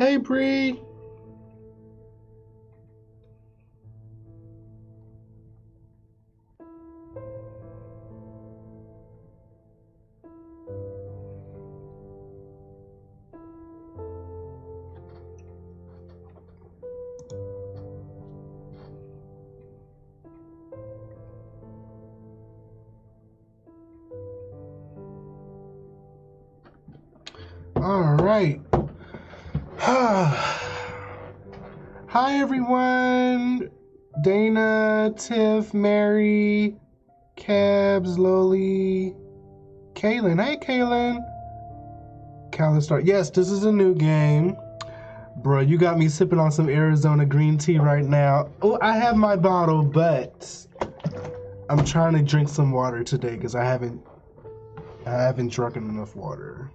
Hey, Bree. All right. Hi, everyone. Dana, Tiff, Mary, Cabs, Loli, Kaylin. Hey, Kaylin. Calistar. Yes, this is a new game. Bro, you got me sipping on some Arizona green tea right now. Oh, I have my bottle, but I'm trying to drink some water today because I haven't drunk enough water.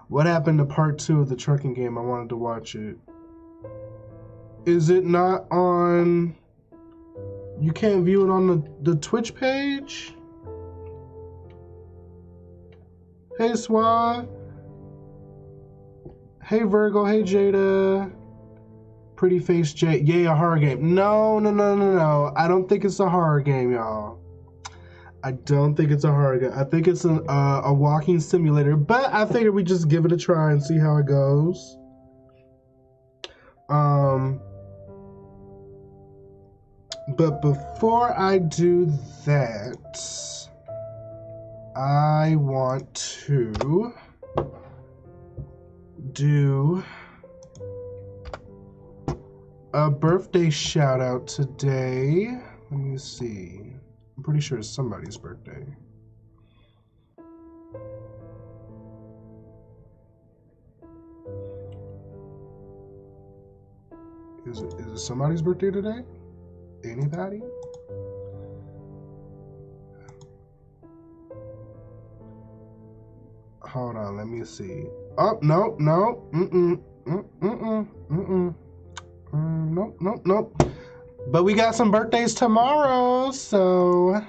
What happened to part 2 of the trucking game? I wanted to watch it. Is it not on? You can't view it on the Twitch page? Hey, Swag. Hey, Virgo. Hey, Jada. Pretty face Jade. Yay, a horror game. No. I don't think it's a horror game, y'all. I don't think it's a horror game. I think it's a walking simulator, but I figured we just give it a try and see how it goes. But before I do that, I want to do a birthday shout out today. Let me see. I'm pretty sure it's somebody's birthday. Is it somebody's birthday today? Anybody? Hold on, let me see. Oh, no. Nope. But we got some birthdays tomorrow, so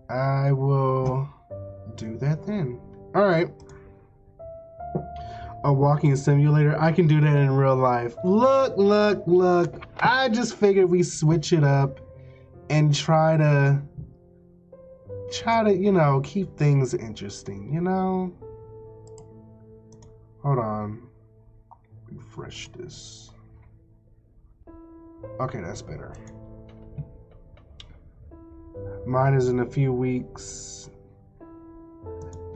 I will do that then. All right. A walking simulator. I can do that in real life. Look. I just figured we switch it up and try to, you know, keep things interesting, you know? Hold on. Refresh this. Okay, that's better. Mine is in a few weeks.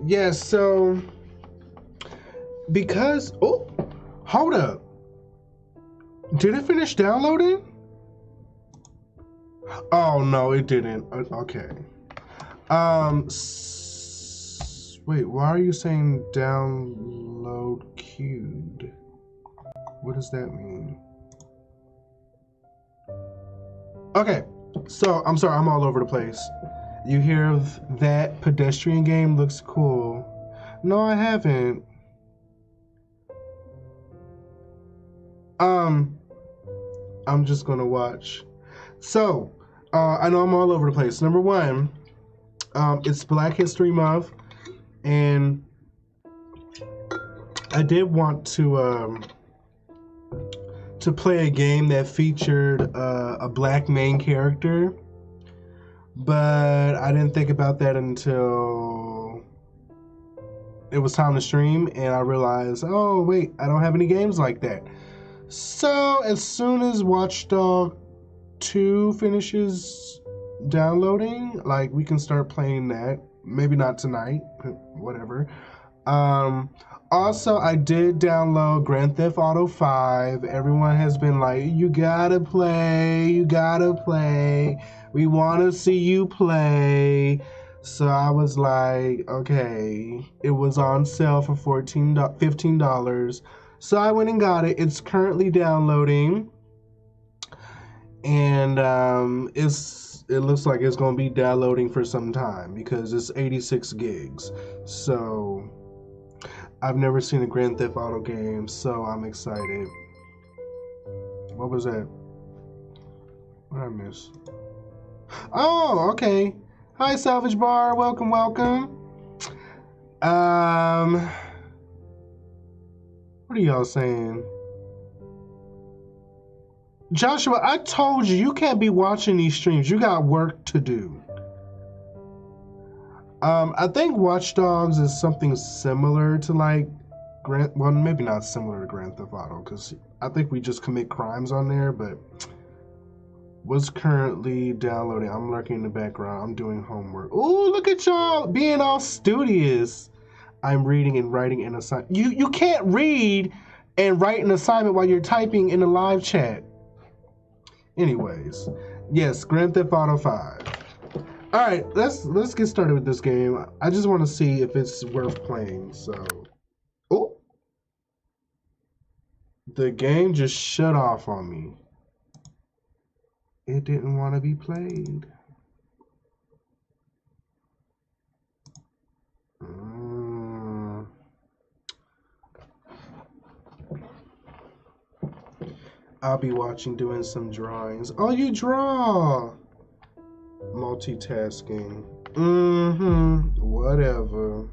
Yeah, so because, oh, hold up. Did it finish downloading? Oh, no, it didn't. Okay. Wait, why are you saying download queued? What does that mean? Okay, so I'm sorry, I'm all over the place. You hear of that pedestrian game? Looks cool. No, I haven't. I'm just gonna watch. So, I know I'm all over the place. Number one, it's Black History Month, and I did want to play a game that featured a black main character, but I didn't think about that until it was time to stream, and I realized, oh wait, I don't have any games like that. So as soon as Watch Dogs 2 finishes downloading, like, we can start playing that. Maybe not tonight, whatever. Also, I did download Grand Theft Auto 5. Everyone has been like, you gotta play. We want to see you play. So I was like, okay. It was on sale for $15. So I went and got it. It's currently downloading. And it looks like it's going to be downloading for some time because it's 86 gigs. So I've never seen a Grand Theft Auto game, so I'm excited. What was that? What did I miss? Oh, okay. Hi, Salvage Bar. Welcome. What are y'all saying? Joshua, I told you, you can't be watching these streams. You got work to do. I think Watch Dogs is something similar to like well, maybe not similar to Grand Theft Auto, because I think we just commit crimes on there, but what's currently downloading? I'm lurking in the background. I'm doing homework. Ooh, look at y'all being all studious. I'm reading and writing an assignment. You can't read and write an assignment while you're typing in the live chat. Anyways, yes, Grand Theft Auto 5. All right, let's get started with this game. I just want to see if it's worth playing. So, oh, the game just shut off on me. It didn't want to be played. I'll be watching, doing some drawings. Oh, you draw. Multitasking. Whatever.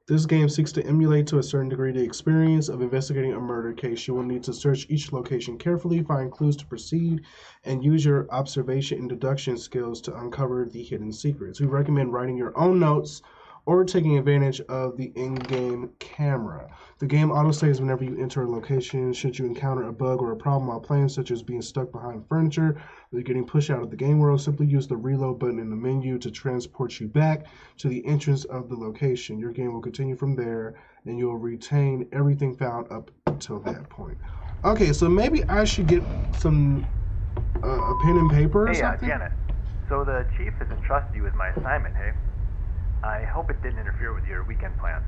This game seeks to emulate to a certain degree the experience of investigating a murder case. You will need to search each location carefully, find clues to proceed, and use your observation and deduction skills to uncover the hidden secrets. We recommend writing your own notes or taking advantage of the in-game camera. The game autosaves whenever you enter a location. Should you encounter a bug or a problem while playing, such as being stuck behind furniture or getting pushed out of the game world, simply use the reload button in the menu to transport you back to the entrance of the location. Your game will continue from there, and you will retain everything found up until that point. Okay, so maybe I should get some a pen and paper or something? Hey, Janet. So the chief has entrusted you with my assignment, hey? I hope it didn't interfere with your weekend plans.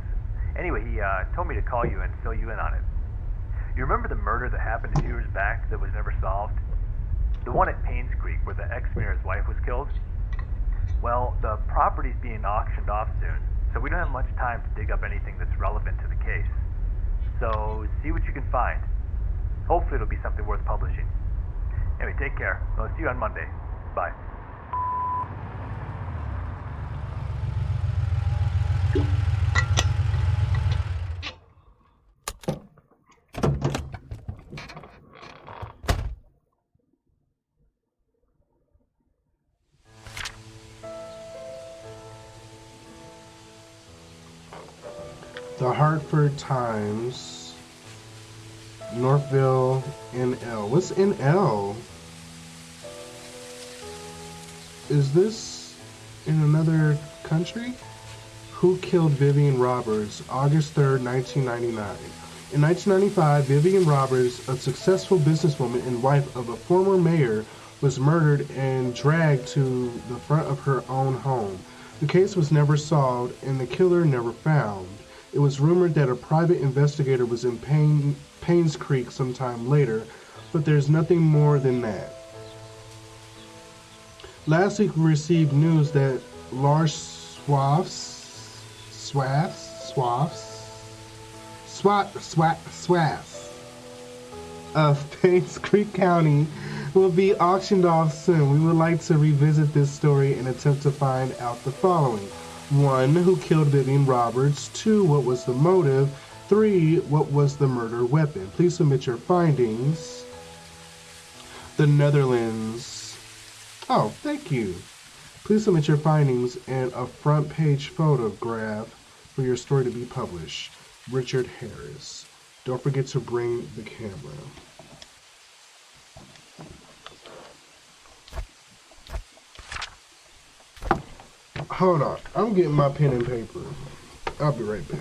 Anyway, he told me to call you and fill you in on it. You remember the murder that happened a few years back that was never solved? The one at Painscreek where the ex-mayor's wife was killed? Well, the property's being auctioned off soon, so we don't have much time to dig up anything that's relevant to the case. So, see what you can find. Hopefully it'll be something worth publishing. Anyway, take care. I'll see you on Monday. Bye. The Hartford Times, Northville, NL. What's NL? Is this in another country? Who killed Vivian Roberts? August 3rd, 1999. In 1995, Vivian Roberts, a successful businesswoman and wife of a former mayor, was murdered and dragged to the front of her own home. The case was never solved and the killer never found. It was rumored that a private investigator was in Painscreek sometime later, but there's nothing more than that. Last week we received news that large swaths of Painscreek County will be auctioned off soon. We would like to revisit this story and attempt to find out the following. 1. Who killed Vivian Roberts? 2. What was the motive? 3. What was the murder weapon? Please submit your findings. The Netherlands. Oh, thank you. Please submit your findings and a front page photograph for your story to be published. Richard Harris. Don't forget to bring the camera. Hold on, I'm getting my pen and paper. I'll be right back.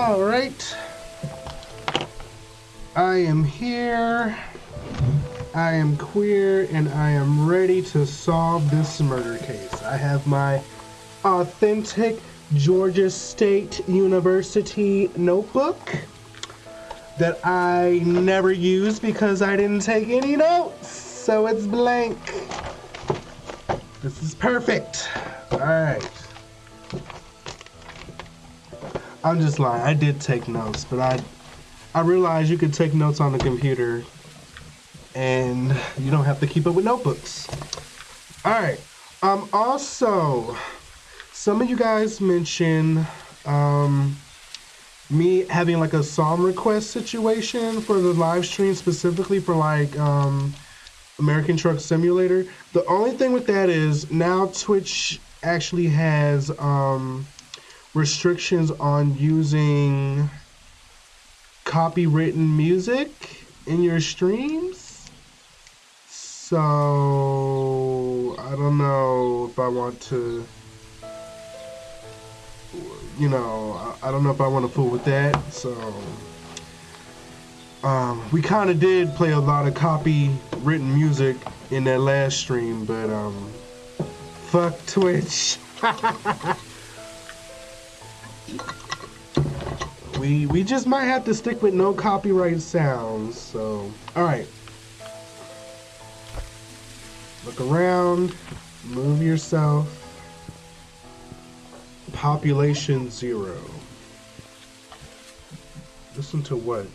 All right. I am here. I am queer, and I am ready to solve this murder case. I have my authentic Georgia State University notebook that I never use because I didn't take any notes, so it's blank. This is perfect. All right. I'm just lying. I did take notes, but I realized you could take notes on the computer and you don't have to keep up with notebooks. All right. Also, some of you guys mentioned me having like a song request situation for the live stream, specifically for like American Truck Simulator. The only thing with that is now Twitch actually has restrictions on using copywritten music in your streams. So I don't know if I want to, you know, I don't know if I want to fool with that. So we kind of did play a lot of copywritten music in that last stream, but fuck Twitch. We just might have to stick with no copyright sounds. So all right, look around, move yourself. Population 0. Listen to what?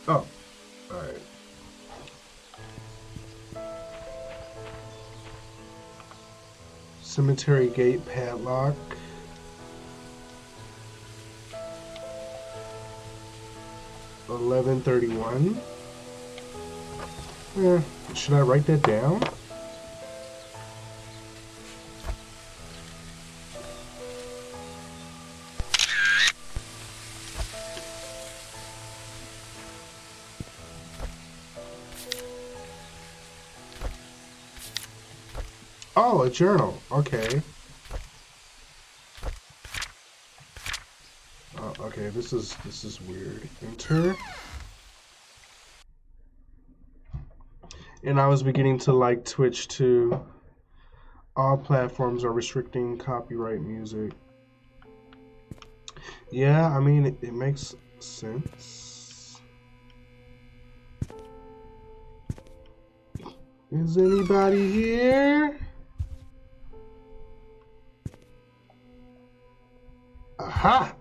Oh, all right. Cemetery gate padlock. $11.31. Should I write that down? Oh, a journal. Okay. Oh, okay. This is weird. Enter. And I was beginning to like Twitch too. All platforms are restricting copyright music. Yeah, I mean it makes sense. Is anybody here? Aha!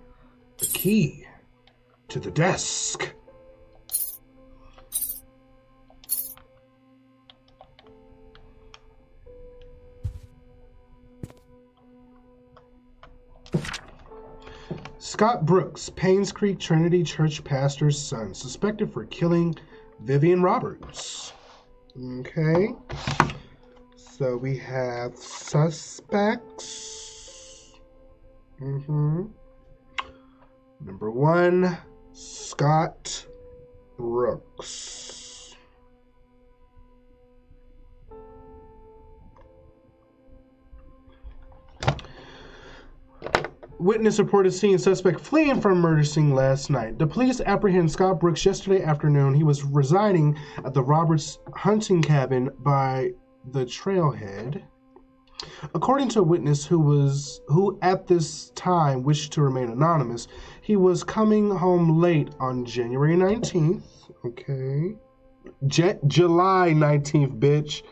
The key to the desk. Scott Brooks, Painscreek Trinity Church pastor's son, suspected for killing Vivian Roberts. Okay. So we have suspects. Number 1, Scott Brooks. Witness reported seeing suspect fleeing from murder scene last night. The police apprehended Scott Brooks yesterday afternoon. He was residing at the Roberts hunting cabin by the trailhead. According to a witness who at this time wished to remain anonymous, he was coming home late on January 19th. Okay. July 19th, bitch.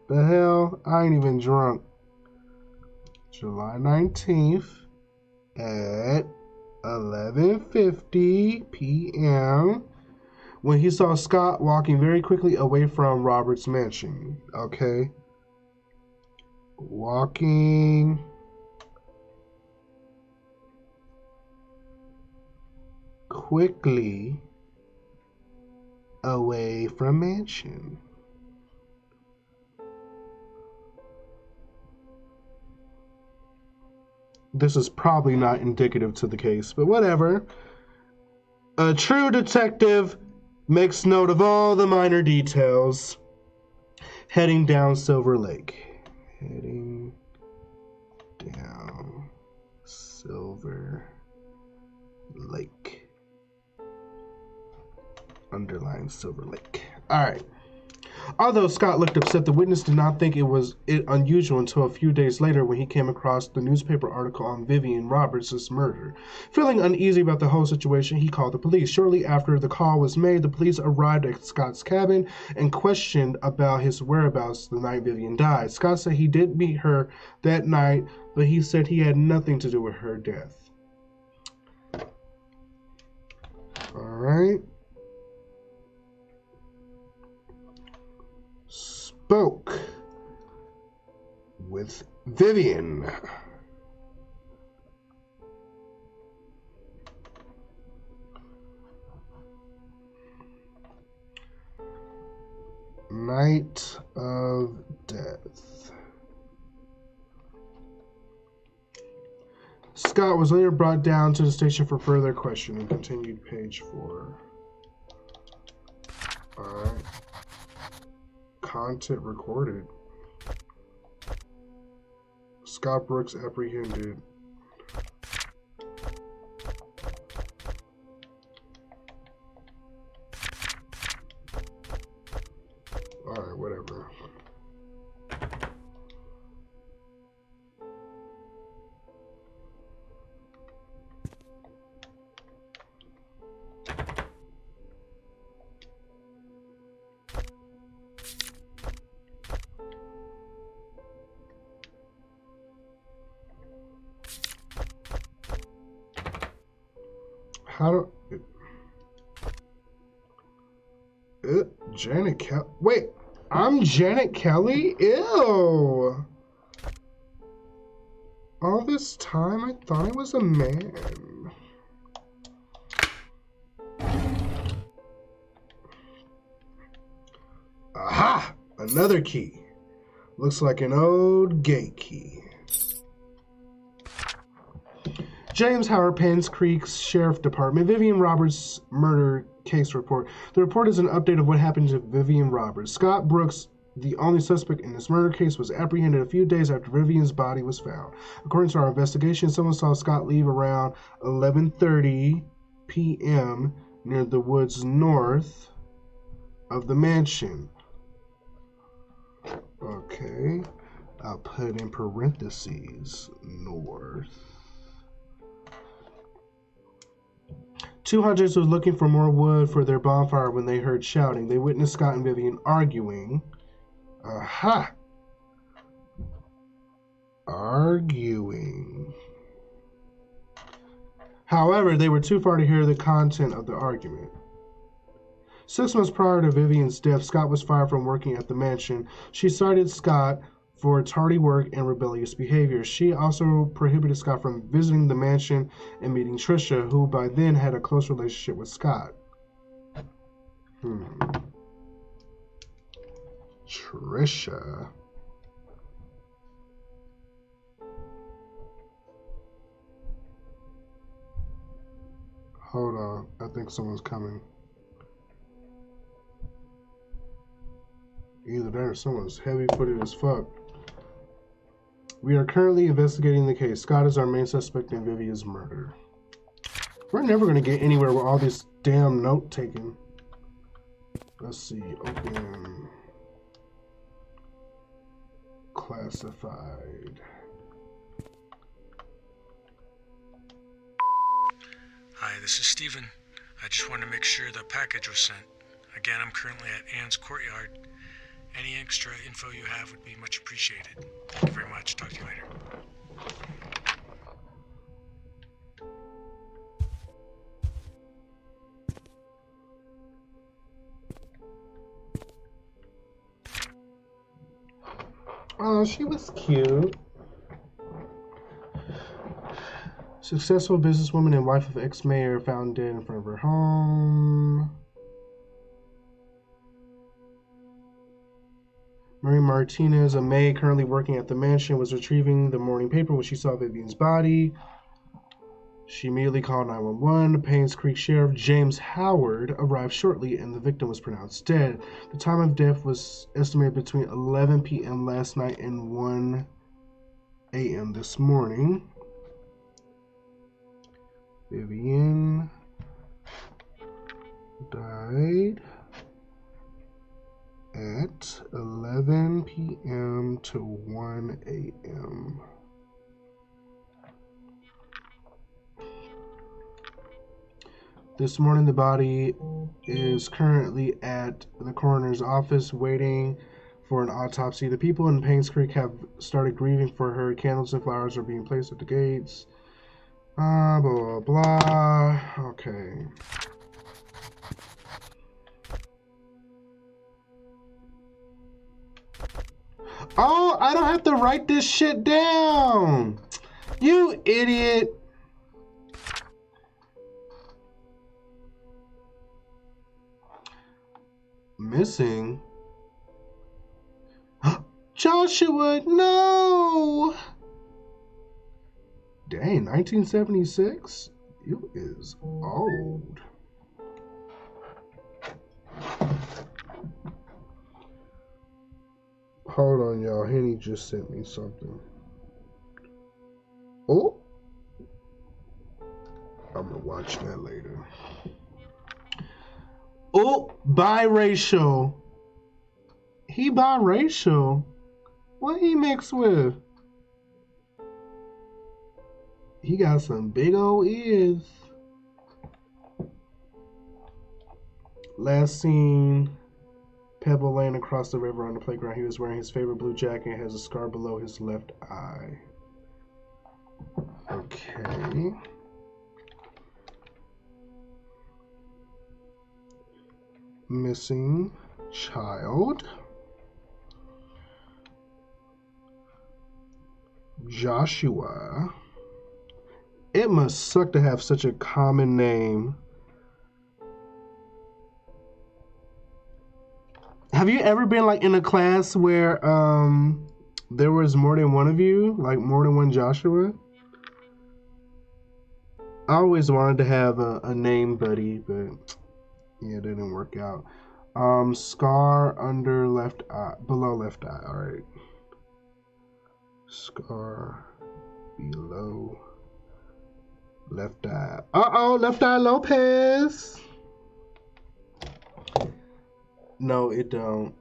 The hell? I ain't even drunk. July 19th at 11:50 p.m. when he saw Scott walking very quickly away from Robert's mansion. Okay. Walking quickly away from mansion. This is probably not indicative to the case, but whatever. A true detective makes note of all the minor details. Heading down Silver Lake. Heading down Silver Lake. Underline Silver Lake. All right. Although Scott looked upset, the witness did not think it was unusual until a few days later when he came across the newspaper article on Vivian Roberts' murder. Feeling uneasy about the whole situation, he called the police. Shortly after the call was made, the police arrived at Scott's cabin and questioned about his whereabouts the night Vivian died. Scott said he did meet her that night, but he said he had nothing to do with her death. All right. Spoke with Vivian. Night of death. Scott was later brought down to the station for further questioning. Continued page 4. Alright. Content recorded. Scott Brooks apprehended. Alright, whatever. How do... Janet Kelly... Wait, I'm Janet Kelly? Ew! All this time, I thought I was a man. Aha! Another key. Looks like an old gate key. James Howard, Painscreek Sheriff Department, Vivian Roberts murder case report. The report is an update of what happened to Vivian Roberts. Scott Brooks, the only suspect in this murder case, was apprehended a few days after Vivian's body was found. According to our investigation, someone saw Scott leave around 11:30 p.m. near the woods north of the mansion. Okay, I'll put in parentheses, north. Two hunters were looking for more wood for their bonfire when they heard shouting. They witnessed Scott and Vivian arguing. Aha! Arguing. However, they were too far to hear the content of the argument. 6 months prior to Vivian's death, Scott was fired from working at the mansion. She cited Scott for tardy work and rebellious behavior. She also prohibited Scott from visiting the mansion and meeting Tricia, who by then had a close relationship with Scott. Tricia. Hold on, I think someone's coming. Either that or someone's heavy-footed as fuck. We are currently investigating the case. Scott is our main suspect in Vivian's murder. We're never going to get anywhere with all this damn note-taking. Let's see. Open. Classified. Hi, this is Steven. I just wanted to make sure the package was sent. Again, I'm currently at Anne's courtyard. Any extra info you have would be much appreciated. Thank you very much. Talk to you later. Oh, she was cute. Successful businesswoman and wife of ex-mayor found dead in front of her home. Marie Martinez, a maid currently working at the mansion, was retrieving the morning paper when she saw Vivian's body. She immediately called 911. Painscreek Sheriff James Howard arrived shortly and the victim was pronounced dead. The time of death was estimated between 11 p.m. last night and 1 a.m. this morning. Vivian died at 11 p.m. to 1 a.m. This morning, the body is currently at the coroner's office waiting for an autopsy. The people in Painscreek have started grieving for her. Candles and flowers are being placed at the gates. Blah, blah, blah. Okay. Oh, I don't have to write this shit down. You idiot. Missing. Joshua, no. Dang, 1976? You is old. Hold on, y'all. Henny just sent me something. Oh. I'm gonna watch that later. Oh, biracial. He biracial. What he mixed with? He got some big old ears. Last seen Pebble Lane across the river on the playground. He was wearing his favorite blue jacket and has a scar below his left eye. Okay. Missing child. Joshua. It must suck to have such a common name. Have you ever been like in a class where there was more than one of you, like more than one Joshua? I always wanted to have a name buddy, but yeah, it didn't work out. Scar under left eye, below left eye. All right. Scar below left eye. Uh-oh, Left Eye Lopez. No, it don't.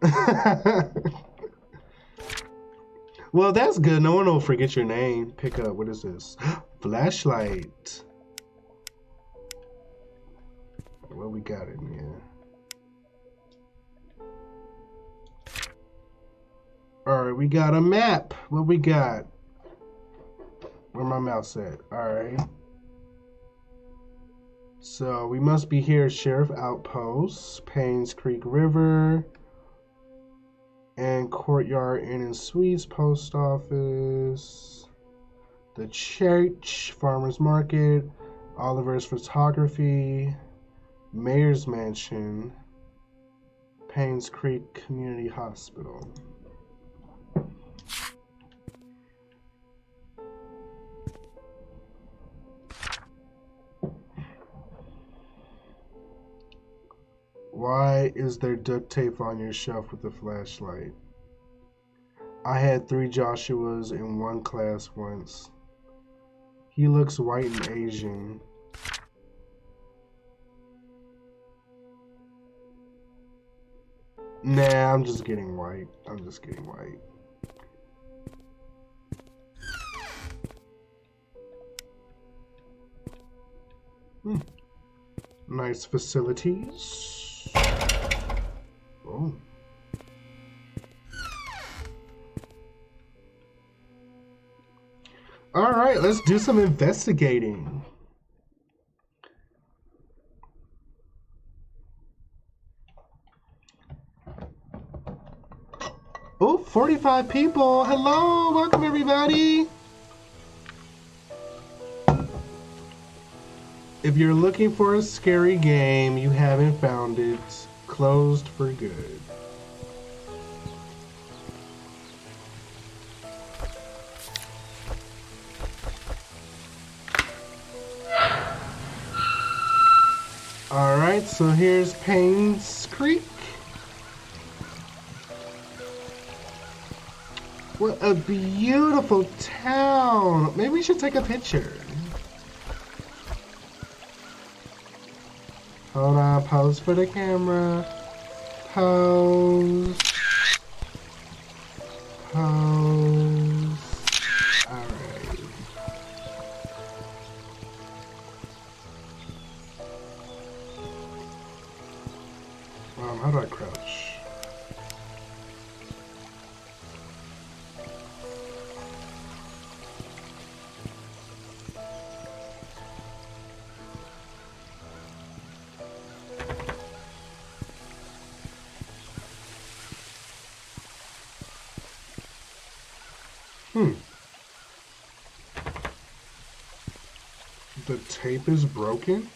Well, that's good. No one will forget your name. Pick up. What is this? Flashlight. What we got in here? Alright, we got a map. What we got? Where my mouse at? Alright. So we must be here. Sheriff Outpost, Painscreek River, and Courtyard Inn and Suites Post Office, the church, Farmers Market, Oliver's Photography, Mayor's Mansion, Painscreek Community Hospital. Why is there duct tape on your shelf with a flashlight? I had 3 Joshuas in one class once. He looks white and Asian. Nah, I'm just getting white. I'm just getting white. Nice facilities. Oh. All right, let's do some investigating. Oh, 45 people. Hello, welcome everybody. If you're looking for a scary game, you haven't found it. Closed for good. Alright, so here's Painscreek. What a beautiful town. Maybe we should take a picture. Hold on, pose for the camera. Pose. Pose. Alright. How do I crouch? The tape is broken?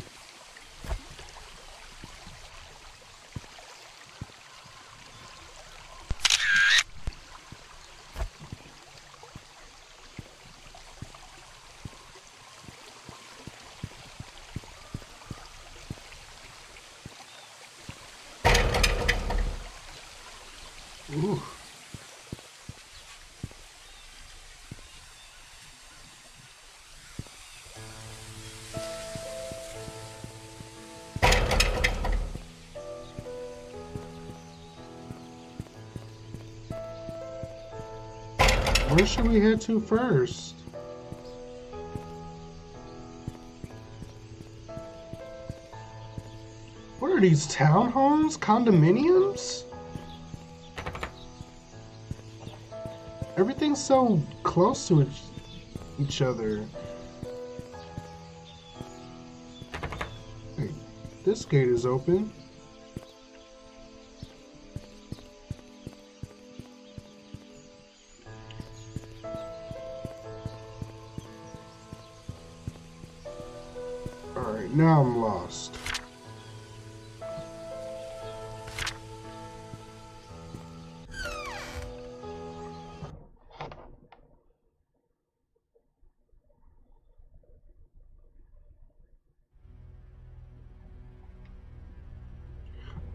Ooh. Where should we head to first? What are these, townhomes? Condominiums? Everything's so close to each other. Hey, this gate is open. Alright, now I'm lost.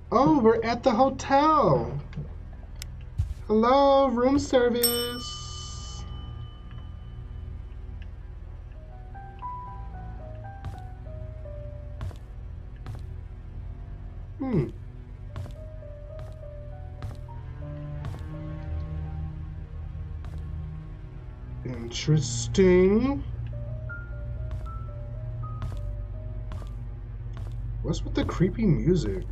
Oh, we're at the hotel. Hello, room service. Interesting. What's with the creepy music?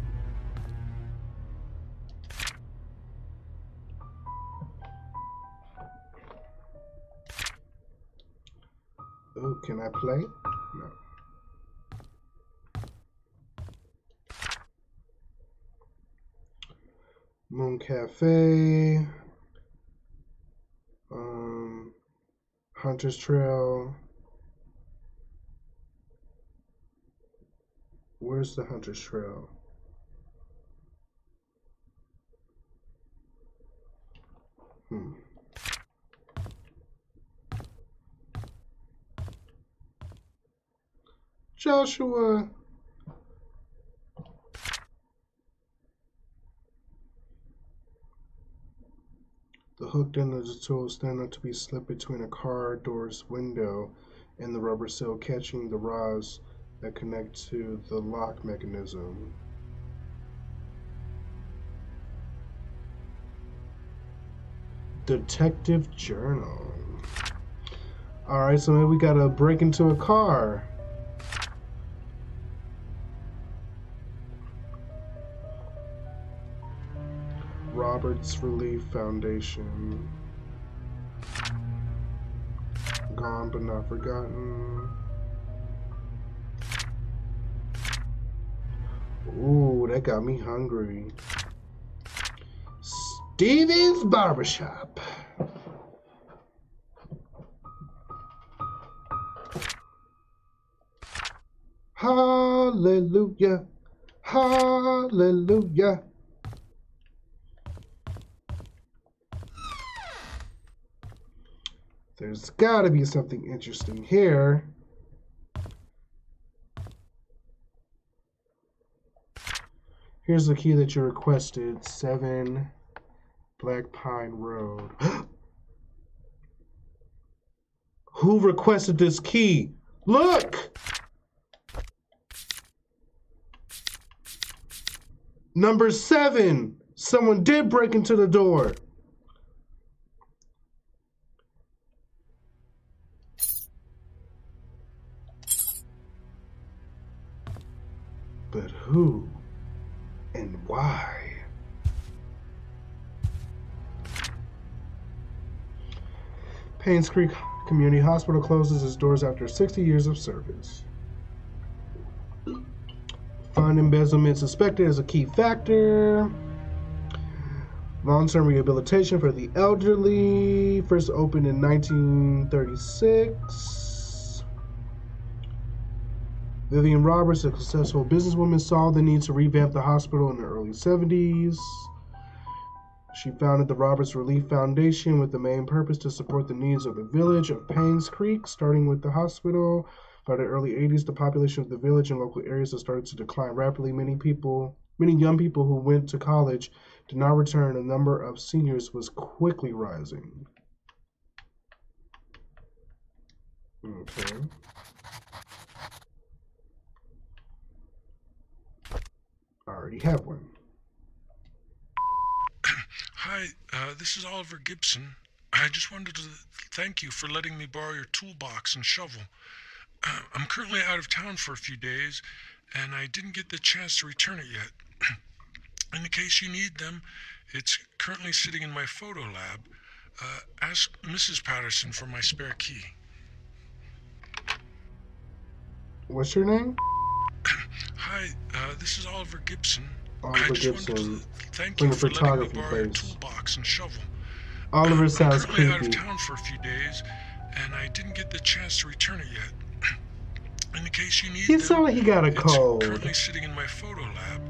Oh, can I play? No. Moon Cafe. Hunter's Trail. Where's the Hunter's Trail? Joshua. The hooked end of the tool stand up to be slipped between a car door's window and the rubber seal, catching the rods that connect to the lock mechanism. Detective journal. Alright, so maybe we gotta break into a car. Roberts Relief Foundation. Gone but not forgotten. Ooh, that got me hungry. Stevie's Barbershop. Hallelujah. Hallelujah. There's gotta be something interesting here. Here's the key that you requested. 7 Black Pine Road. Who requested this key? Look! Number 7. Someone did break into the door. But who and why? Painscreek Community Hospital closes its doors after 60 years of service. Fund embezzlement suspected as a key factor. Long-term rehabilitation for the elderly. First opened in 1936. Vivian Roberts, a successful businesswoman, saw the need to revamp the hospital in the early 70s. She founded the Roberts Relief Foundation with the main purpose to support the needs of the village of Painscreek, starting with the hospital. By the early 80s, the population of the village and local areas had started to decline rapidly. Many young people who went to college did not return. The number of seniors was quickly rising. Okay. I already have one. Hi, this is Oliver Gibson. I just wanted to thank you for letting me borrow your toolbox and shovel. I'm currently out of town for a few days, and I didn't get the chance to return it yet. In the case you need them, it's currently sitting in my photo lab. Ask Mrs. Patterson for my spare key. What's your name? Hi, this is Oliver Gibson. Oliver I just Gibson. wanted to thank From you the for letting me photography borrow your place. toolbox and shovel. Oliver sounds I'm currently out creepy. of town for a few days, and I didn't get the chance to return it yet. In the case you need He them, sounds like he got a it's cold. currently sitting in my photo lab.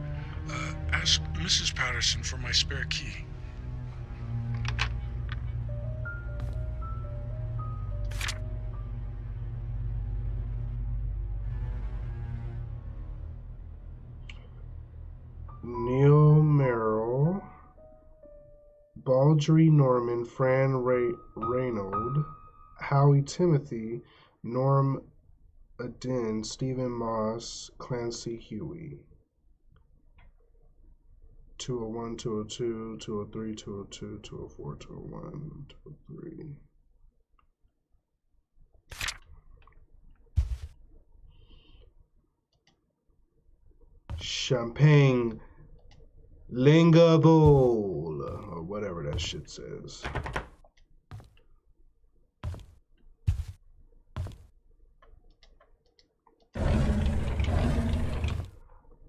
Ask Mrs. Patterson for my spare key. Neil Merrill, Baldry Norman, Fran Reynold, Howie Timothy, Norm Adin, Stephen Moss, Clancy Huey. 201, 202, 203, 202, 204, 201, 203. Champagne Linga Bowl, or whatever that shit says.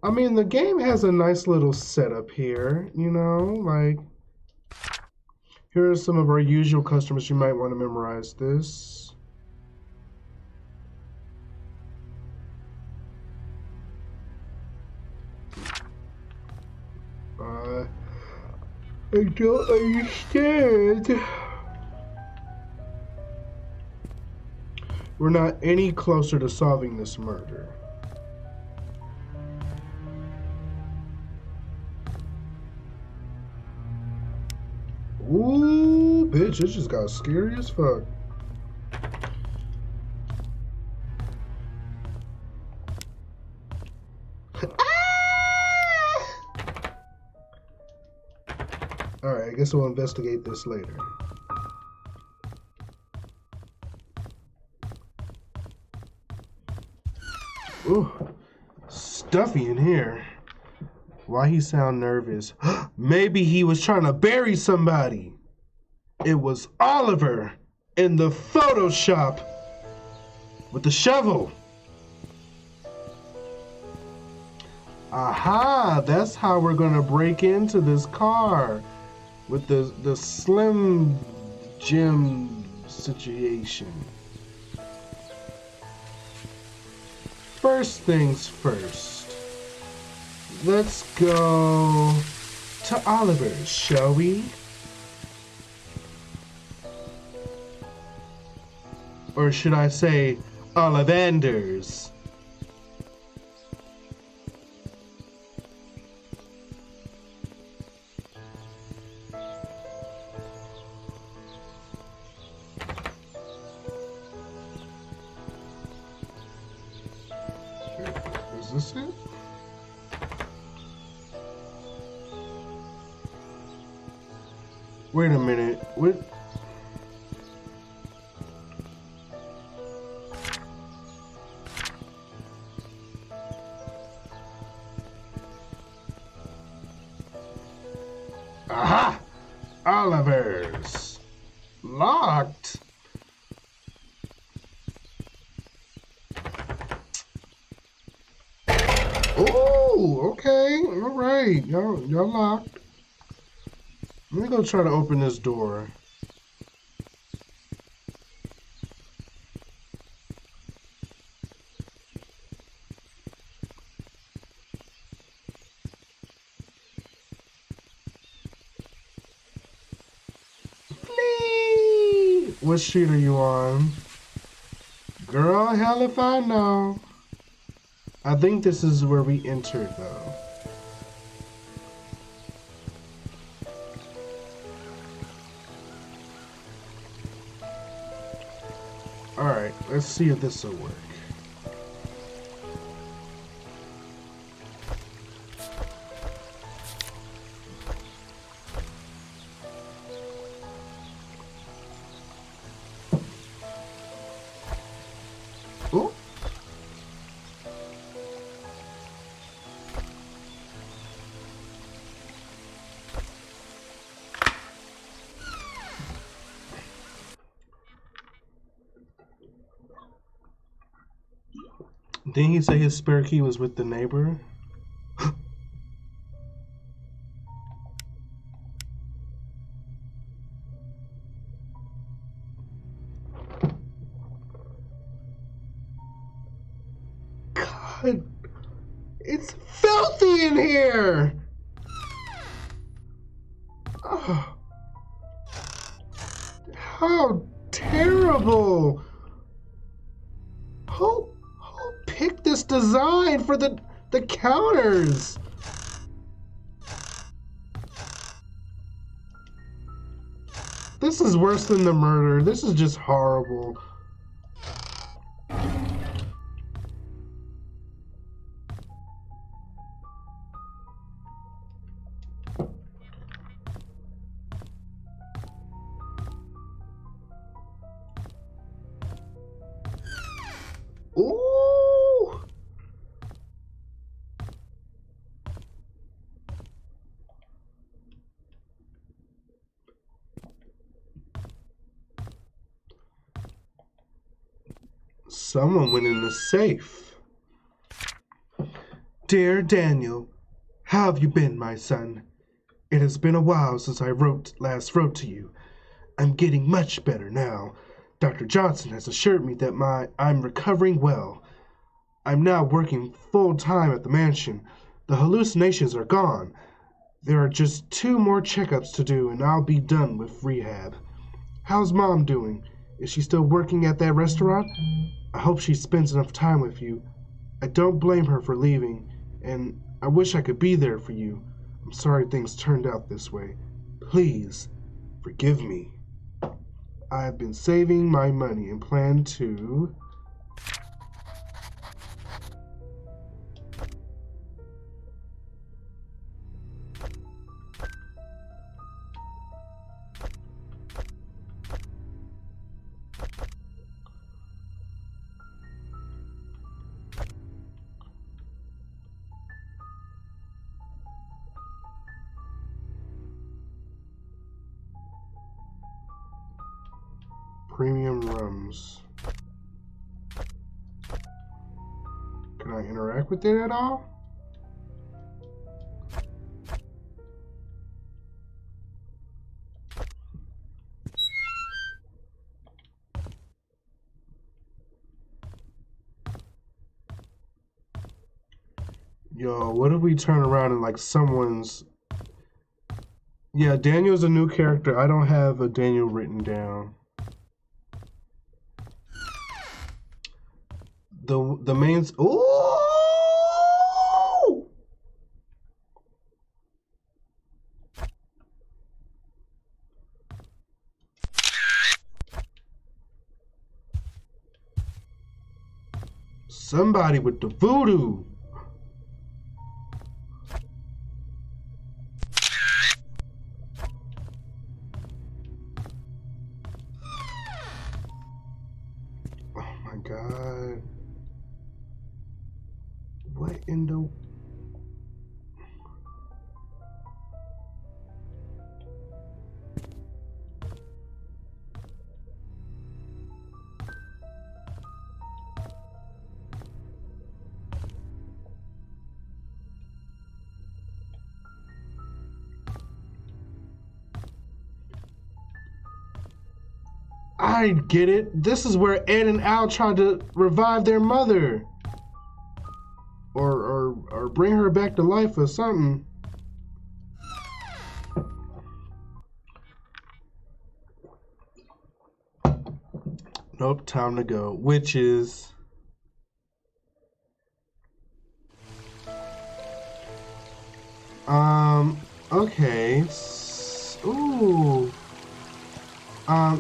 I mean, the game has a nice little setup here, you know, like, here are some of our usual customers. You might want to memorize this. I don't understand. We're not any closer to solving this murder. Ooh, bitch, it just got scary as fuck. Alright, I guess we'll investigate this later. Ooh, stuffy in here. Why he sound nervous? Maybe he was trying to bury somebody. It was Oliver in the Photoshop with the shovel. Aha, that's how we're gonna break into this car with the Slim Jim situation. First things first, let's go to Oliver's, shall we? Or should I say Ollivander's? Is this it? Wait a minute. What? Aha! Oliver's. Locked. Oh, okay. All right. Y'all locked. Let me go try to open this door. Flee! What street are you on? Girl, hell if I know. I think this is where we entered, though. Alright, let's see if this will work. Oh. Didn't he say his spare key was with the neighbor? God, it's filthy in here! Oh, how terrible! Who picked this design for the counters? This is worse than the murder. This is just horrible. Ooh! Someone went in the safe. Dear Daniel, how have you been, my son? It has been a while since I last wrote to you. I'm getting much better now. Dr. Johnson has assured me that I'm recovering well. I'm now working full-time at the mansion. The hallucinations are gone. There are just 2 more checkups to do and I'll be done with rehab. How's Mom doing? Is she still working at that restaurant? I hope she spends enough time with you. I don't blame her for leaving, and I wish I could be there for you. I'm sorry things turned out this way. Please, forgive me. I've been saving my money and plan to... Premium rums. Can I interact with it at all? Yo, what if we turn around and like someone's... Yeah, Daniel's a new character. I don't have a Daniel written down. The main... Ooh! Somebody with the voodoo. God. What in the... I get it. This is where Ed and Al tried to revive their mother. Or bring her back to life or something. Nope, time to go. Witches. Okay. Ooh.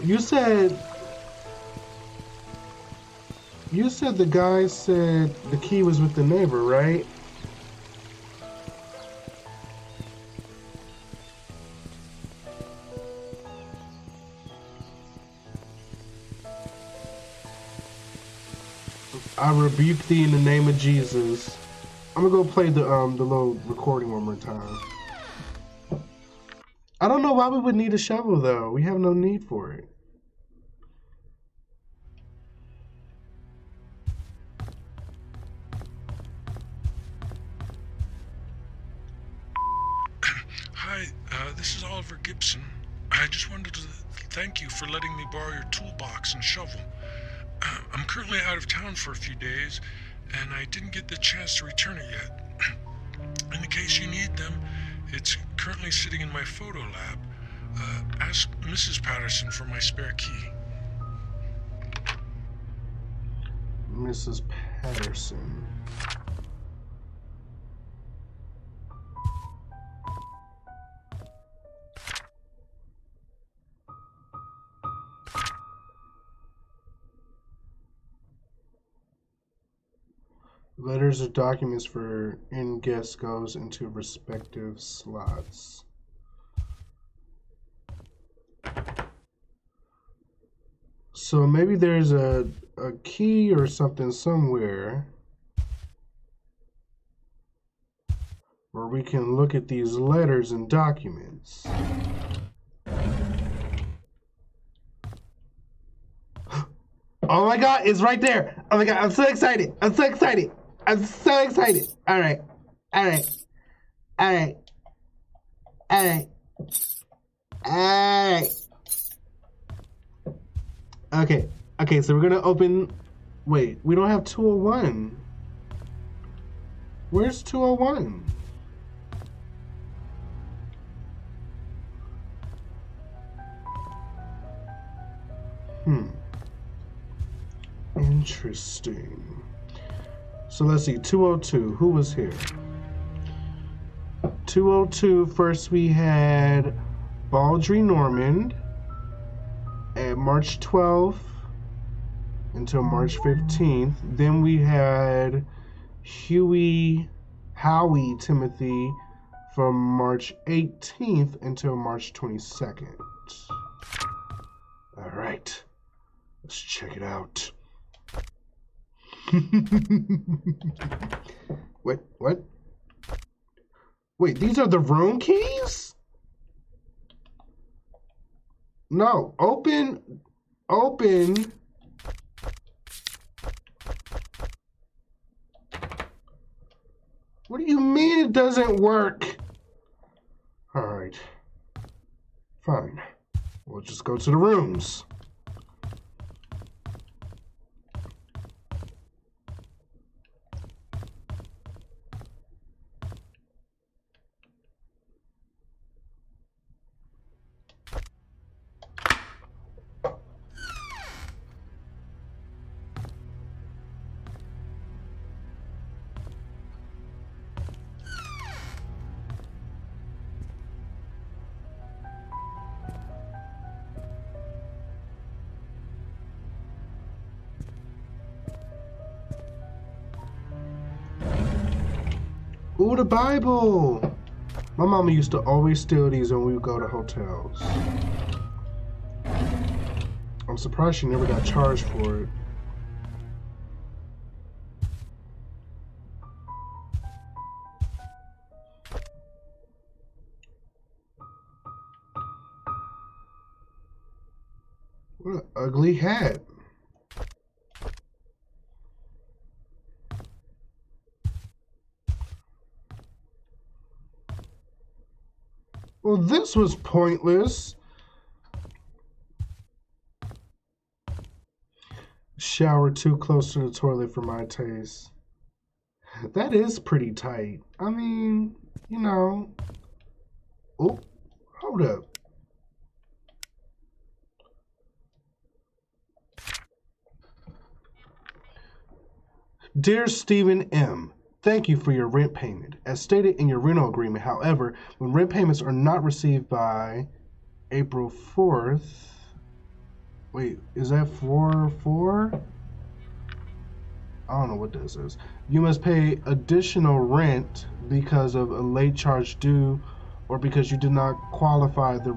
You said the guy said the key was with the neighbor, right? I rebuke thee in the name of Jesus. I'm gonna go play the little recording one more time. I don't know why we would need a shovel though. We have no need for it. Hi, this is Oliver Gibson. I just wanted to thank you for letting me borrow your toolbox and shovel. I'm currently out of town for a few days, and I didn't get the chance to return it yet. In the case you need them, it's currently sitting in my photo lab. Ask Mrs. Patterson for my spare key. Mrs. Patterson. Letters or documents for in-guest goes into respective slots. So maybe there's a key or something somewhere where we can look at these letters and documents. Oh my God, it's right there. Oh my God, I'm so excited. I'm so excited. I'm so excited. All right. All right. All right. All right. All right. Okay. Okay, so we're going to open... Wait, we don't have 201. Where's 201? Interesting. So let's see, 202, who was here? 202, first we had Baldry Normand at March 12th until March 15th. Then we had Howie Timothy from March 18th until March 22nd. All right, let's check it out. What? Wait, these are the room keys? No, open. What do you mean it doesn't work? All right, fine. We'll just go to the rooms. Ooh, the Bible! My mama used to always steal these when we would go to hotels. I'm surprised she never got charged for it. What an ugly hat. Well, this was pointless. Shower too close to the toilet for my taste. That is pretty tight. I mean, you know. Oh, hold up. Dear Stephen M., thank you for your rent payment. As stated in your rental agreement, however, when rent payments are not received by April 4th, wait, is that 4/4? I don't know what this is. You must pay additional rent because of a late charge due or because you did not qualify for the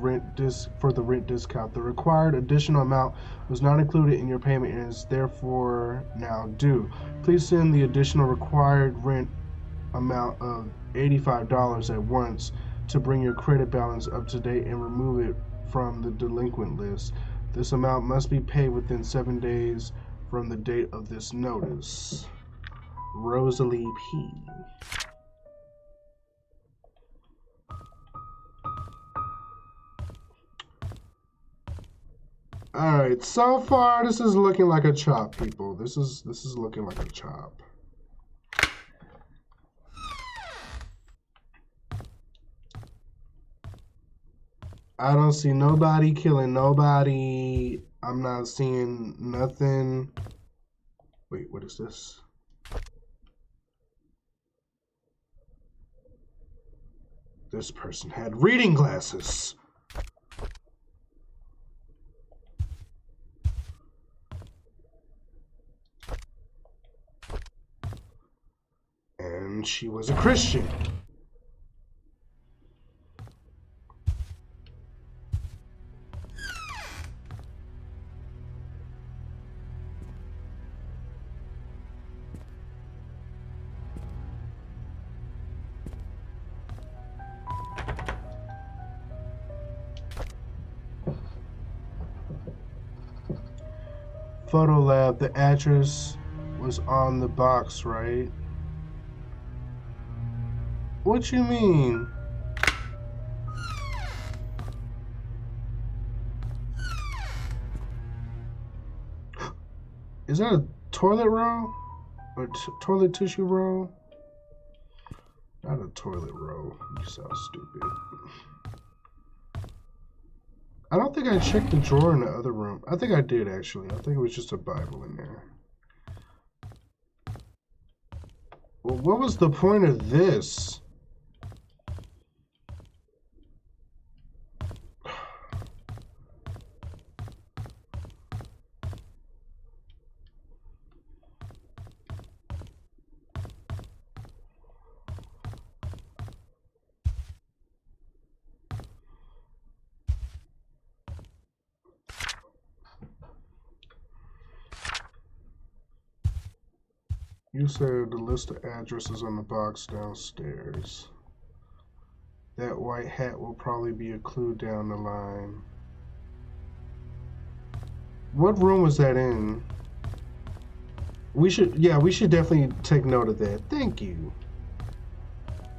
rent discount. The required additional amount was not included in your payment and is therefore now due. Please send the additional required rent amount of $85 at once to bring your credit balance up to date and remove it from the delinquent list. This amount must be paid within 7 days from the date of this notice. Rosalie P. Alright, so far this is looking like a chop, people. This is looking like a chop. I don't see nobody killing nobody. I'm not seeing nothing. Wait, what is this? This person had reading glasses. And she was a Christian. Photo lab, the address was on the box, right? What you mean? Is that a toilet roll? Or toilet tissue roll? Not a toilet roll. You sound stupid. I don't think I checked the drawer in the other room. I think I did, actually. I think it was just a Bible in there. Well, what was the point of this? You said the list of addresses on the box downstairs. That white hat will probably be a clue down the line. What room was that in? We should definitely take note of that. Thank you.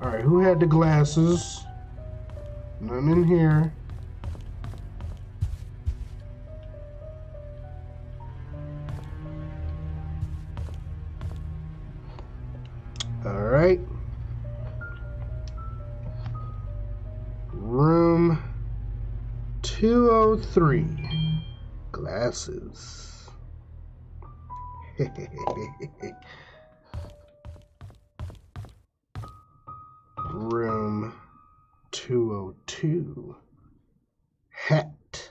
Alright, who had the glasses? None in here. Alright. Room 203. Glasses. Room 202. Hat.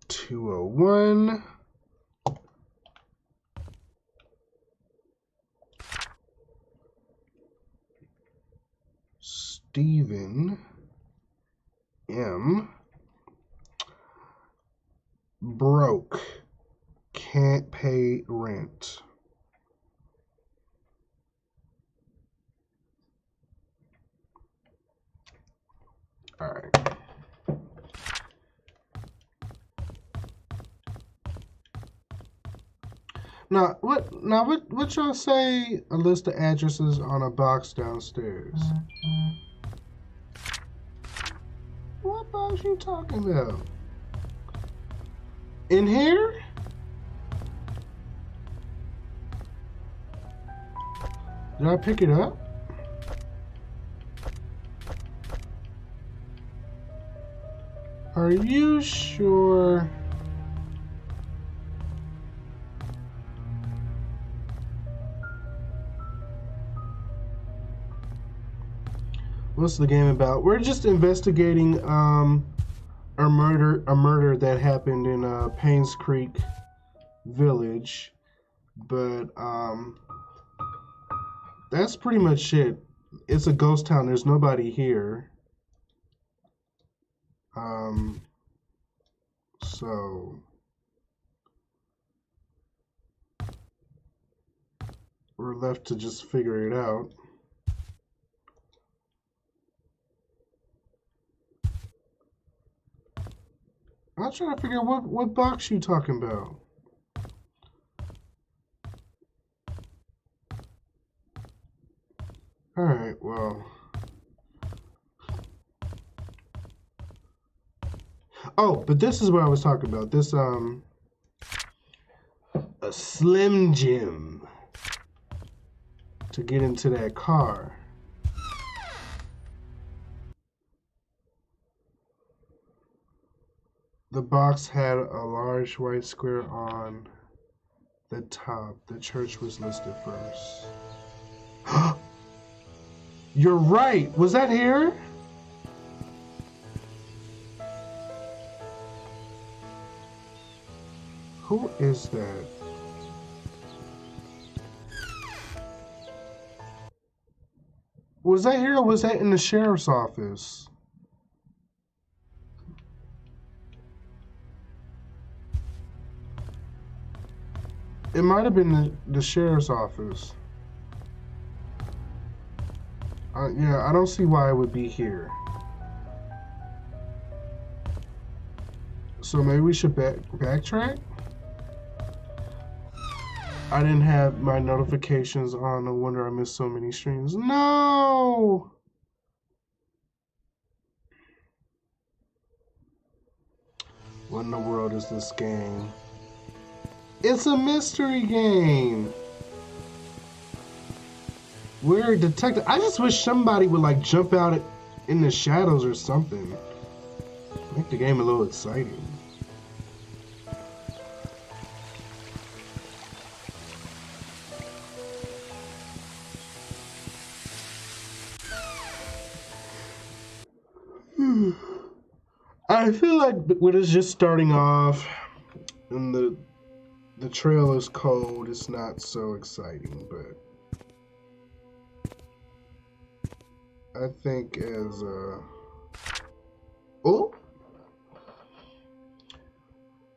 201. Stephen M. Broke. Can't pay rent. All right. What y'all say? A list of addresses on a box downstairs. What box you talking about? In here? Did I pick it up? Are you sure? What's the game about? We're just investigating a murder that happened in Painscreek village, but that's pretty much it. It's a ghost town. There's nobody here. So we're left to just figure it out. I'm trying to figure out what box you talking about. Alright, well. Oh, but this is what I was talking about. This, a Slim Jim to get into that car. The box had a large white square on the top. The church was listed first. You're right. Was that here? Who is that? Was that here or was that in the sheriff's office? It might have been the sheriff's office. Yeah, I don't see why it would be here. So maybe we should backtrack? I didn't have my notifications on. No wonder I missed so many streams. No! What in the world is this game? It's a mystery game. We're a detective. I just wish somebody would like jump out in the shadows or something. Make the game a little exciting. I feel like when it's just starting off and the trail is cold, it's not so exciting, but I think as oh,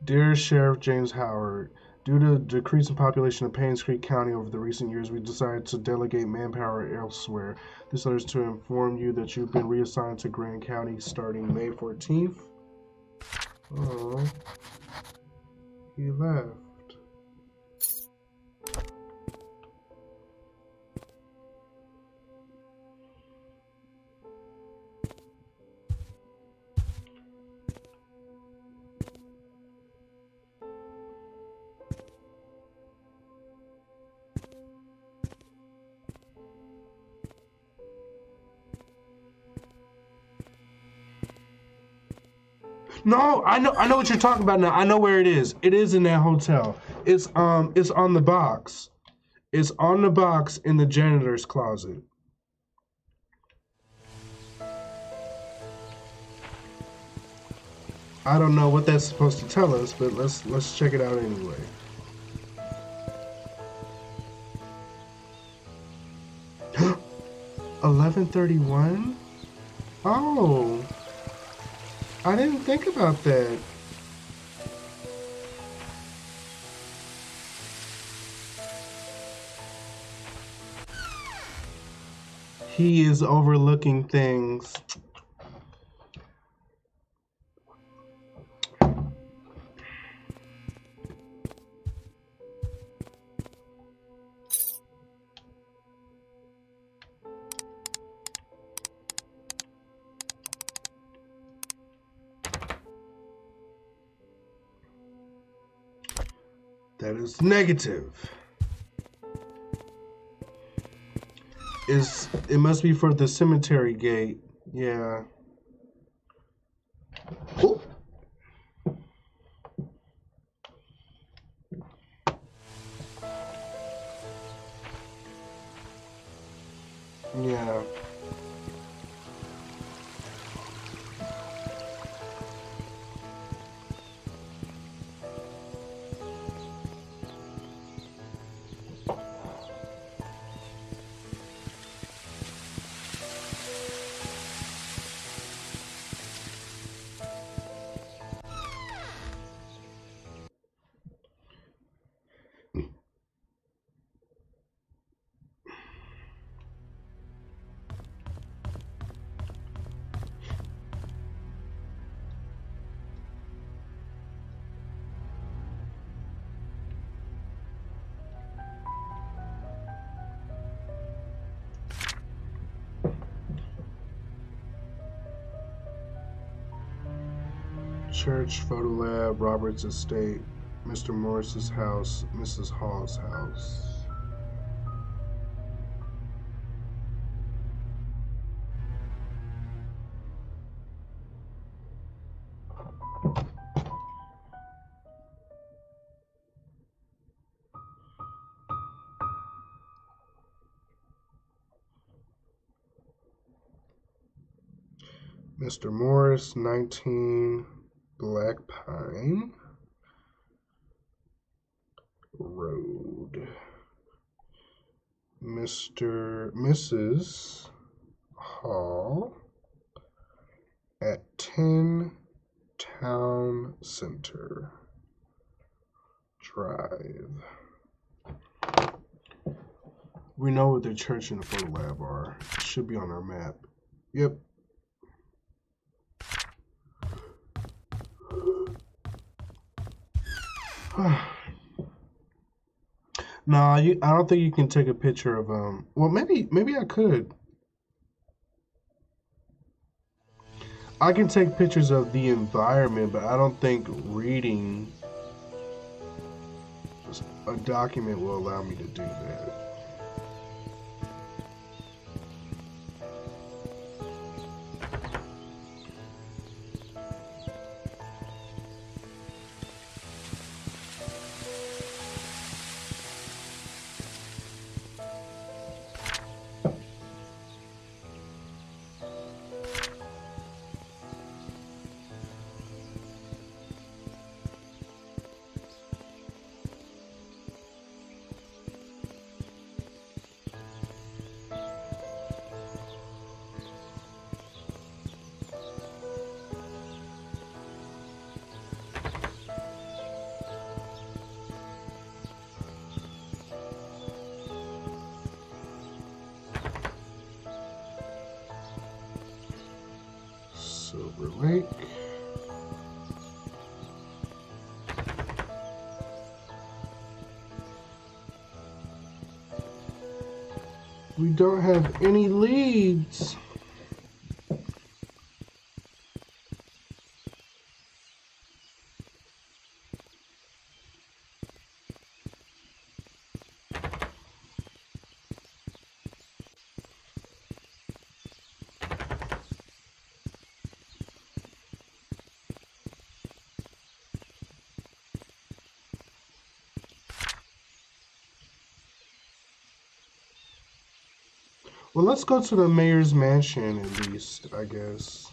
dear Sheriff James Howard, due to the decrease in population of Painscreek County over the recent years, we decided to delegate manpower elsewhere. This letter is to inform you that you've been reassigned to Grand County starting May 14th. Oh, he left. No, I know what you're talking about now. I know where it is. It is in that hotel. It's on the box. It's on the box in the janitor's closet. I don't know what that's supposed to tell us, but let's check it out anyway. $11:31? Oh. I didn't think about that. He is overlooking things. That is negative. It must be for the cemetery gate. Yeah. Oh. Yeah. Church, photo lab, Robert's estate, Mr. Morris's house, Mrs. Hall's house. Mr. Morris, 19 Black Pine Road. Mrs. Hall at 10 Town Center Drive. We know what the church and the photo lab are. It should be on our map. Yep. No, I don't think you can take a picture of well, maybe I could. I can take pictures of the environment, but I don't think reading a document will allow me to do that. Silver Lake. We don't have any leads. Well, let's go to the mayor's mansion at least, I guess.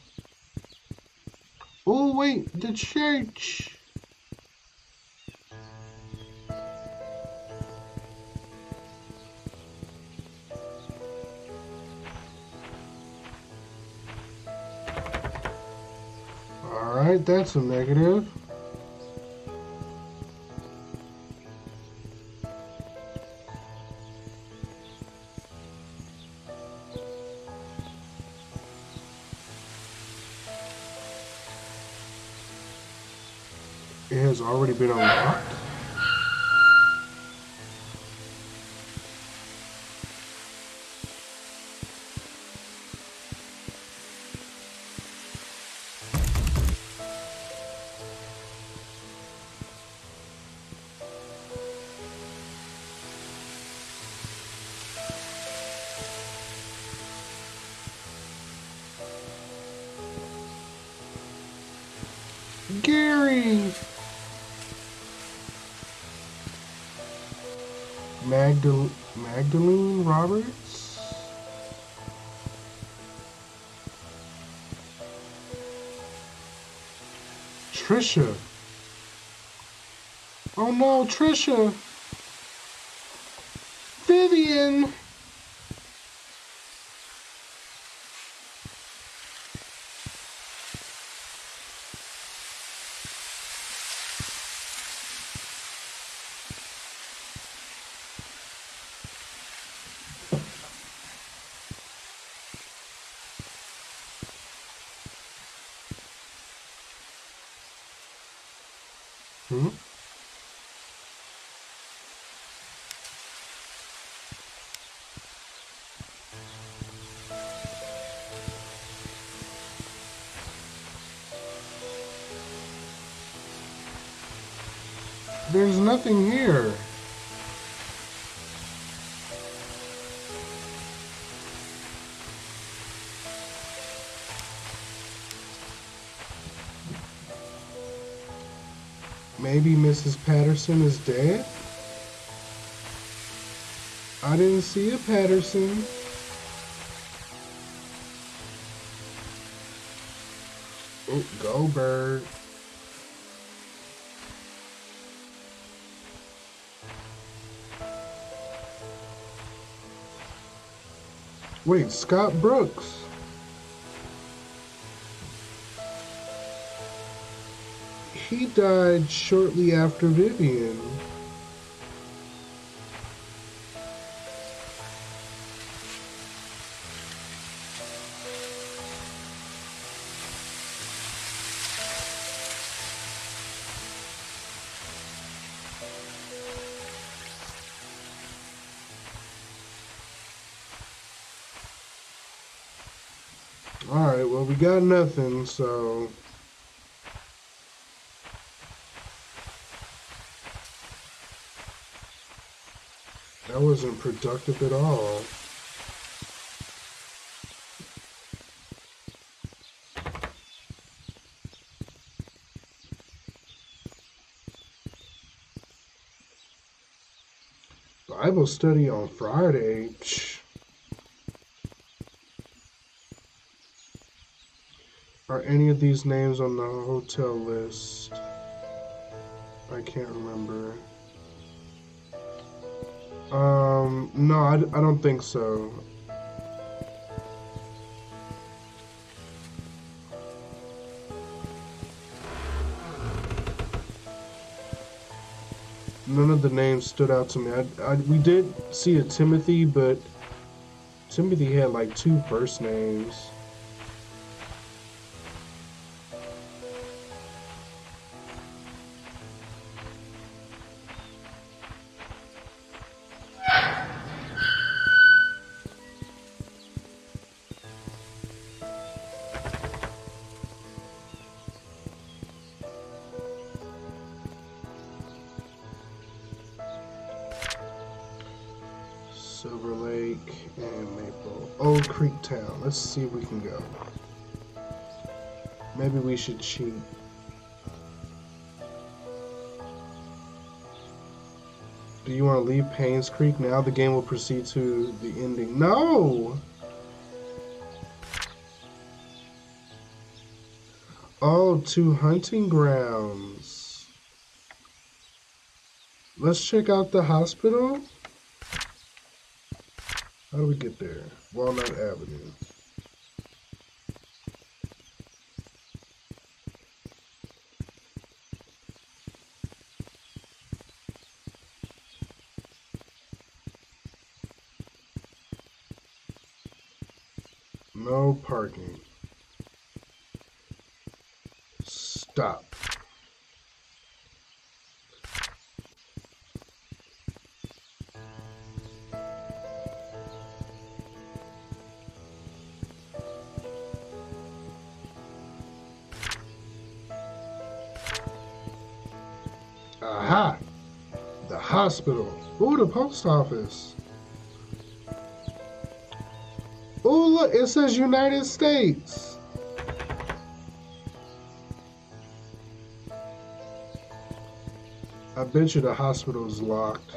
Oh, wait, the church. All right, that's a negative. It has already been unlocked. scary. Magdalene Roberts? Tricia. Oh no, Tricia. Vivian. Hmm? There's nothing here. Maybe Mrs. Patterson is dead? I didn't see a Patterson. Oh, go bird. Wait, Scott Brooks. He died shortly after Vivian. Alright, well, we got nothing, so... That wasn't productive at all. Bible study on Friday. Psh. Are any of these names on the hotel list? I can't remember. No, I don't think so. None of the names stood out to me. We did see a Timothy, but Timothy had like 2 first names. Silver Lake and Maple. Old Creek Town. Let's see if we can go. Maybe we should cheat. Do you want to leave Painscreek now? The game will proceed to the ending. No! Oh, to hunting grounds. Let's check out the hospital. How do we get there? Walnut Avenue. No parking. Stop. Aha! The hospital. Ooh, the post office. Ooh, look, it says United States. I bet you the hospital is locked.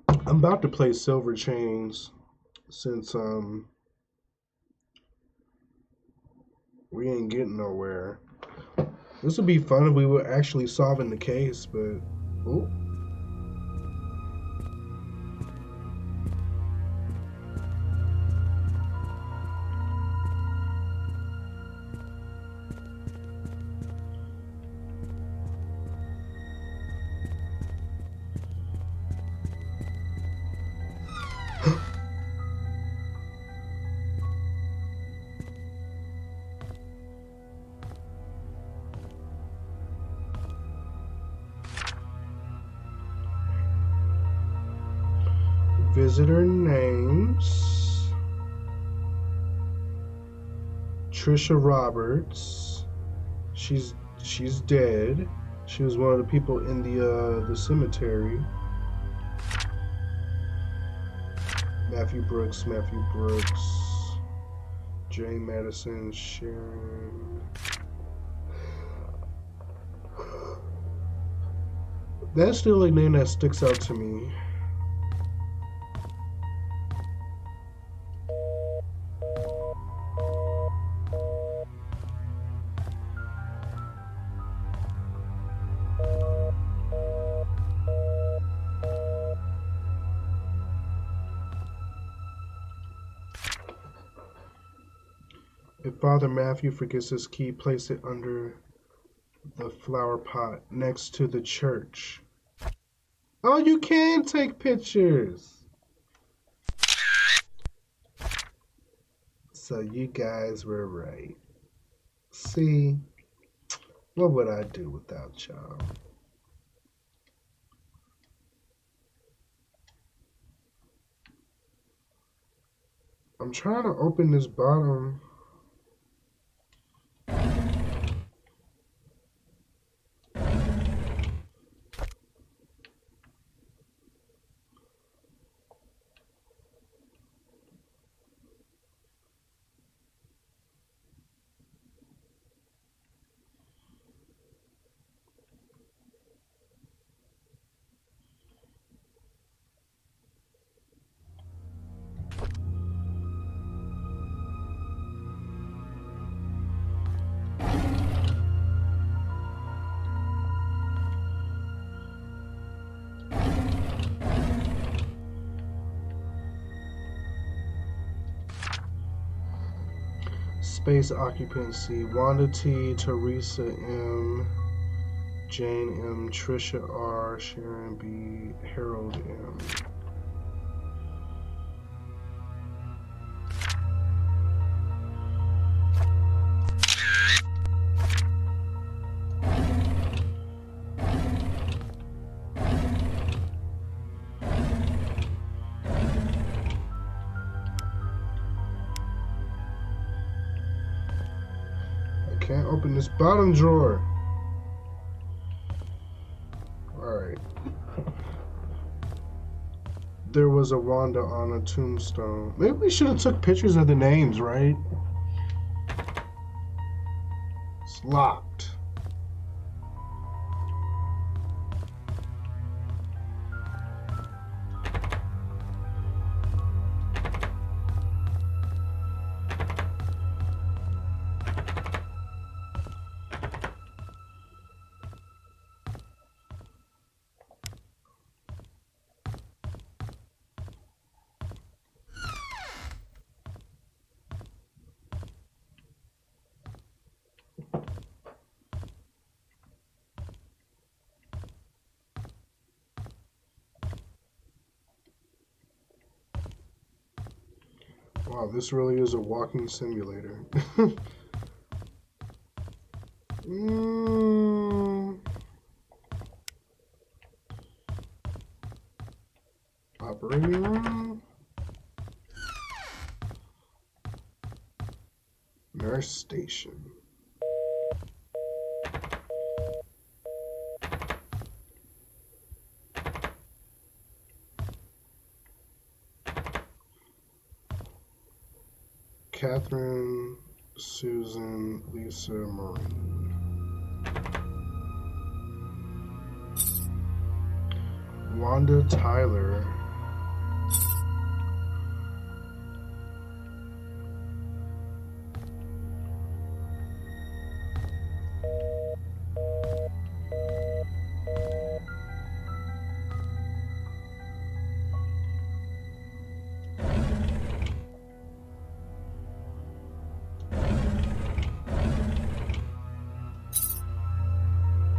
I'm about to play Silver Chains since we ain't getting nowhere. This would be fun if we were actually solving the case, but oh. Visitor names: Tricia Roberts. She's dead. She was one of the people in the cemetery. Matthew Brooks. Jay Madison. Sharon. That's the only name that sticks out to me. If Father Matthew forgets his key, place it under the flower pot next to the church. Oh, you can take pictures. So you guys were right. See, what would I do without y'all? I'm trying to open this bottom. Space occupancy: Wanda T, Teresa M, Jane M, Tricia R, Sharon B, Harold M. Can't open this bottom drawer. Alright. There was a Wanda on a tombstone. Maybe we should have took pictures of the names, right? It's locked. Wow, this really is a walking simulator. Operating room. Nurse station. Catherine, Susan, Lisa, Maureen. Wanda Tyler.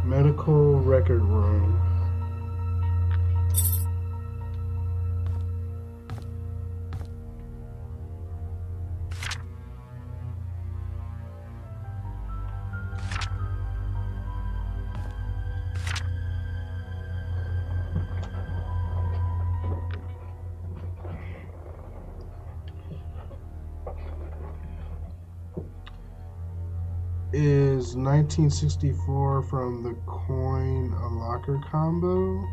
Medical record room. Is 1964 from the coin a locker combo?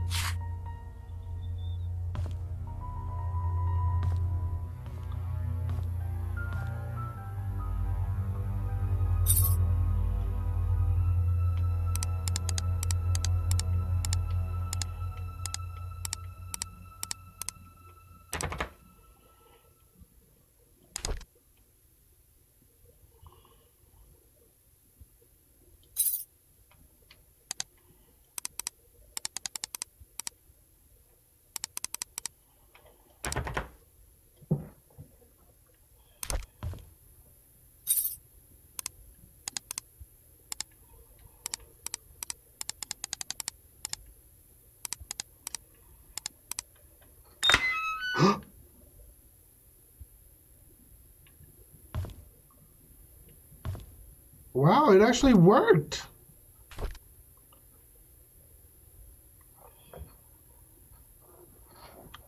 Wow, it actually worked.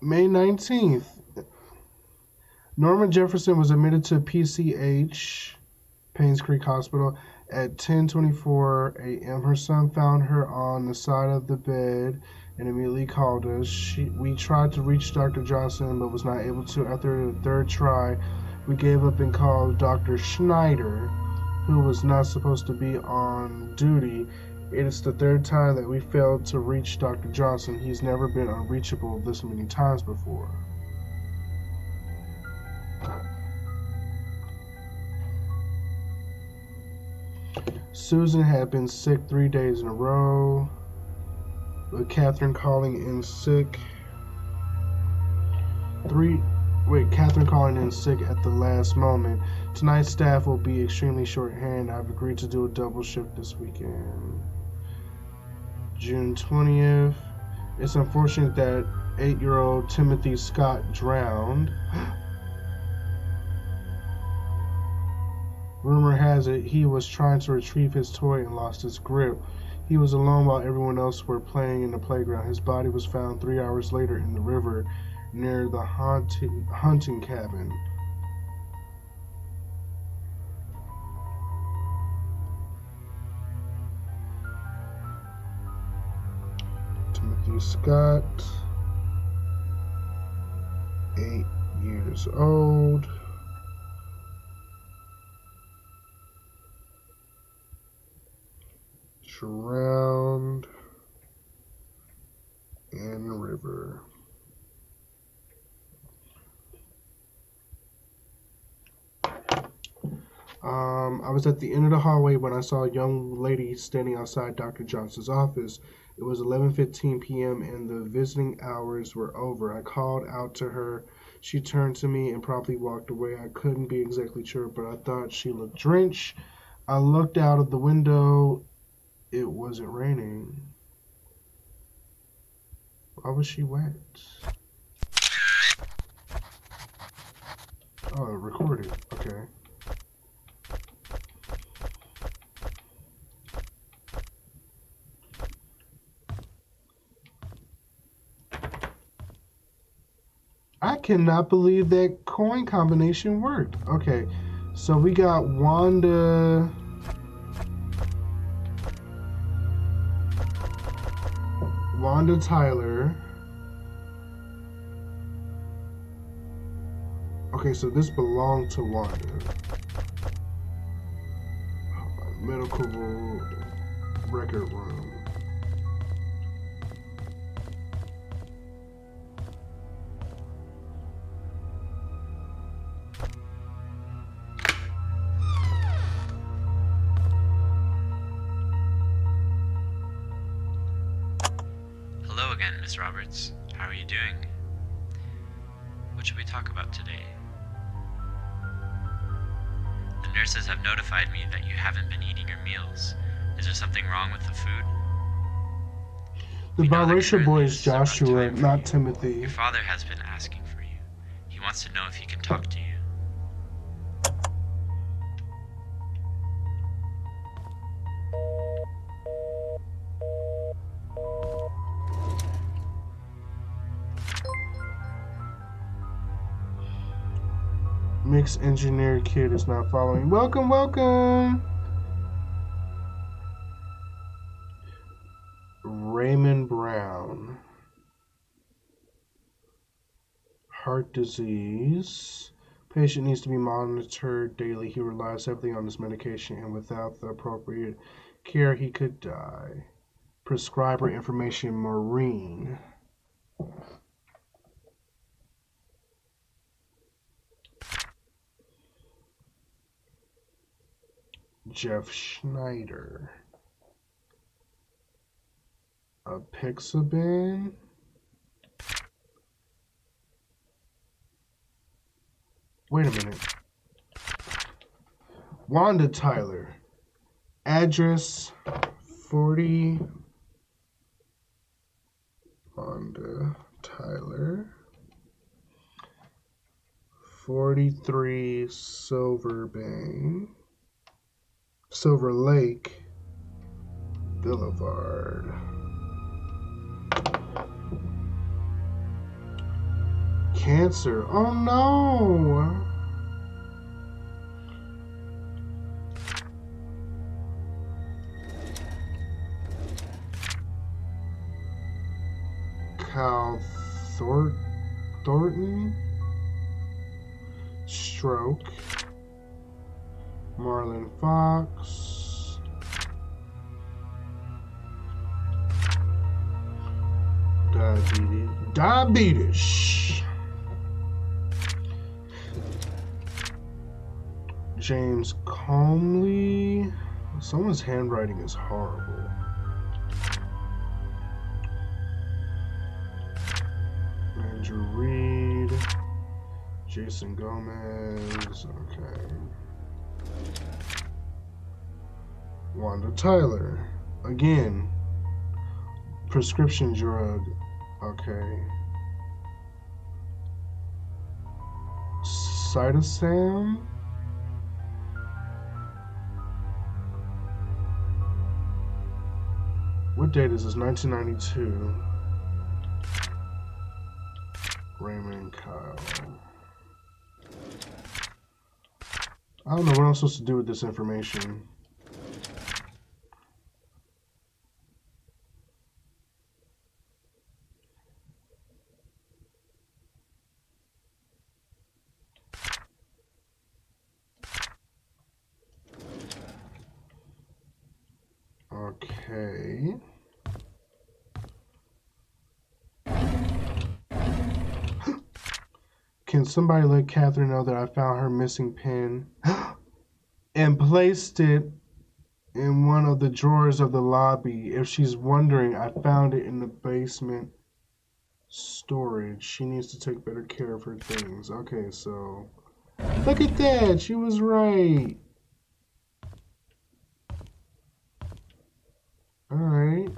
May 19th. Norma Jefferson was admitted to PCH, Painscreek Hospital, at 10:24 a.m. Her son found her on the side of the bed and immediately called us. We tried to reach Dr. Johnson but was not able to. After the third try, we gave up and called Dr. Schneider, who was not supposed to be on duty. It is the third time that we failed to reach Dr. Johnson. He's never been unreachable this many times before. Susan had been sick 3 days in a row, with Catherine calling in sick. Catherine calling in sick at the last moment. Tonight's staff will be extremely short-handed. I've agreed to do a double shift this weekend. June 20th. It's unfortunate that 8-year-old Timothy Scott drowned. Rumor has it he was trying to retrieve his toy and lost his grip. He was alone while everyone else were playing in the playground. His body was found 3 hours later in the river near the hunting cabin. Timothy Scott, 8 years old. Drowned in the river. I was at the end of the hallway when I saw a young lady standing outside Dr. Johnson's office. It was 11:15 p.m. and the visiting hours were over. I called out to her. She turned to me and promptly walked away. I couldn't be exactly sure, but I thought she looked drenched. I looked out of the window. It wasn't raining. Why was she wet? Oh, it recorded. Okay. I cannot believe that coin combination worked. Okay, so we got Wanda Tyler. Okay, so this belonged to Wanda. Medical record room. Hello again, Miss Roberts. How are you doing? What should we talk about today? The nurses have notified me that you haven't been eating your meals. Is there something wrong with the food? The biracial boy is Joshua, not Timothy. Your father has been asking for you. He wants to know if he can talk to you. Mixed engineer kid is not following. Welcome, welcome. Raymond Brown. Heart disease. Patient needs to be monitored daily. He relies heavily on this medication, and without the appropriate care, he could die. Prescriber information, Maureen. Jeff Schneider. Apixaban. Wait a minute. Wanda Tyler. Address 40. Wanda Tyler. 43 Silver Lake Boulevard. Cancer. Oh no. Cal Thornton. Stroke. Marlon Fox. Diabetes. James Comley. Someone's handwriting is horrible. Andrew Reed. Jason Gomez. Okay. Wanda Tyler. Again. Prescription drug. Okay. Cytosam. What date is this? 1992. Raymond Kyle. I don't know what I'm supposed to do with this information. Okay. Can somebody let Catherine know that I found her missing pen and placed it in one of the drawers of the lobby? If she's wondering, I found it in the basement storage. She needs to take better care of her things. Okay, so look at that. She was right. All right.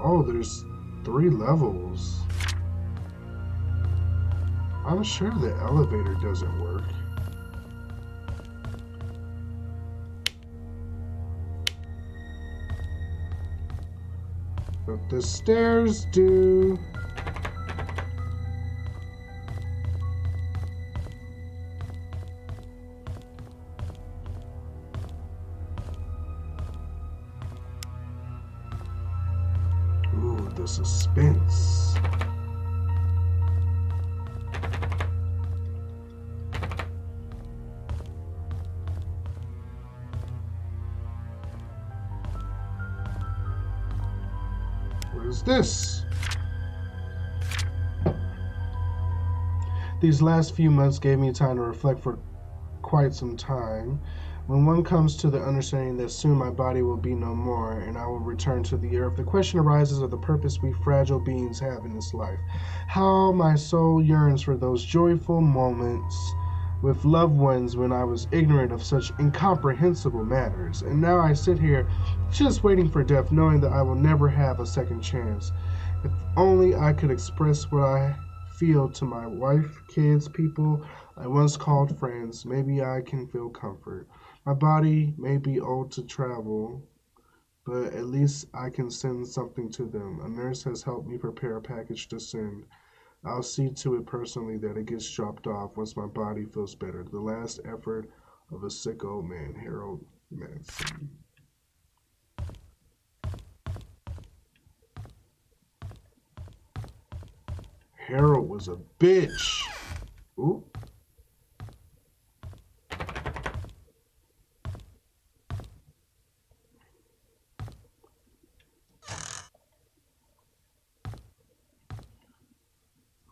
Oh, there's 3 levels. I'm sure the elevator doesn't work. But the stairs do. Ooh, the suspense. What is this? These last few months gave me time to reflect for quite some time. When one comes to the understanding that soon my body will be no more and I will return to the earth, the question arises of the purpose we fragile beings have in this life. How my soul yearns for those joyful moments with loved ones when I was ignorant of such incomprehensible matters. And now I sit here just waiting for death, knowing that I will never have a second chance. If only I could express what I feel to my wife, kids, people I once called friends. Maybe I can feel comfort. My body may be old to travel, but at least I can send something to them. A nurse has helped me prepare a package to send. I'll see to it personally that it gets dropped off once my body feels better. The last effort of a sick old man, Harold Manson. Harold was a bitch. Ooh.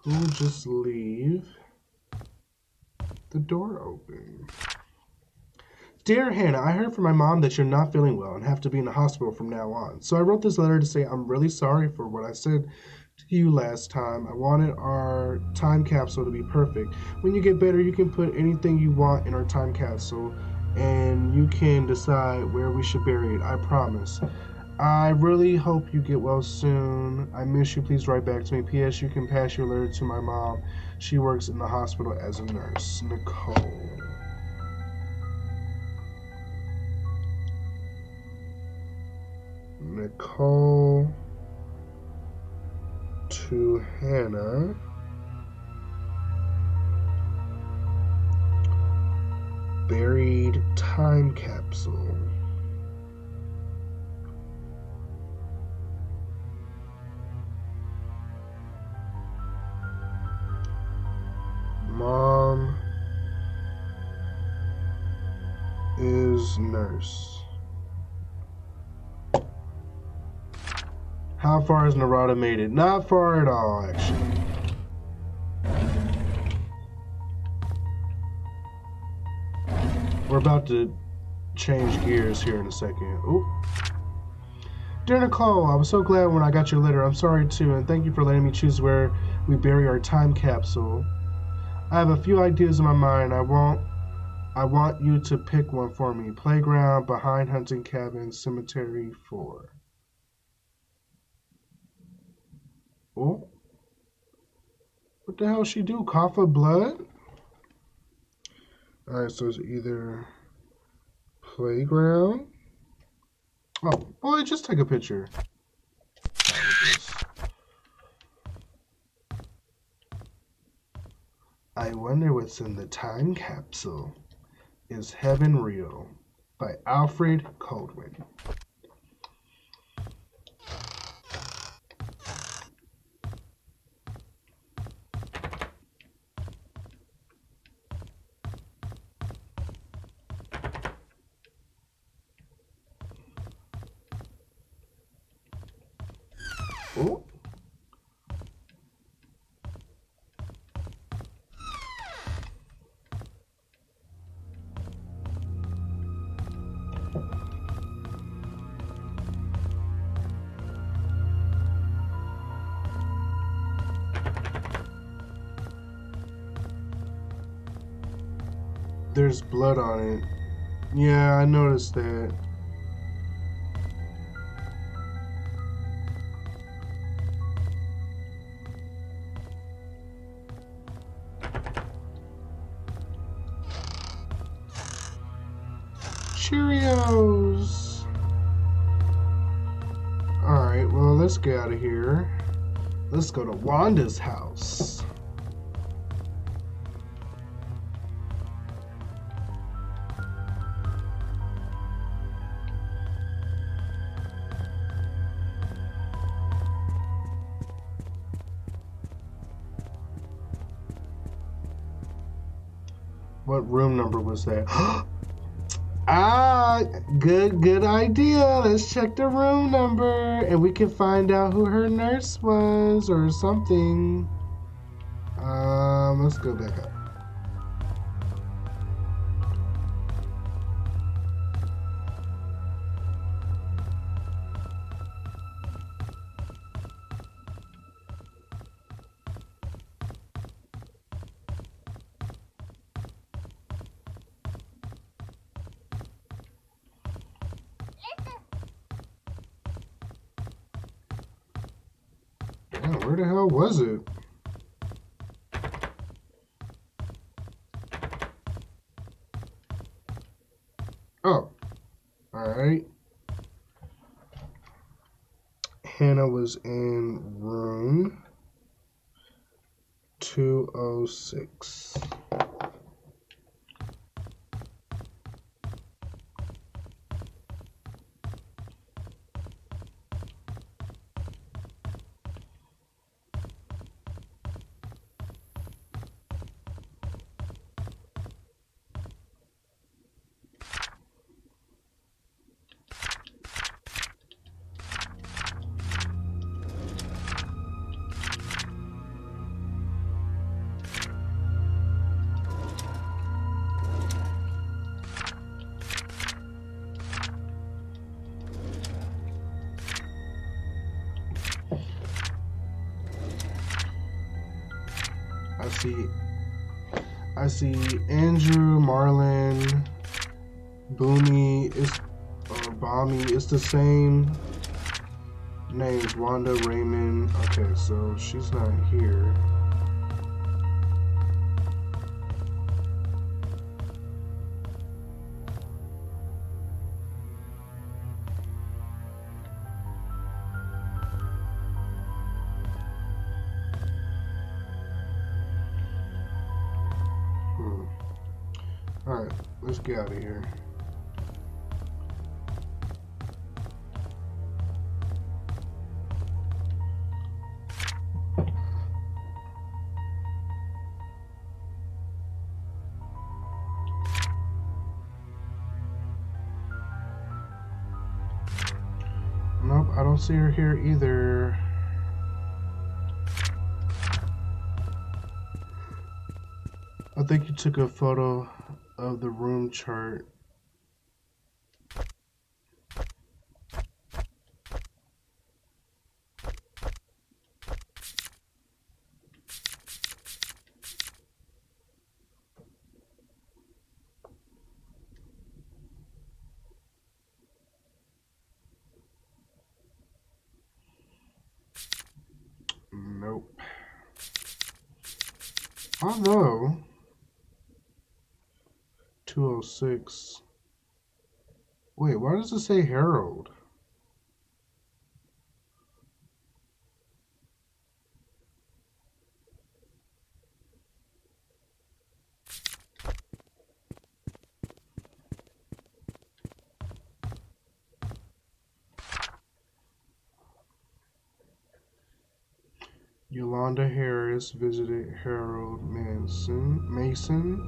Who would just leave the door open? Dear Hannah, I heard from my mom that you're not feeling well and have to be in the hospital from now on. So I wrote this letter to say I'm really sorry for what I said to you last time. I wanted our time capsule to be perfect. When you get better, you can put anything you want in our time capsule and you can decide where we should bury it. I promise. I really hope you get well soon. I miss you. Please write back to me. P.S. You can pass your letter to my mom. She works in the hospital as a nurse. Nicole. Nicole to Hannah. Buried time capsule. Mom is nurse. How far has Narada made it? Not far at all, actually. We're about to change gears here in a second. Oop. Dear Nicole, I was so glad when I got your letter. I'm sorry too, and thank you for letting me choose where we bury our time capsule. I have a few ideas in my mind. I want you to pick one for me. Playground, behind hunting cabin, cemetery 4. Oh. What the hell she do? Cough up blood? Alright, so it's either playground. Oh, boy, just take a picture. I wonder what's in the time capsule. Is Heaven Real? By Alfred Coldwell. Oh. There's blood on it. Yeah, I noticed that. Cheerios! Alright, well, let's get out of here. Let's go to Wanda's house. What room number was that? Ah, good idea. Let's check the room number and we can find out who her nurse was or something. Let's go back up. Where the hell was it? Oh, alright. Hannah was in room 206. I see Andrew, Marlon, Boomy, or Bommy. It's the same names. Wanda, Raymond. Okay, so she's not here. Alright, let's get out of here. Nope, I don't see her here either. I think you took a photo of the room chart. Nope. Although 206. Wait, why does it say Harold? Yolanda Harris visited Harold Mason.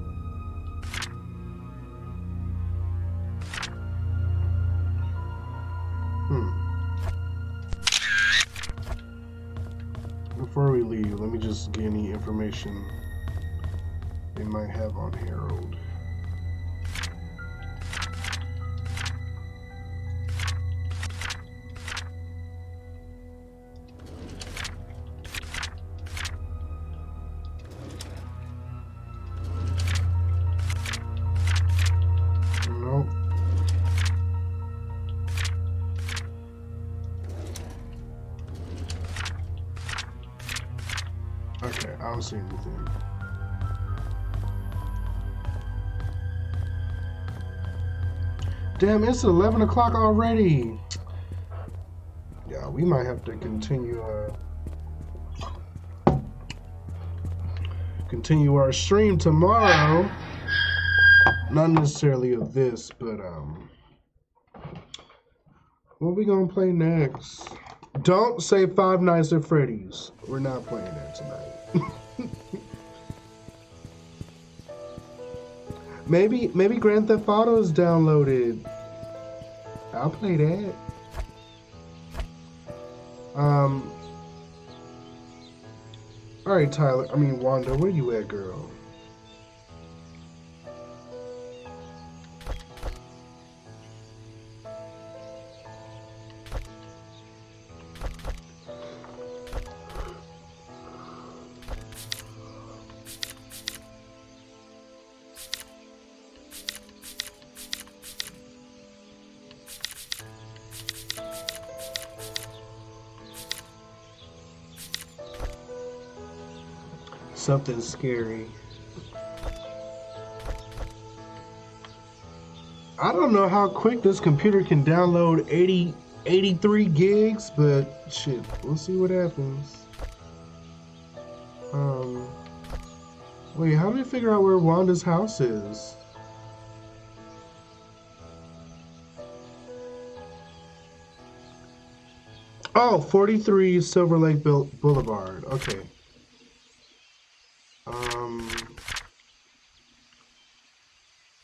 Before we leave, let me just get any information they might have on Harold. Okay, I don't see anything. Damn, it's 11 o'clock already. Yeah, we might have to continue our stream tomorrow. Not necessarily of this, but what we gonna play next? Don't say Five Nights at Freddy's. We're not playing that tonight. Maybe Grand Theft Auto is downloaded. I'll play that. All right, Tyler. I mean, Wanda, where you at, girl? Something scary. I don't know how quick this computer can download 83 gigs, but shit, we'll see what happens. Wait, how do we figure out where Wanda's house is? Oh, 43 Silver Lake Boulevard. Okay.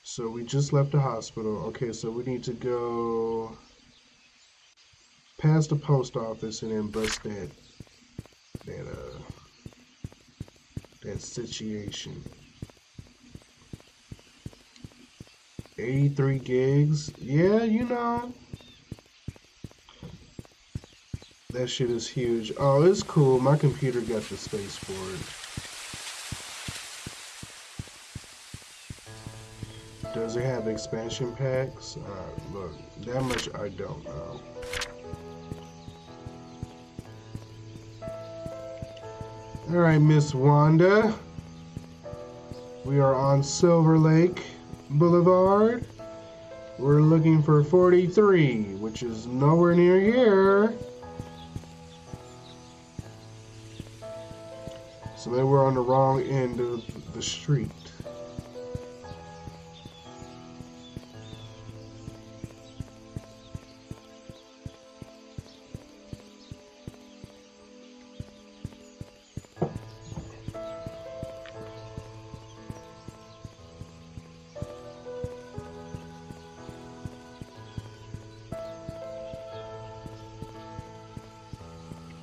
So we just left the hospital. Okay, so we need to go past the post office and then bust that situation. 83 gigs. Yeah, you know. That shit is huge. Oh, it's cool. My computer got the space for it. Does it have expansion packs? Look, that much I don't know. Alright, Miss Wanda. We are on Silver Lake Boulevard. We're looking for 43, which is nowhere near here. So maybe we're on the wrong end of the street.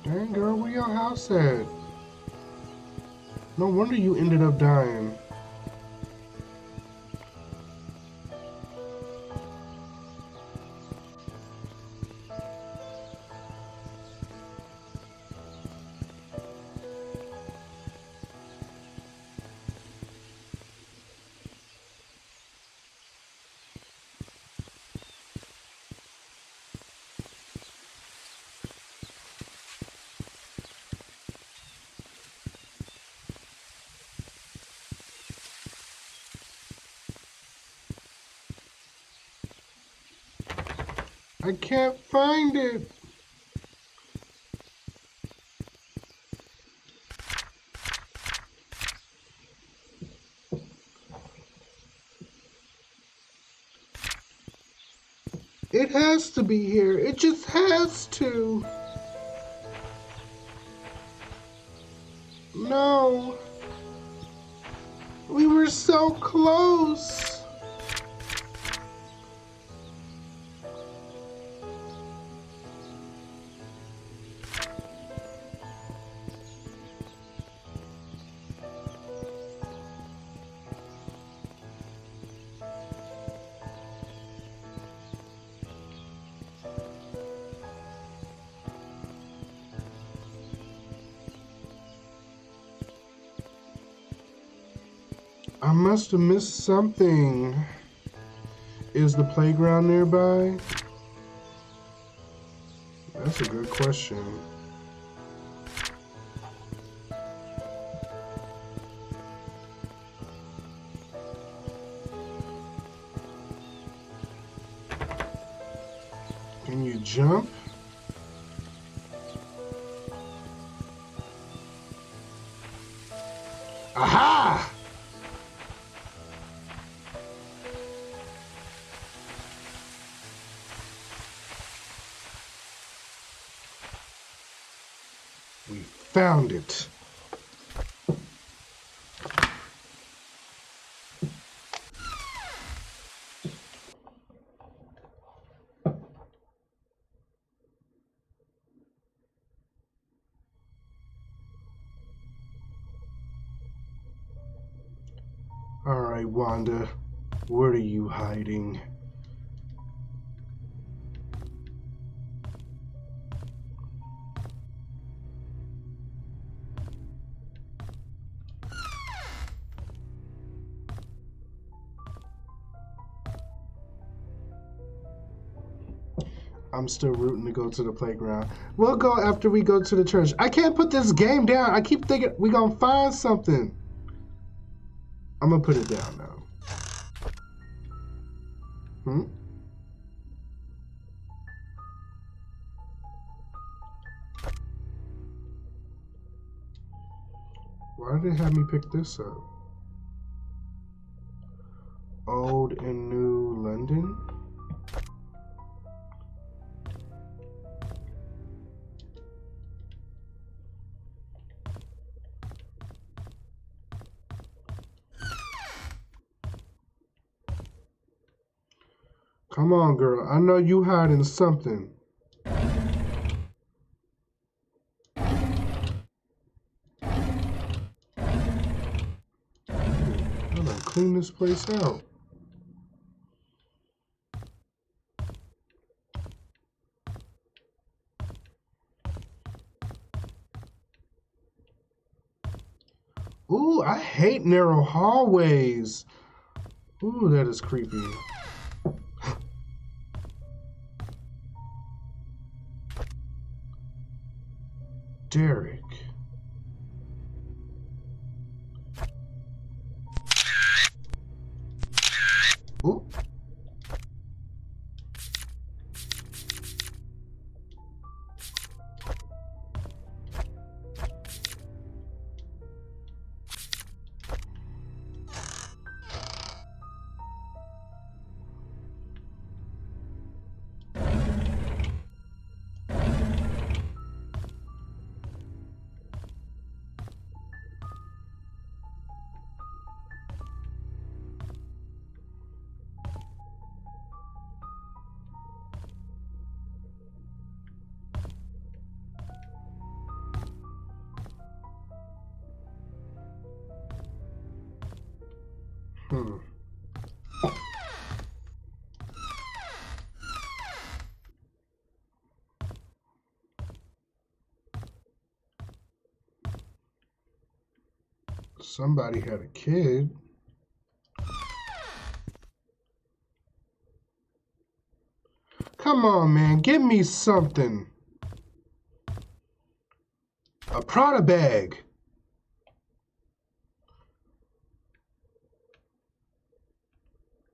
Dang, girl, where your house at? No wonder you ended up dying. I can't find it. It has to be here. It just has to. No. We were so close. I must have missed something. Is the playground nearby? That's a good question. Can you jump? Aha! We found it. Alright, Wanda. What are you hiding? I'm still rooting to go to the playground. We'll go after we go to the church. I can't put this game down. I keep thinking we gonna find something. I'm gonna put it down now. Why did they have me pick this up? Old and New London? Come on, girl. I know you hiding something. I'm gonna clean this place out. Ooh, I hate narrow hallways. Ooh, that is creepy. Derek. Ooh. Somebody had a kid. Come on, man. Give me something. A Prada bag.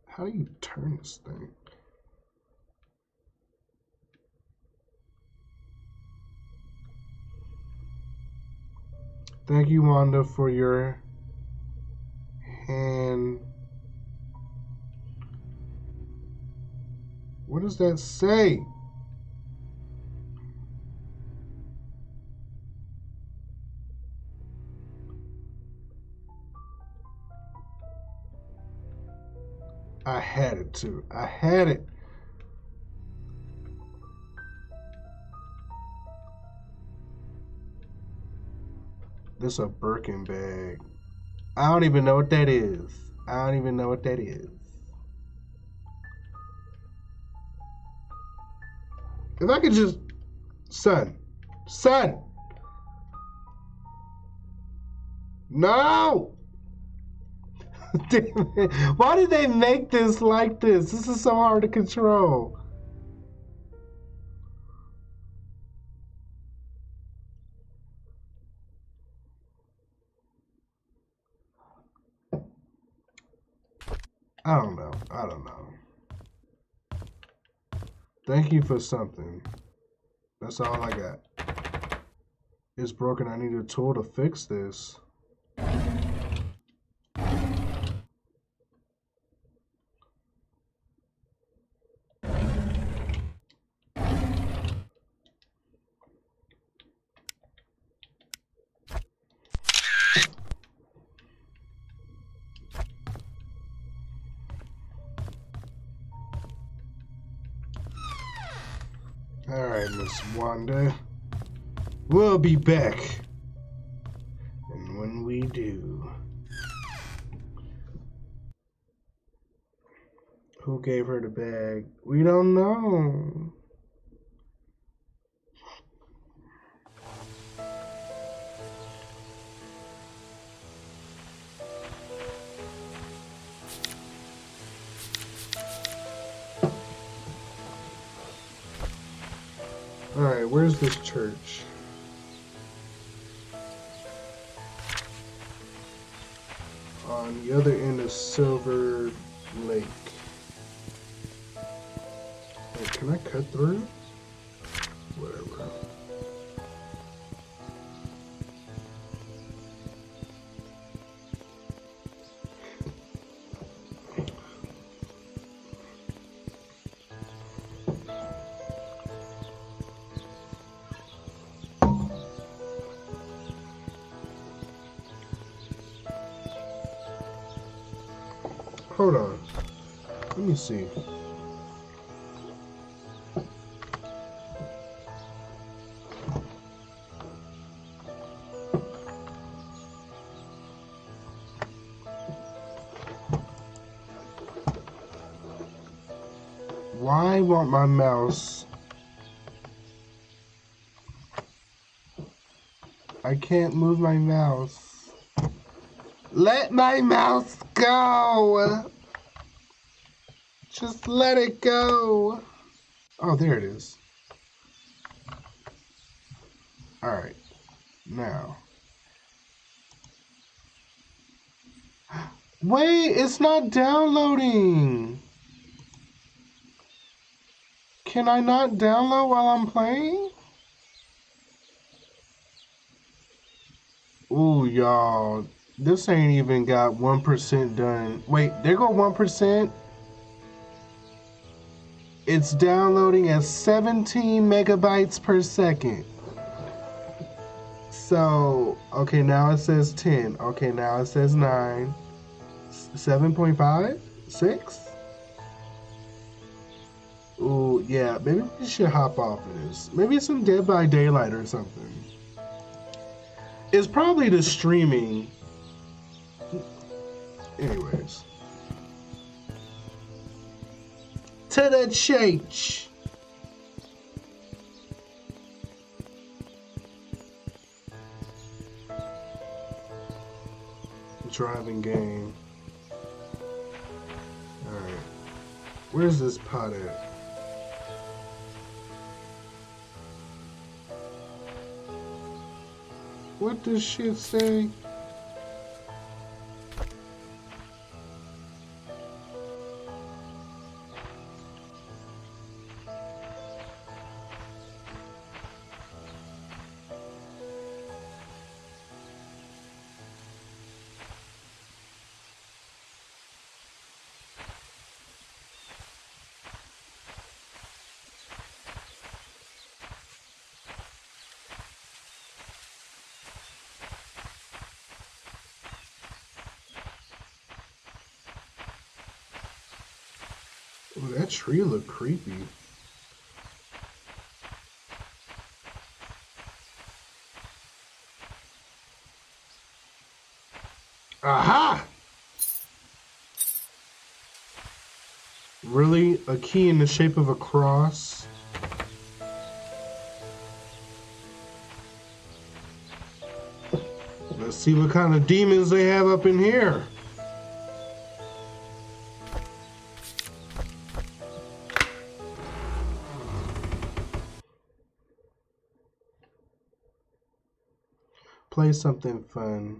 How do you turn this thing? Thank you, Wanda, for your hand. What does that say? I had it too. I had it. This a Birkin bag. I don't even know what that is. I don't even know what that is. If I could just... Son. No! Damn it. Why did they make this like this? This is so hard to control. I don't know. Thank you for something. That's all I got. It's broken. I need a tool to fix this. Alright, Miss Wanda. We'll be back. And when we do... Who gave her the bag? We don't know. Alright, where's this church? On the other end of Silver Lake. Wait, can I cut through? Whatever. Hold on. Let me see. Why won't my mouse? I can't move my mouse. Let my mouse go! Just let it go! Oh, there it is. Alright. Now. Wait, it's not downloading! Can I not download while I'm playing? Ooh, y'all. This ain't even got 1% done. Wait, there go 1%. It's downloading at 17 megabytes per second. So, okay, now it says 10. Okay, now it says 9. 7.5? 6? Ooh, yeah, maybe we should hop off of this. Maybe it's some Dead by Daylight or something. It's probably the streaming. Anyways. To the church. Driving game. Alright. Where's this pot at? What does shit say? Ooh, that tree looked creepy. Aha! Really? A key in the shape of a cross? Let's see what kind of demons they have up in here. Play something fun.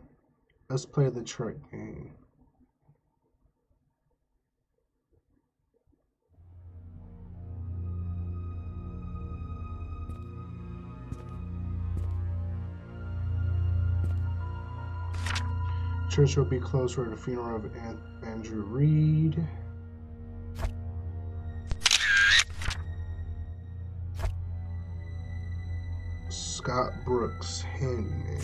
Let's play the truck game. Church will be closed for the funeral of Andrew Reed. Scott Brooks, handyman.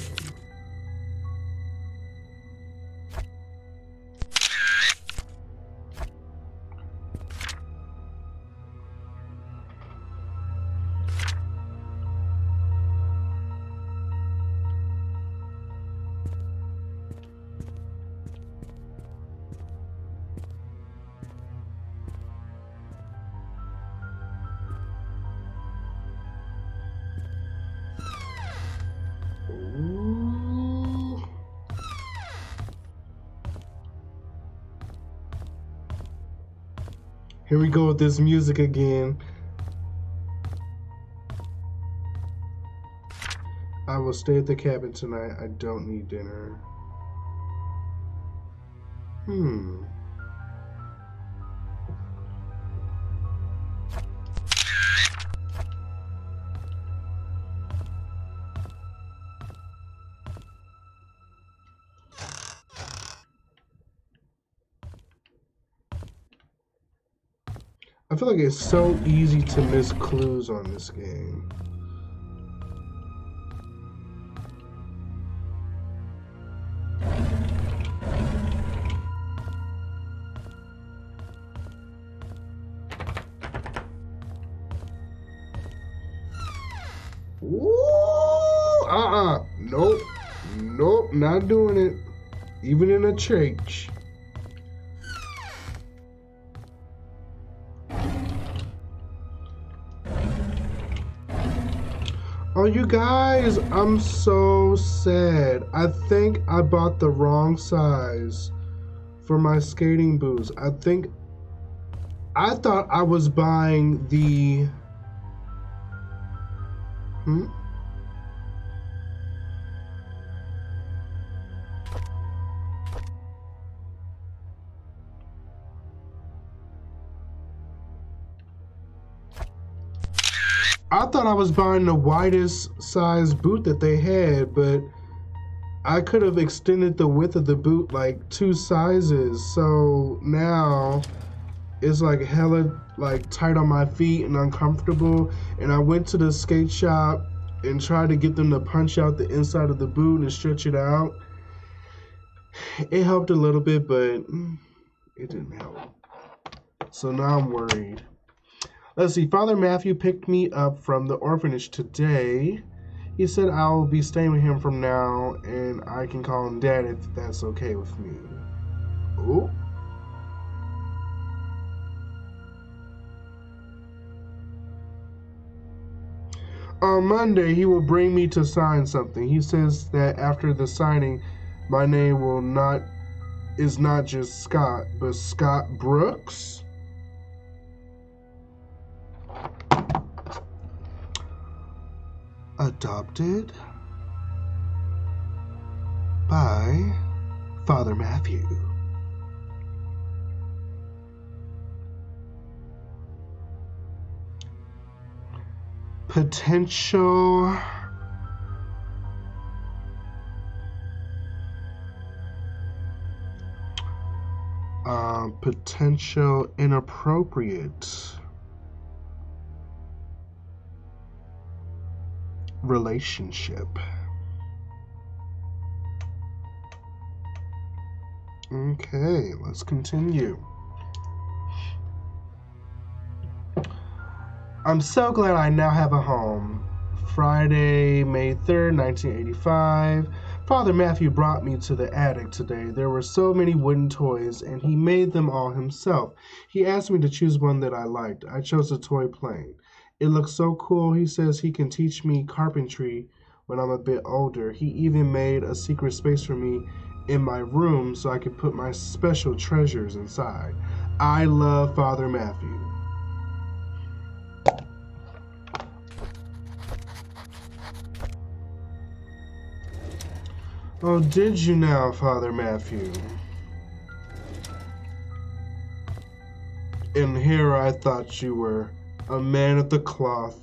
Here we go with this music again. I will stay at the cabin tonight. I don't need dinner. I feel like it's so easy to miss clues on this game. Ooh, nope, nope, not doing it. Even in a church. Oh, you guys, I'm so sad. I think I bought the wrong size for my skating boots. I thought I was buying the... I thought I was buying the widest size boot that they had, but I could have extended the width of the boot like 2 sizes. So now it's like hella like tight on my feet and uncomfortable. And I went to the skate shop and tried to get them to punch out the inside of the boot and stretch it out. It helped a little bit, but it didn't help. So now I'm worried. Let's see, Father Matthew picked me up from the orphanage today. He said I'll be staying with him from now, and I can call him Dad if that's okay with me. Ooh. On Monday, he will bring me to sign something. He says that after the signing, my name is not just Scott, but Scott Brooks. Adopted by Father Matthew. Potential inappropriate relationship. Okay, let's continue. I'm so glad I now have a home. Friday, May 3rd, 1985. Father Matthew brought me to the attic today. There were so many wooden toys, and he made them all himself. He asked me to choose one that I liked. I chose the toy plane. It looks so cool. He says he can teach me carpentry when I'm a bit older. He even made a secret space for me in my room so I could put my special treasures inside. I love Father Matthew. Oh, did you now, Father Matthew? And here I thought you were a man of the cloth.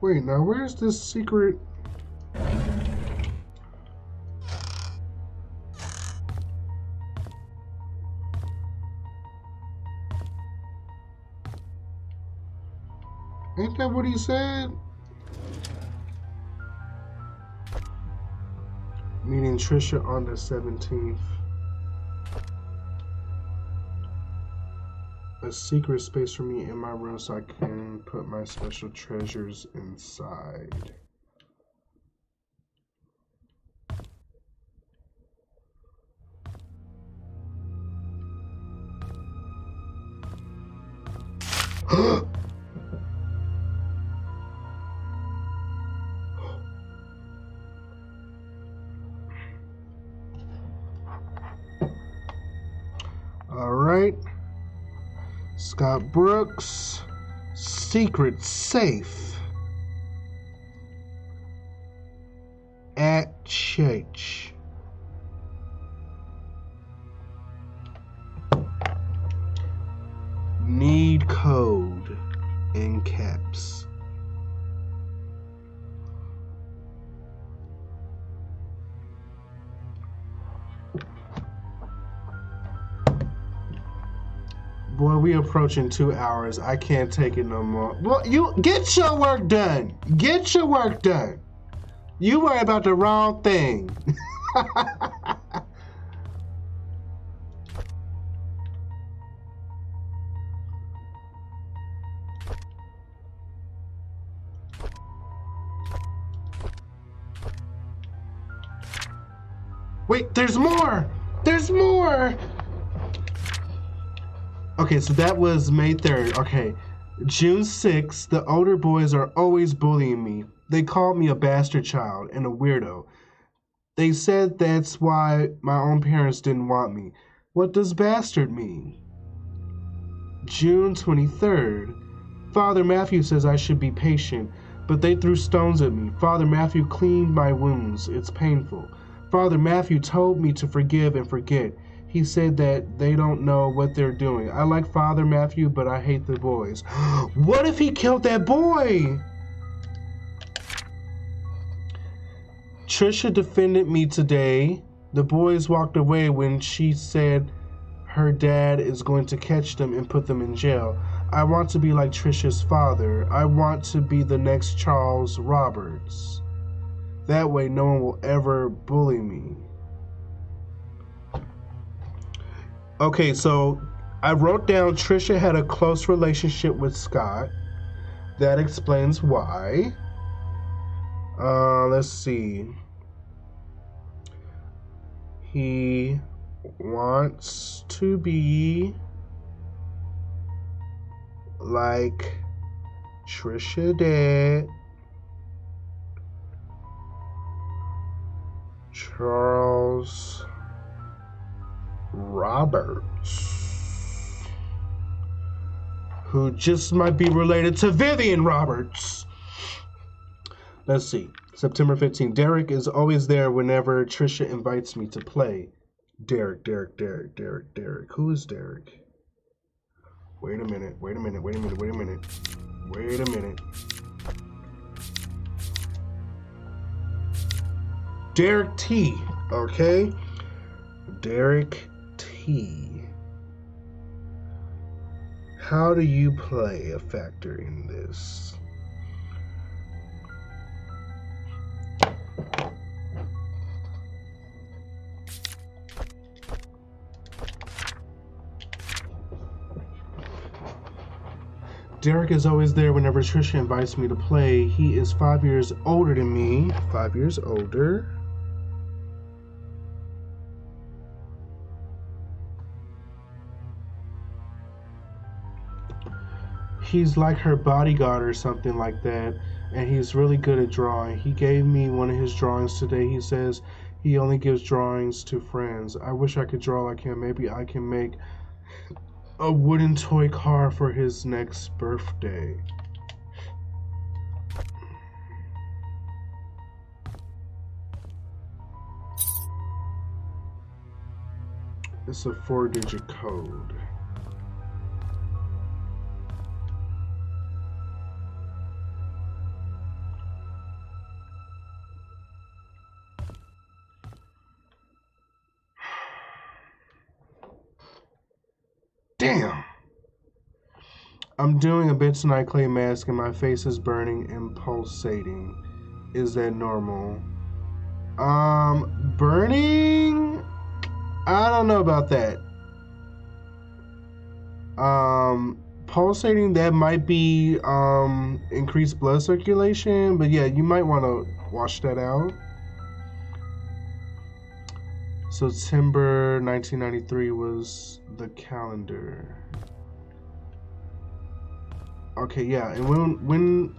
Wait, now where's this secret? Ain't that what he said? Meeting Tricia on the 17th. a secret space for me in my room so I can put my special treasures inside. All right. Scott Brooks, secret safe at church. Need code in caps. Boy, we approaching 2 hours. I can't take it no more. Well, you get your work done. Get your work done. You worry about the wrong thing. Wait, there's more. There's more. Okay, so that was May 3rd. Okay, June 6th, the older boys are always bullying me. They called me a bastard child and a weirdo. They said that's why my own parents didn't want me. What does bastard mean? June 23rd, Father Matthew says I should be patient, but they threw stones at me. Father Matthew cleaned my wounds. It's painful. Father Matthew told me to forgive and forget. He said that they don't know what they're doing. I like Father Matthew, but I hate the boys. What if he killed that boy? Tricia defended me today. The boys walked away when she said her dad is going to catch them and put them in jail. I want to be like Tricia's father. I want to be the next Charles Roberts. That way no one will ever bully me. Okay, so I wrote down Tricia had a close relationship with Scott. That explains why. Let's see. He wants to be like Tricia dad. Charles Roberts, who just might be related to Vivian Roberts. Let's see. September 15th. Derek is always there whenever Tricia invites me to play. Derek. Who is Derek? Wait a minute. Derek T. Okay? Derek T. How do you play a factor in this? Derek is always there whenever Tricia invites me to play. He is 5 years older than me. 5 years older. He's like her bodyguard or something like that, and he's really good at drawing. He gave me one of his drawings today. He says he only gives drawings to friends. I wish I could draw like him. Maybe I can make a wooden toy car for his next birthday. It's a 4-digit code. Damn! I'm doing a bit tonight clay mask and my face is burning and pulsating. Is that normal? Burning? I don't know about that. Pulsating, that might be increased blood circulation, but yeah, you might want to wash that out. So September 1993 was the calendar. Okay, yeah, and when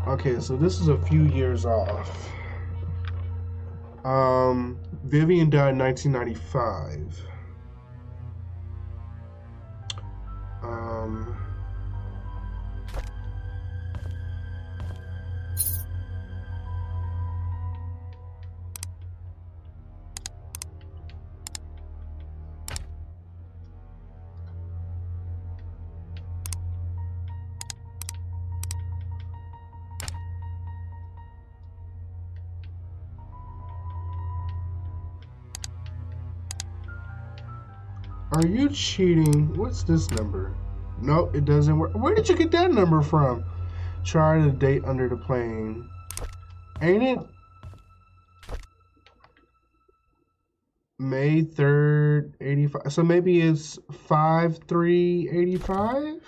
okay, so this is a few years off. Vivian died in 1995. Are you cheating? What's this number? Nope, it doesn't work. Where did you get that number from? Try the date under the plane. Ain't it May 3rd, 85? So maybe it's 5/3/85?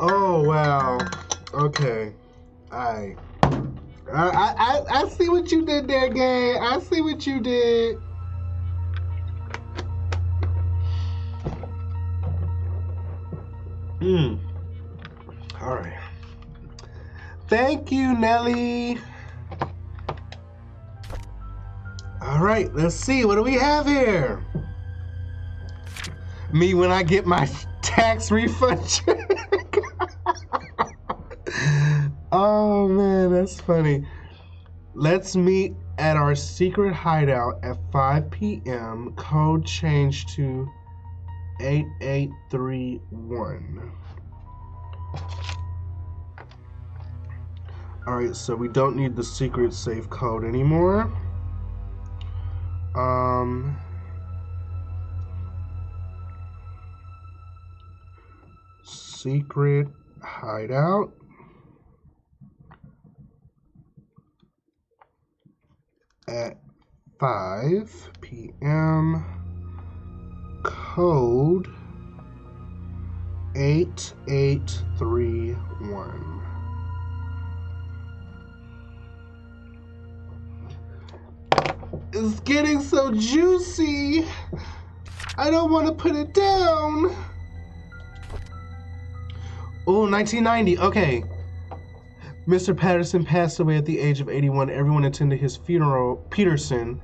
Oh wow. Okay. I see what you did there, gang. I see what you did. All right. Thank you, Nelly. All right, let's see. What do we have here? Me when I get my tax refund check. Oh man, that's funny. Let's meet at our secret hideout at 5 p.m. Code change to 8831. Alright, so we don't need the secret safe code anymore. Secret hideout. At 5 p.m. Code 8831. It's getting so juicy. I don't want to put it down. Oh, 1990. Okay. Mr. Patterson passed away at the age of 81. Everyone attended his funeral. Peterson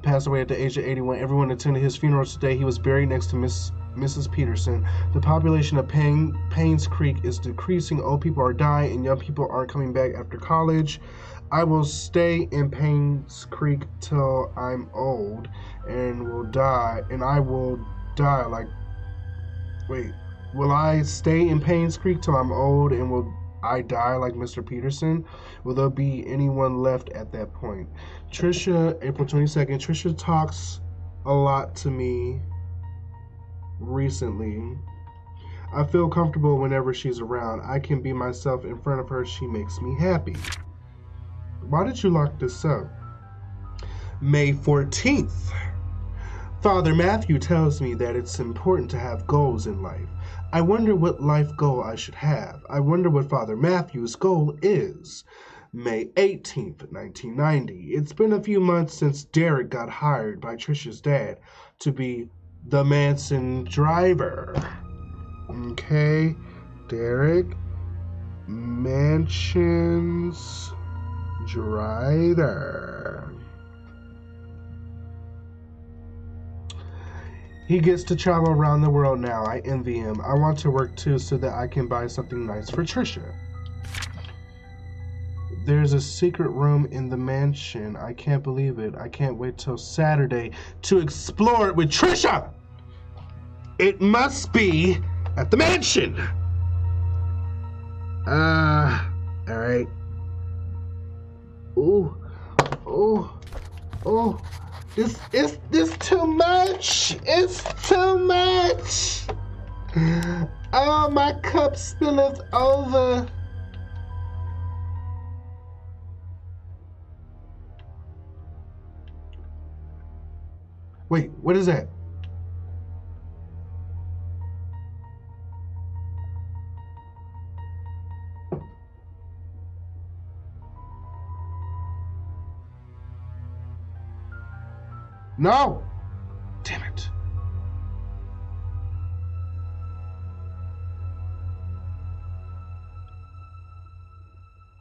passed away at the age of 81. Everyone attended his funeral today. He was buried next to Mrs. Peterson. The population of Painscreek is decreasing. Old people are dying, and young people aren't coming back after college. I will stay in Painscreek till I'm old, and will die. And I will die like. Wait, will I stay in Painscreek till I'm old, and will I die like Mr. Peterson? Will there be anyone left at that point? Tricia, April 22nd. Tricia talks a lot to me recently. I feel comfortable whenever she's around. I can be myself in front of her. She makes me happy. Why did you lock this up? May 14th. Father Matthew tells me that it's important to have goals in life. I wonder what life goal I should have. I wonder what Father Matthew's goal is. May 18th, 1990. It's been a few months since Derek got hired by Tricia's dad to be the Manson driver. Okay, Derek, Manson's driver. He gets to travel around the world now. I envy him. I want to work too so that I can buy something nice for Tricia. There's a secret room in the mansion. I can't believe it. I can't wait till Saturday to explore it with Tricia. It must be at the mansion. Oh, oh, oh. This too much. It's too much. Oh, my cup spilleth over. Wait, what is that? No! Damn it.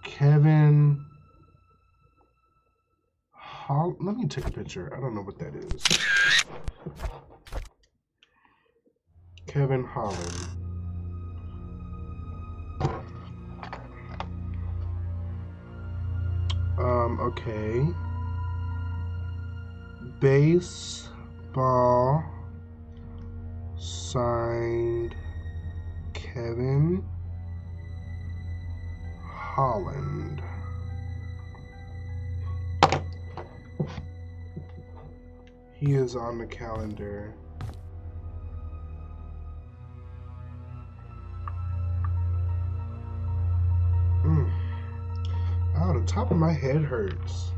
Kevin. Let me take a picture. I don't know what that is. Kevin Holland. Okay. Baseball signed Kevin Holland. He is on the calendar. Oh, the top of my head hurts.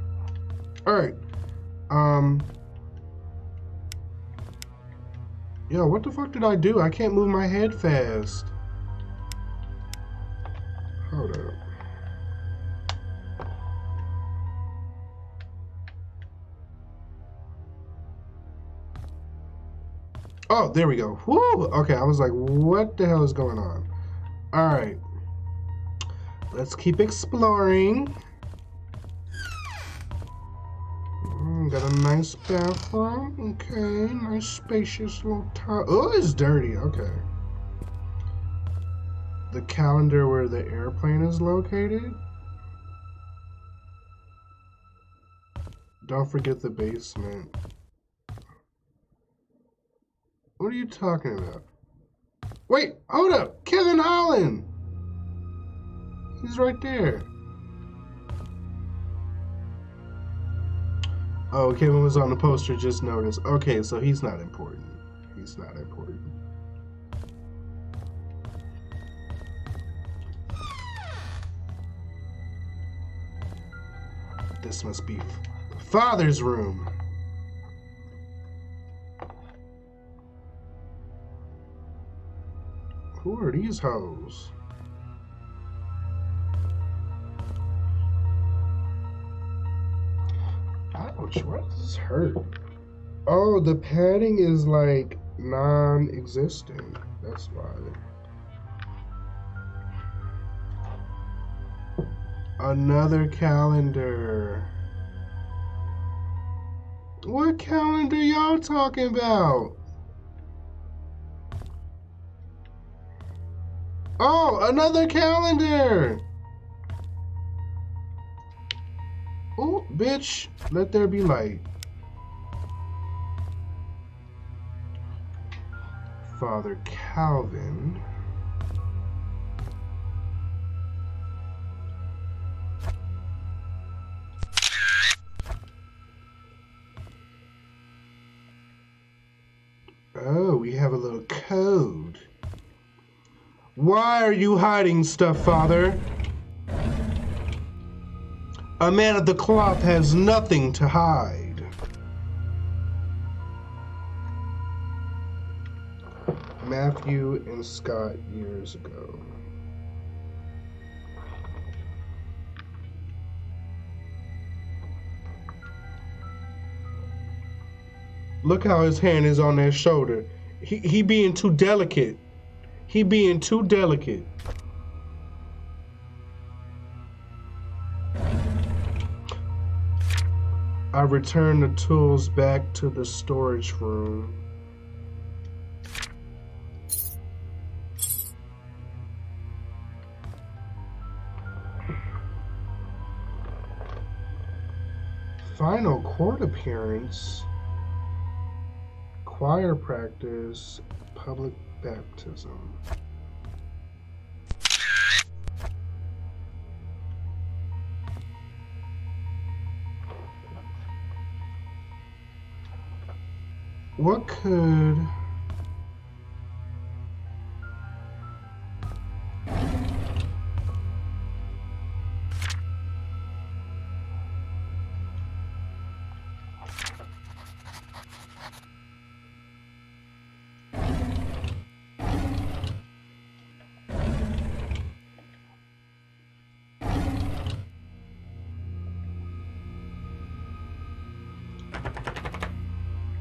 Alright. Yo, what the fuck did I do? I can't move my head fast. Hold up. Oh, there we go. Woo! Okay, I was like, what the hell is going on? Alright. Let's keep exploring. Got a nice bathroom. Okay, nice spacious little tub. Oh, it's dirty. Okay. The calendar where the airplane is located. Don't forget the basement. What are you talking about? Wait, hold up. Kevin Holland. He's right there. Oh, Kevin was on the poster, just noticed. Okay, so he's not important. He's not important. This must be Father's room. Who are these hoes? Ouch, why does this hurt? Oh, the padding is like non-existent. That's why. Another calendar. What calendar y'all talking about? Oh, another calendar. Oh, bitch, let there be light. Father Calvin. Oh, we have a little code. Why are you hiding stuff, Father? A man of the cloth has nothing to hide. Matthew and Scott years ago. Look how his hand is on that shoulder. He being too delicate. He being too delicate. I returned the tools back to the storage room. Final court appearance. Choir practice. Public baptism. What could...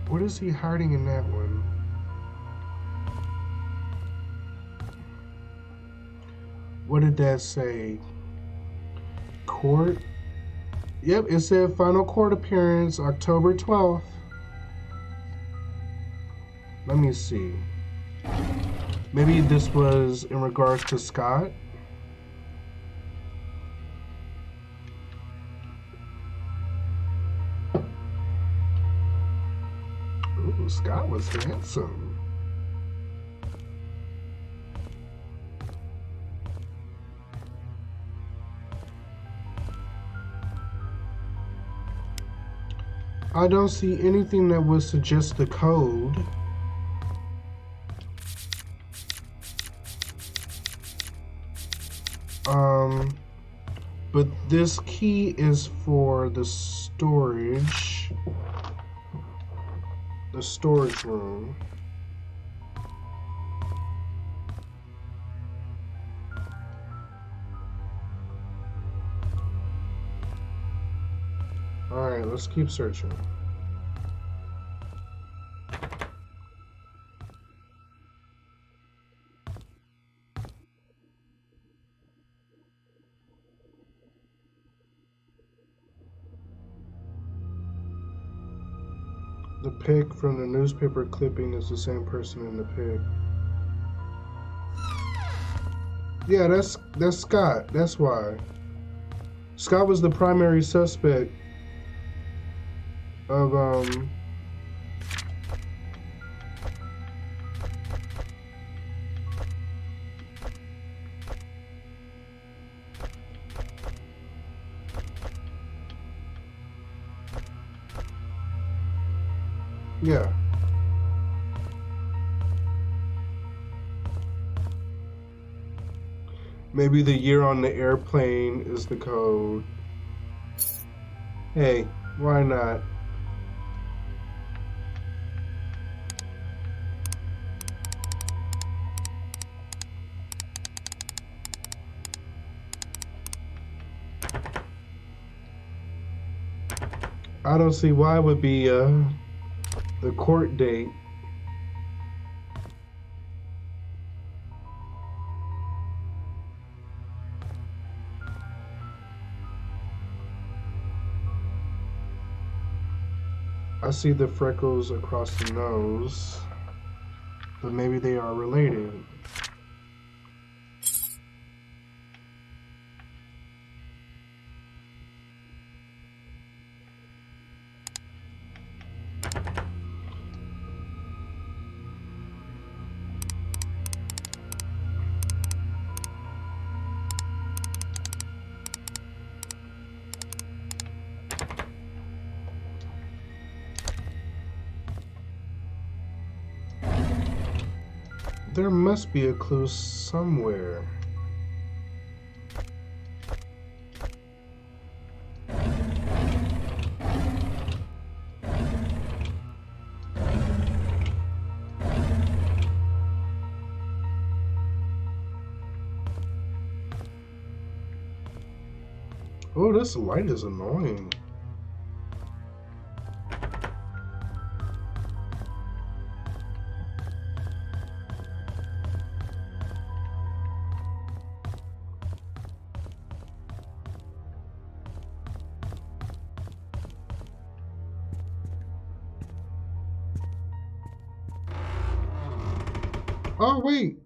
What is he hiding in that one? What did that say? Court? Yep, it said final court appearance October 12th. Let me see. Maybe this was in regards to Scott? Ooh, Scott was handsome. I don't see anything that would suggest the code. But this key is for the storage room. All right, let's keep searching. The pic from the newspaper clipping is the same person in the pic. Yeah, that's Scott. That's why. Scott was the primary suspect of yeah. Maybe the year on the airplane is the code. Hey, why not? I don't see why it would be the court date. I see the freckles across the nose, but maybe they are related. There must be a clue somewhere. Oh, this light is annoying. Oh, wait.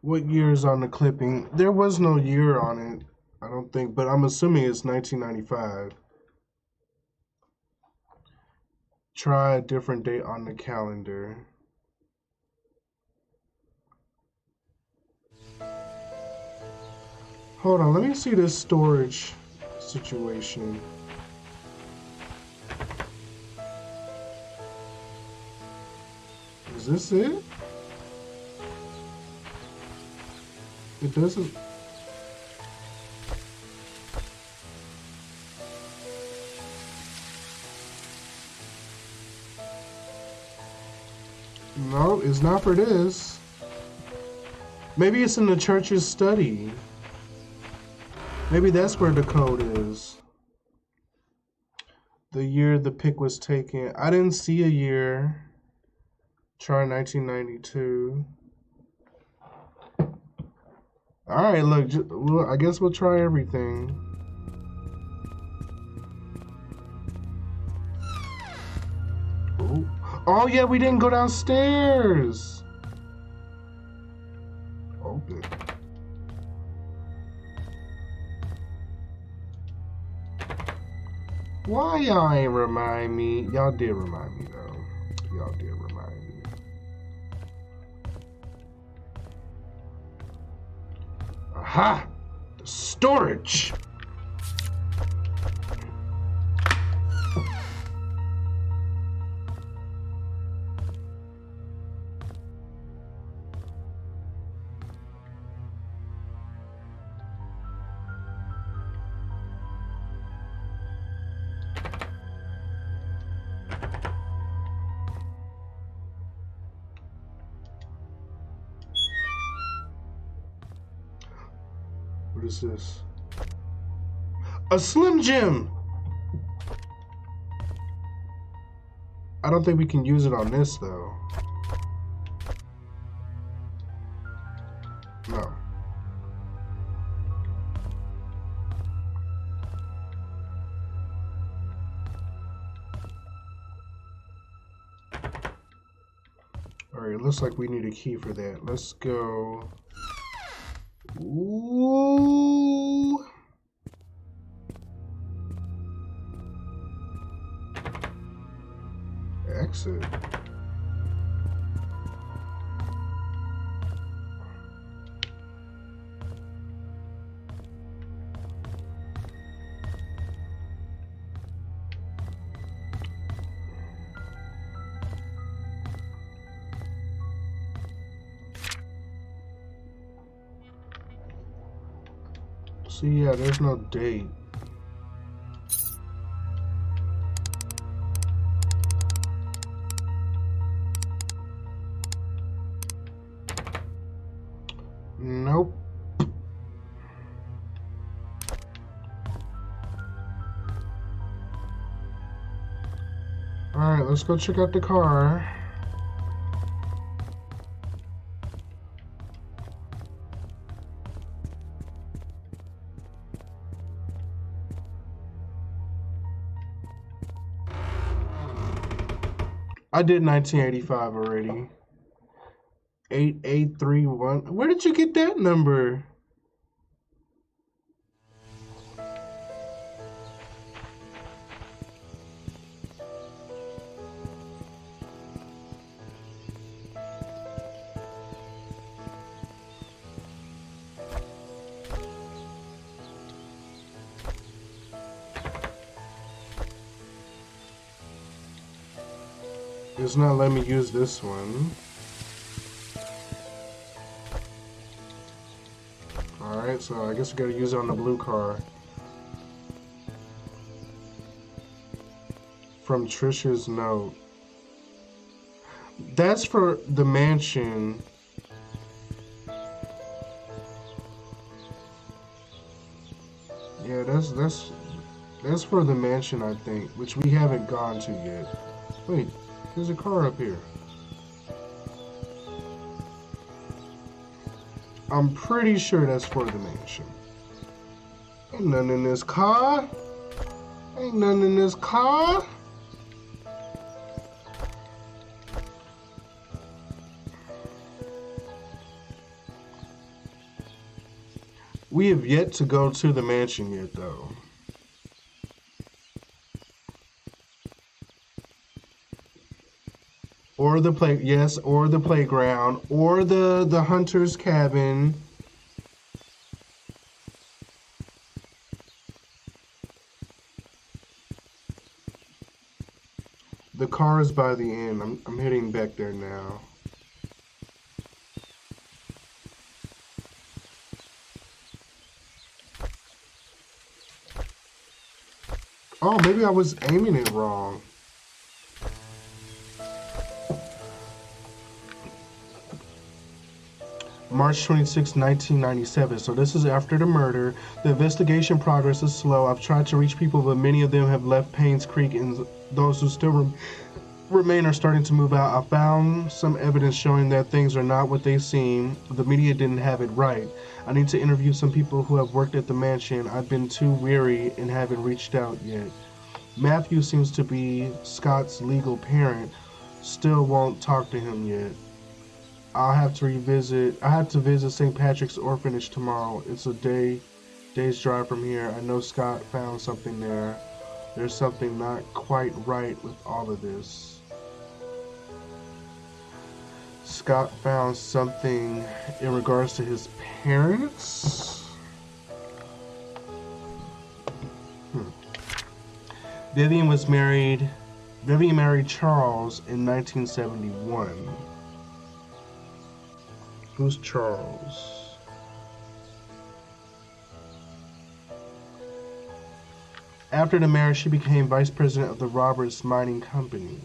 What year is on the clipping? There was no year on it, I don't think, but I'm assuming it's 1995. Try a different date on the calendar. Hold on, let me see this storage situation. this it? It doesn't... No, it's not for this. Maybe it's in the church's study. Maybe that's where the code is. The year the pic was taken. I didn't see a year. Try 1992. Alright, look, I guess we'll try everything. Oh yeah, we didn't go downstairs. Open. Why y'all ain't remind me? Y'all did remind me though. Y'all did remind me. Aha! The storage! What is this? A Slim Jim! I don't think we can use it on this though. No. Alright, it looks like we need a key for that. Let's go. Ooh. Exit. See, yeah, there's no date. Nope. Alright, let's go check out the car. I did 1985 already. 8831. Where did you get that number? It's not letting me use this one. Alright, so I guess we gotta use it on the blue car. From Tricia's note. That's for the mansion. Yeah, that's for the mansion, I think, which we haven't gone to yet. Wait. There's a car up here. I'm pretty sure that's for the mansion. Ain't nothing in this car. Ain't nothing in this car. We have yet to go to the mansion yet, though. Or the or the playground, or the hunter's cabin. The car is by the end. I'm heading back there now. Oh, maybe I was aiming it wrong. March 26, 1997. So this is after the murder. The investigation progress is slow. I've tried to reach people, but many of them have left Painscreek, and those who still remain are starting to move out. I found some evidence showing that things are not what they seem. The media didn't have it right. I need to interview some people who have worked at the mansion. I've been too weary and haven't reached out yet. Matthew seems to be Scott's legal parent. Still won't talk to him yet. I have to visit St. Patrick's Orphanage tomorrow. It's a day's drive from here. I know Scott found something there. There's something not quite right with all of this. Scott found something in regards to his parents. Vivian married Charles in 1971. Who's Charles? After the marriage, she became vice president of the Roberts Mining Company.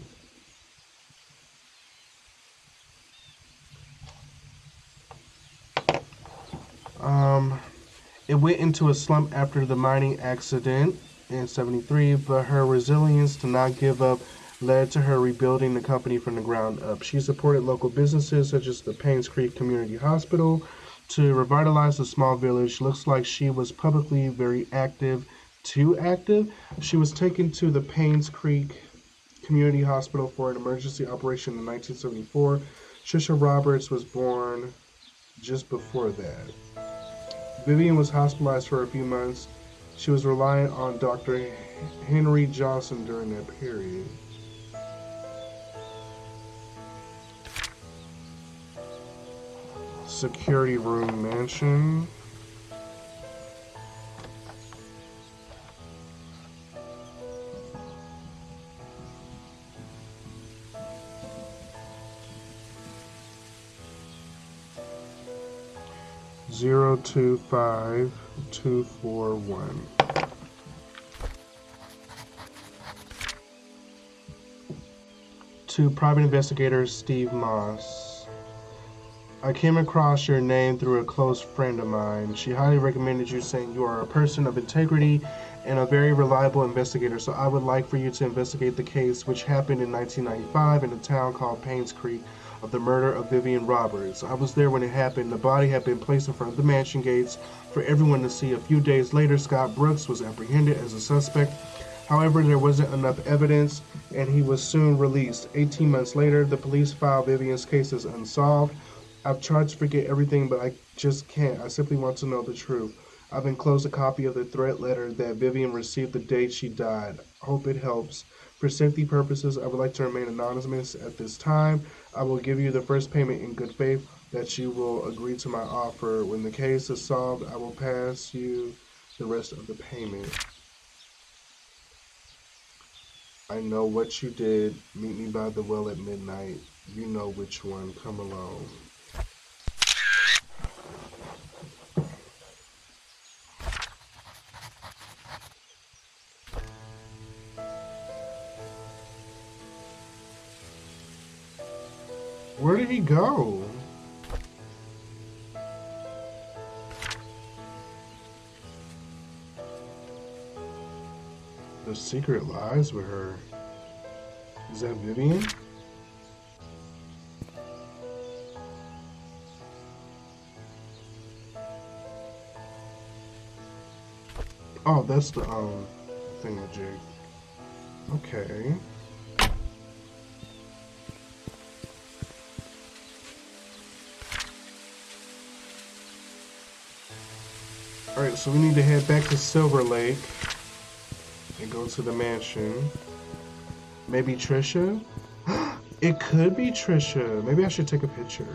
It went into a slump after the mining accident in 73, but her resilience to not give up led to her rebuilding the company from the ground up. She supported local businesses such as the Painscreek Community Hospital to revitalize the small village. Looks like she was publicly very active, too active. She was taken to the Painscreek Community Hospital for an emergency operation in 1974. Tricia Roberts was born just before that. Vivian was hospitalized for a few months. She was reliant on Dr. Henry Johnson during that period. Security room mansion. Zero 25241. To private investigator Steve Moss. I came across your name through a close friend of mine. She highly recommended you, saying you are a person of integrity and a very reliable investigator, so I would like for you to investigate the case which happened in 1995 in a town called Painscreek of the murder of Vivian Roberts. I was there when it happened. The body had been placed in front of the mansion gates for everyone to see. A few days later, Scott Brooks was apprehended as a suspect. However, there wasn't enough evidence, and he was soon released. 18 months later, the police filed Vivian's case as unsolved. I've tried to forget everything, but I just can't. I simply want to know the truth. I've enclosed a copy of the threat letter that Vivian received the day she died. Hope it helps. For safety purposes, I would like to remain anonymous at this time. I will give you the first payment in good faith that you will agree to my offer. When the case is solved, I will pass you the rest of the payment. I know what you did. Meet me by the well at midnight. You know which one. Come along. Where did he go? The secret lies with her. Is that Vivian? Oh, that's the thingamajig. Okay. Alright, so we need to head back to Silver Lake and go to the mansion. Maybe Tricia? It could be Tricia. Maybe I should take a picture.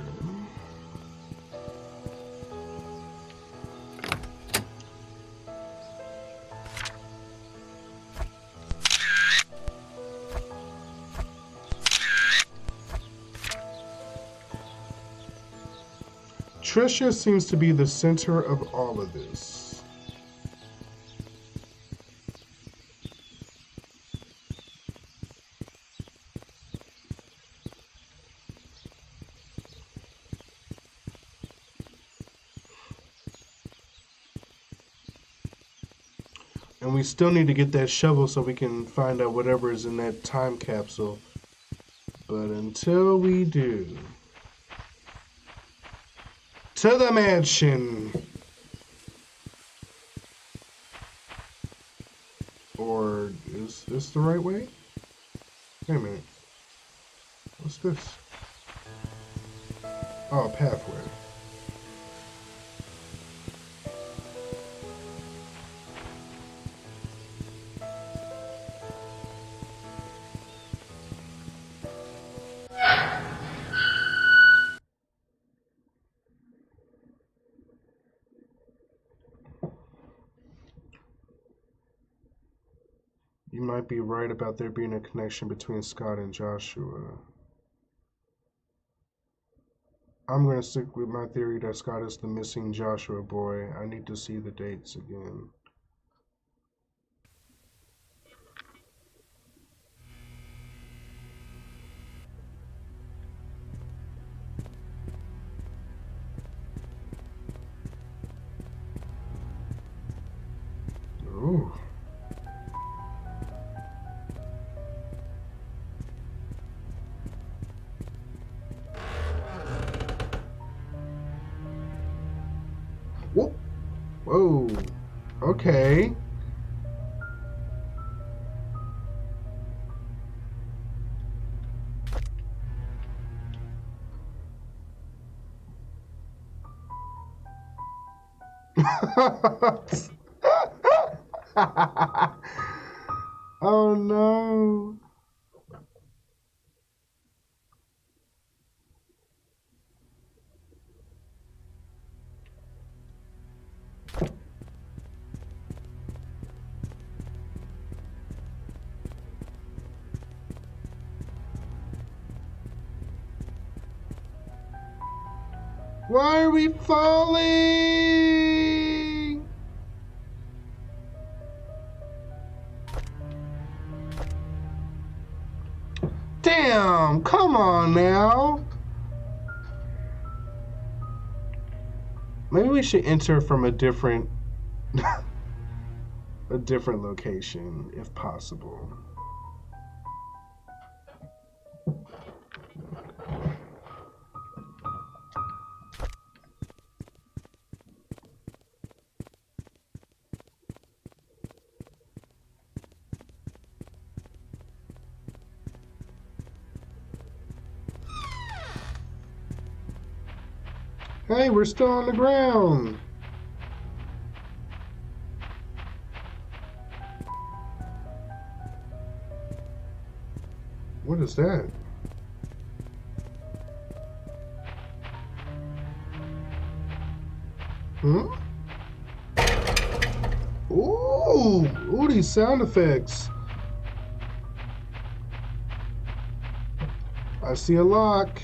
Tricia seems to be the center of all of this. And we still need to get that shovel so we can find out whatever is in that time capsule. But until we do, to the mansion. Or is this the right way? Wait a minute. What's this? Oh, pathway. You might be right about there being a connection between Scott and Joshua. I'm going to stick with my theory that Scott is the missing Joshua boy. I need to see the dates again. Ooh. Whoa. Whoa. Okay. Oh no. Why are we falling? Damn, come on now. Maybe we should enter from a different a different location if possible. Hey, we're still on the ground. What is that? Hmm? Ooh, these sound effects. I see a lock.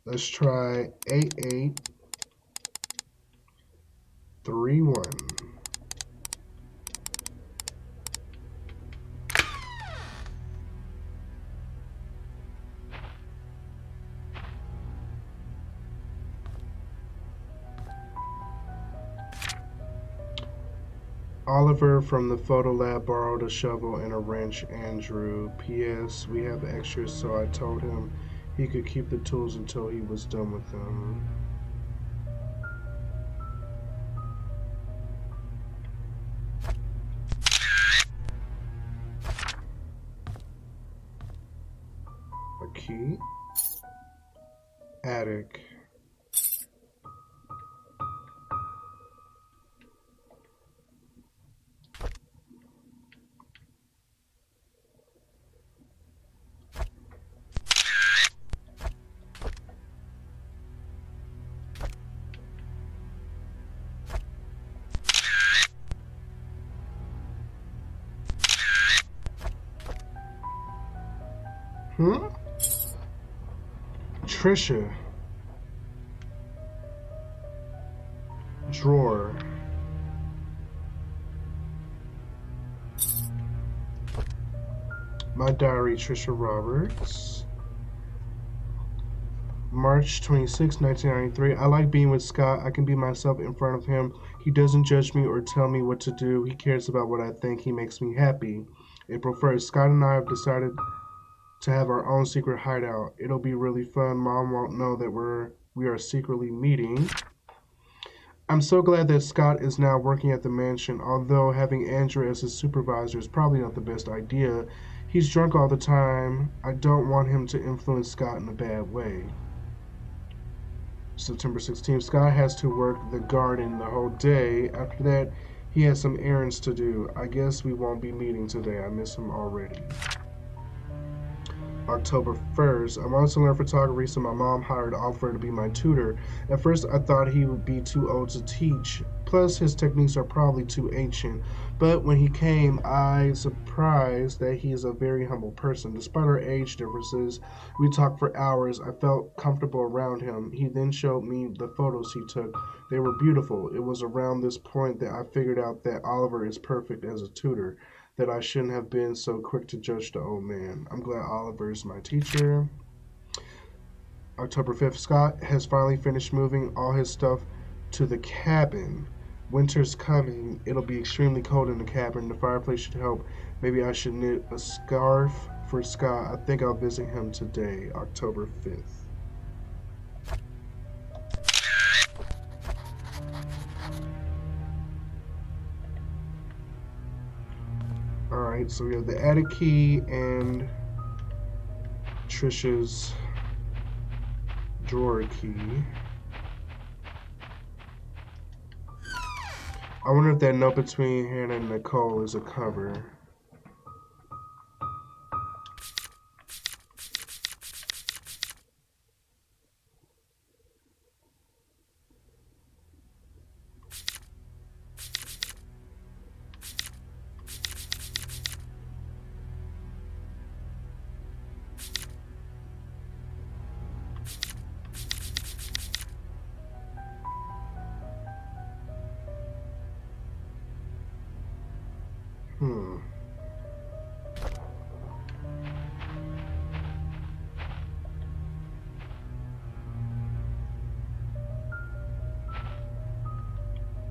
Let's try 8831. Oliver from the photo lab borrowed a shovel and a wrench. Andrew. P.S. We have extras, so I told him he could keep the tools until he was done with them. A key. Attic. Tricia. Drawer. My diary, Tricia Roberts. March 26, 1993. I like being with Scott. I can be myself in front of him. He doesn't judge me or tell me what to do. He cares about what I think. He makes me happy. April 1st. Scott and I have decided to have our own secret hideout. It'll be really fun. Mom won't know that we are secretly meeting. I'm so glad that Scott is now working at the mansion, although having Andrew as his supervisor is probably not the best idea. He's drunk all the time. I don't want him to influence Scott in a bad way. September 16th, Scott has to work the garden the whole day. After that, he has some errands to do. I guess we won't be meeting today. I miss him already. October 1st, I wanted to learn photography, so my mom hired Oliver to be my tutor. At first, I thought he would be too old to teach. Plus, his techniques are probably too ancient. But when he came, I was surprised that he is a very humble person. Despite our age differences, we talked for hours. I felt comfortable around him. He then showed me the photos he took. They were beautiful. It was around this point that I figured out that Oliver is perfect as a tutor, that I shouldn't have been so quick to judge the old man. I'm glad Oliver is my teacher. October 5th, Scott has finally finished moving all his stuff to the cabin. Winter's coming. It'll be extremely cold in the cabin. The fireplace should help. Maybe I should knit a scarf for Scott. I think I'll visit him today, October 5th. Alright, so we have the attic key and Tricia's drawer key. I wonder if that note between Hannah and Nicole is a cover.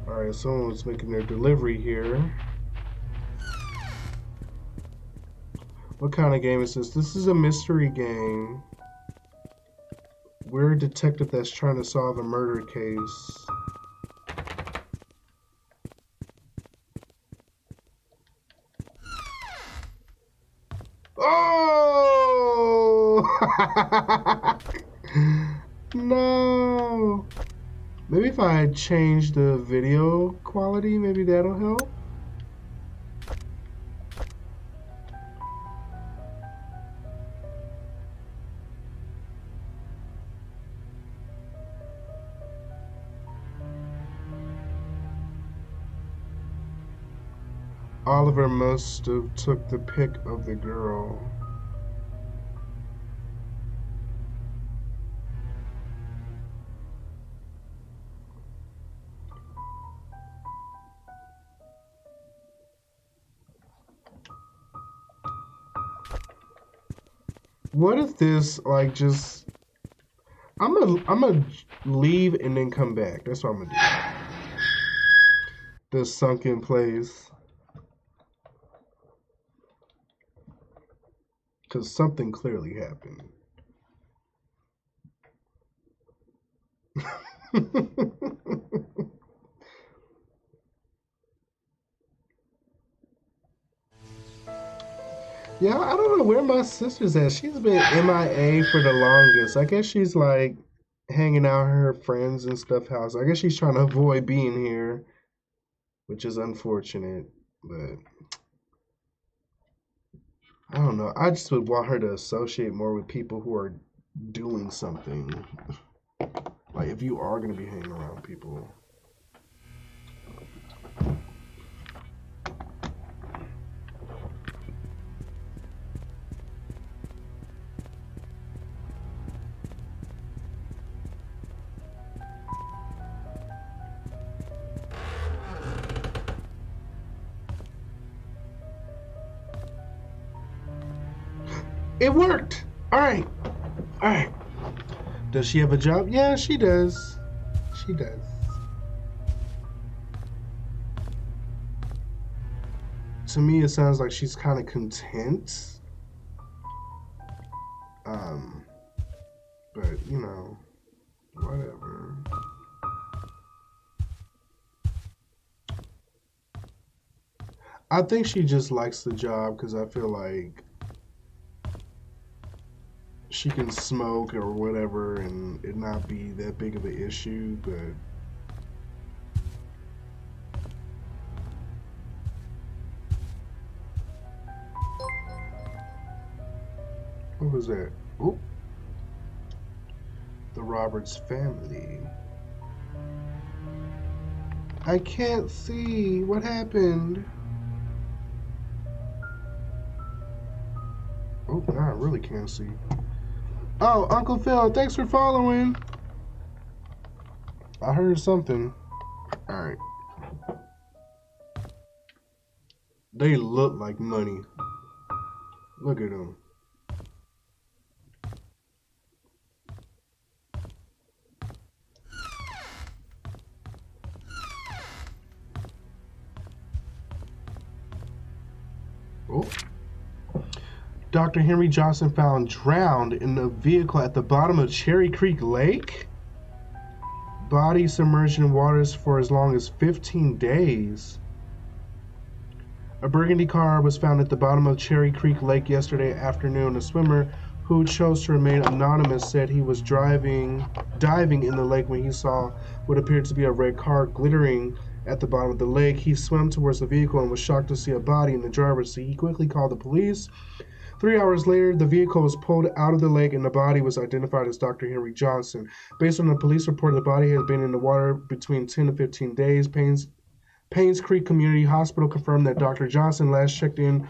Alright, someone's making their delivery here. What kind of game is this? This is a mystery game. We're a detective that's trying to solve a murder case. Oh! No! Maybe if I change the video quality, maybe that'll help. Oliver must have took the pic of the girl. What if this, like, just... I'm gonna leave and then come back. That's what I'm gonna do. The sunken place. Because something clearly happened. Yeah, I don't know where my sister's at. She's been MIA for the longest. I guess she's like hanging out with her friends and stuff house. I guess she's trying to avoid being here, which is unfortunate, but I don't know. I just would want her to associate more with people who are doing something. Like if you are going to be hanging around people. It worked. All right. All right. Does she have a job? Yeah, she does. She does. To me, it sounds like she's kind of content. But, you know, whatever. I think she just likes the job because I feel like she can smoke or whatever and it not be that big of an issue, but what was that? Oop. The Roberts family. I can't see. What happened? Oh, now I really can't see. Oh, Uncle Phil, thanks for following. I heard something. Alright. They look like money. Look at them. Oh. Dr. Henry Johnson found drowned in a vehicle at the bottom of Cherry Creek Lake. Body submerged in waters for as long as 15 days. A burgundy car was found at the bottom of Cherry Creek Lake yesterday afternoon. A swimmer who chose to remain anonymous said he was diving in the lake when he saw what appeared to be a red car glittering at the bottom of the lake. He swam towards the vehicle and was shocked to see a body in the driver's seat. He quickly called the police. 3 hours later, the vehicle was pulled out of the lake and the body was identified as Dr. Henry Johnson. Based on the police report, the body has been in the water between 10 to 15 days. Painscreek Community Hospital confirmed that Dr. Johnson last checked in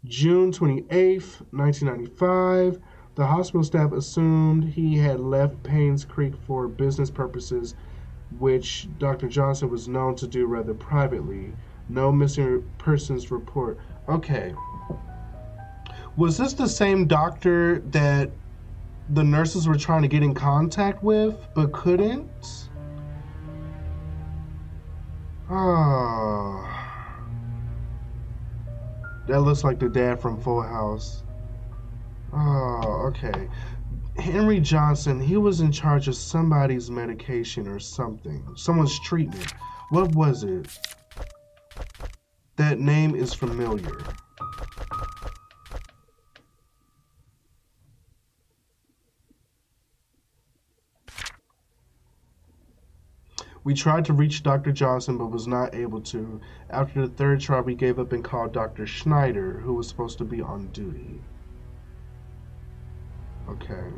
June 28, 1995. The hospital staff assumed he had left Painscreek for business purposes, which Dr. Johnson was known to do rather privately. No missing persons report. Okay. Was this the same doctor that the nurses were trying to get in contact with but couldn't? Oh. That looks like the dad from Full House. Oh, okay. Henry Johnson, he was in charge of somebody's medication or something. Someone's treatment. What was it? That name is familiar. We tried to reach Dr. Johnson but was not able to. After the third try, we gave up and called Dr. Schneider, who was supposed to be on duty. Okay.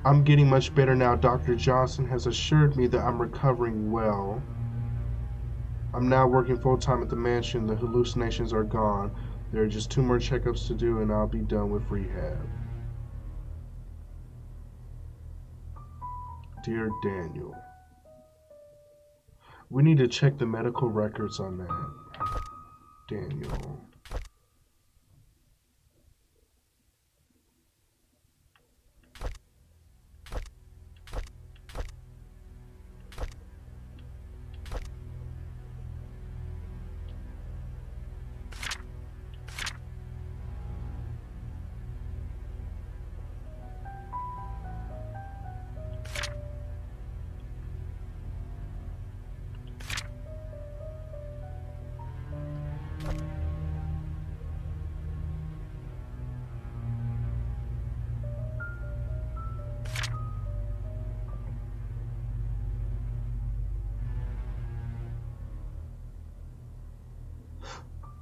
I'm getting much better now. Dr. Johnson has assured me that I'm recovering well. I'm now working full-time at the mansion. The hallucinations are gone. There are just 2 more checkups to do and I'll be done with rehab. Dear Daniel. We need to check the medical records on that. Daniel.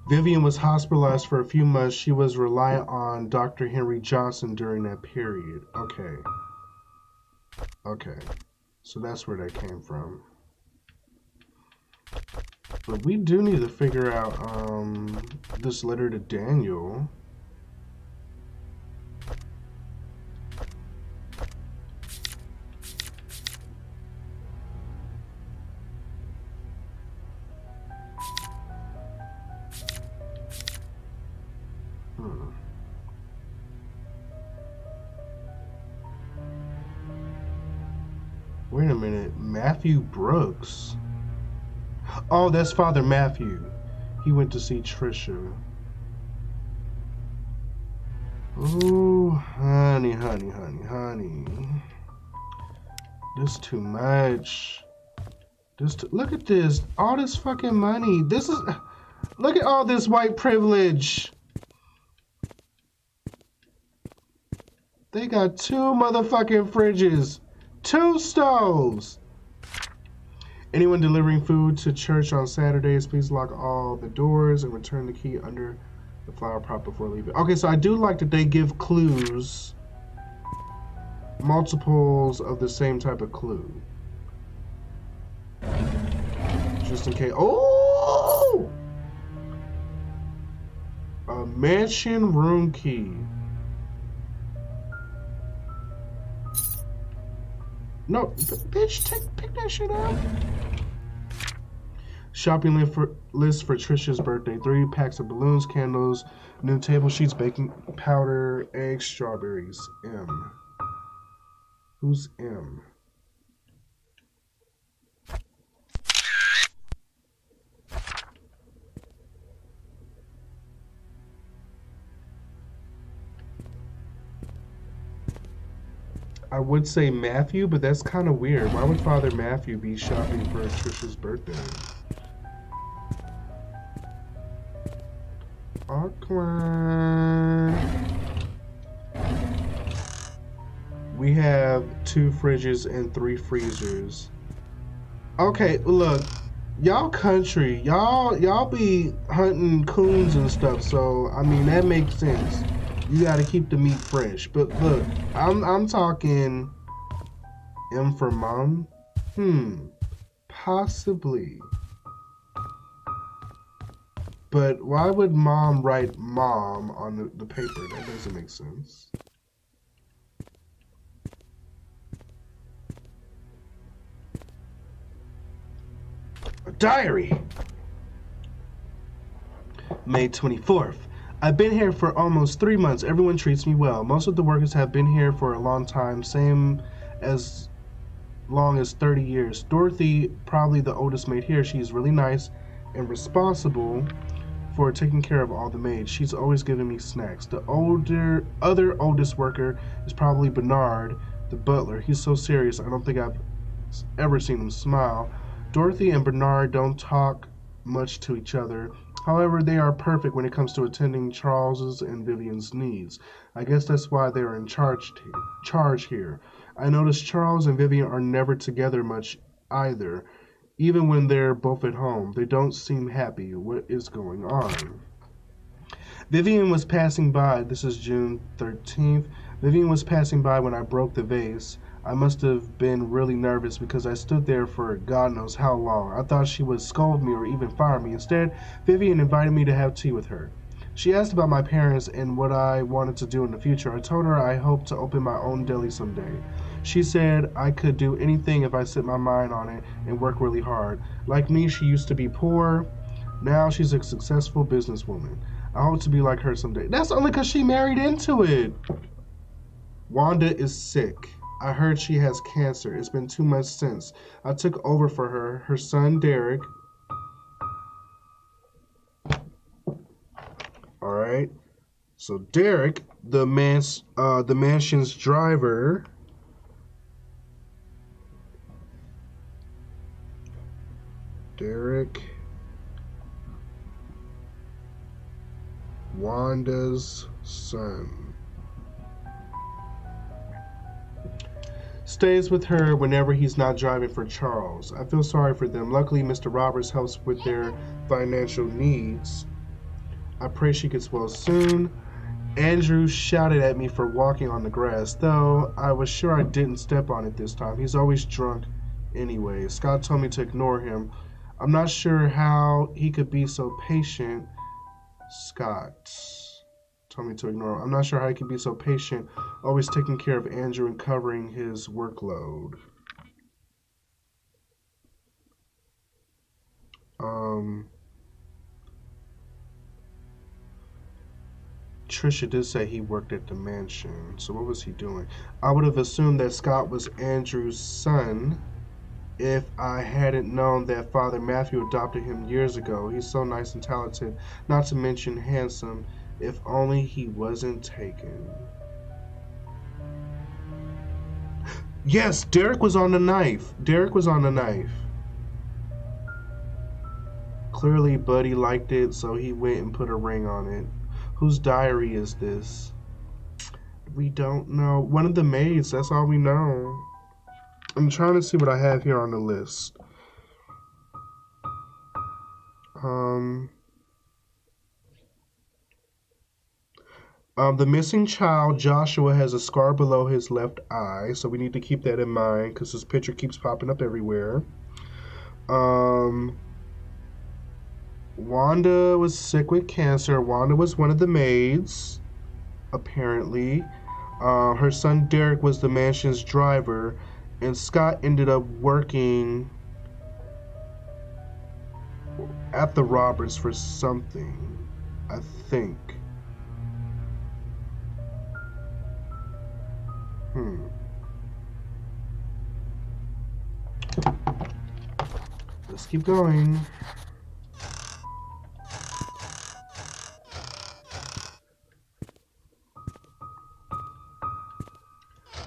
Vivian was hospitalized for a few months. She was reliant on Dr. Henry Johnson during that period. Okay. Okay. So that's where that came from. But we do need to figure out this letter to Daniel. Wait a minute. Matthew Brooks. Oh, that's Father Matthew. He went to see Tricia. Ooh, honey, honey, honey, honey. This too much. Look at this. All this fucking money. This is... Look at all this white privilege. They got 2 motherfucking fridges. 2 stoves. Anyone delivering food to church on Saturdays, please lock all the doors and return the key under the flower prop before leaving. Okay, so I do like that they give clues. Multiples of the same type of clue. Just in case. Oh! A mansion room key. No, bitch, pick that shit up. Shopping list for Tricia's birthday. 3 packs of balloons, candles, new table sheets, baking powder, eggs, strawberries. M. Who's M? I would say Matthew, but that's kind of weird. Why would Father Matthew be shopping for Tricia's birthday? Awkward. We have 2 fridges and 3 freezers. Okay, look, y'all country, y'all be hunting coons and stuff, so I mean that makes sense. You gotta keep the meat fresh. But look, I'm talking M for mom. Possibly. But why would mom write mom on the paper? That doesn't make sense. A diary. May 24th. I've been here for almost 3 months. Everyone treats me well. Most of the workers have been here for a long time, same as long as 30 years. Dorothy, probably the oldest maid here, she's really nice and responsible for taking care of all the maids. She's always giving me snacks. The other oldest worker is probably Bernard, the butler. He's so serious, I don't think I've ever seen him smile. Dorothy and Bernard don't talk much to each other. However, they are perfect when it comes to attending Charles's and Vivian's needs. I guess that's why they are in charge here. I noticed Charles and Vivian are never together much either. Even when they're both at home, they don't seem happy. What is going on? Vivian was passing by. This is June 13th. Vivian was passing by when I broke the vase. I must have been really nervous because I stood there for God knows how long. I thought she would scold me or even fire me. Instead, Vivian invited me to have tea with her. She asked about my parents and what I wanted to do in the future. I told her I hoped to open my own deli someday. She said I could do anything if I set my mind on it and work really hard. Like me, she used to be poor. Now she's a successful businesswoman. I hope to be like her someday. That's only because she married into it. Wanda is sick. I heard she has cancer. It's been 2 months since. I took over for her. Her son, Derek. Alright. So Derek, the mansion's driver. Derek. Wanda's son. Stays with her whenever he's not driving for Charles. I feel sorry for them. Luckily, Mr. Roberts helps with their financial needs. I pray she gets well soon. Andrew shouted at me for walking on the grass, though I was sure I didn't step on it this time. He's always drunk anyway. Scott told me to ignore him. I'm not sure how he could be so patient. Scott told me to ignore him. I'm not sure how he could be so patient, always taking care of Andrew and covering his workload. Tricia did say he worked at the mansion. So what was he doing? I would have assumed that Scott was Andrew's son if I hadn't known that Father Matthew adopted him years ago. He's so nice and talented, not to mention handsome. If only he wasn't taken. Yes, Derek was on the knife. Derek was on the knife. Clearly, Buddy liked it, so he went and put a ring on it. Whose diary is this? We don't know. One of the maids, that's all we know. I'm trying to see what I have here on the list. The missing child, Joshua, has a scar below his left eye, so we need to keep that in mind because his picture keeps popping up everywhere. Wanda was sick with cancer. Wanda was one of the maids, apparently. Her son Derek was the mansion's driver, and Scott ended up working at the Roberts for something, I think. Let's keep going.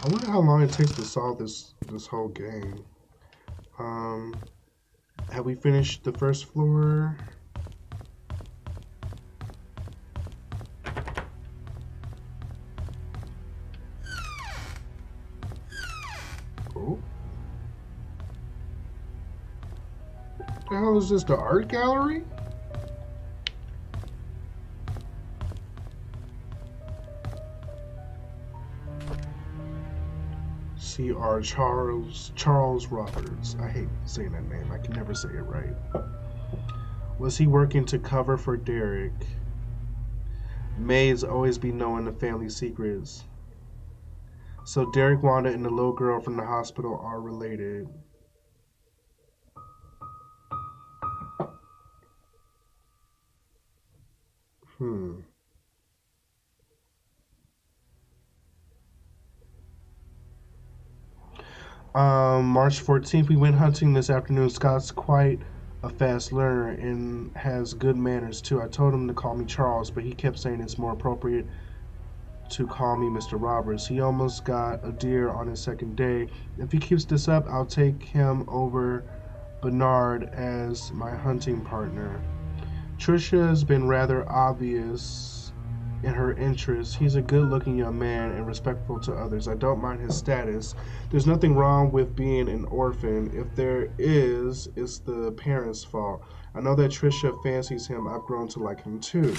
I wonder how long it takes to solve this whole game. Have we finished the first floor? Oh. What the hell is this, the art gallery? C.R. Charles Roberts. I hate saying that name. I can never say it right. Was he working to cover for Derek? Maids always be knowing the family secrets. So Derek, Wanda, and the little girl from the hospital are related. March 14th, we went hunting this afternoon. Scott's quite a fast learner and has good manners too. I told him to call me Charles, but he kept saying it's more appropriate to call me Mr. Roberts. He almost got a deer on his second day. If he keeps this up, I'll take him over Bernard as my hunting partner. Tricia has been rather obvious in her interests. He's a good-looking young man and respectful to others. I don't mind his status. There's nothing wrong with being an orphan. If there is, it's the parents' fault. I know that Tricia fancies him. I've grown to like him too.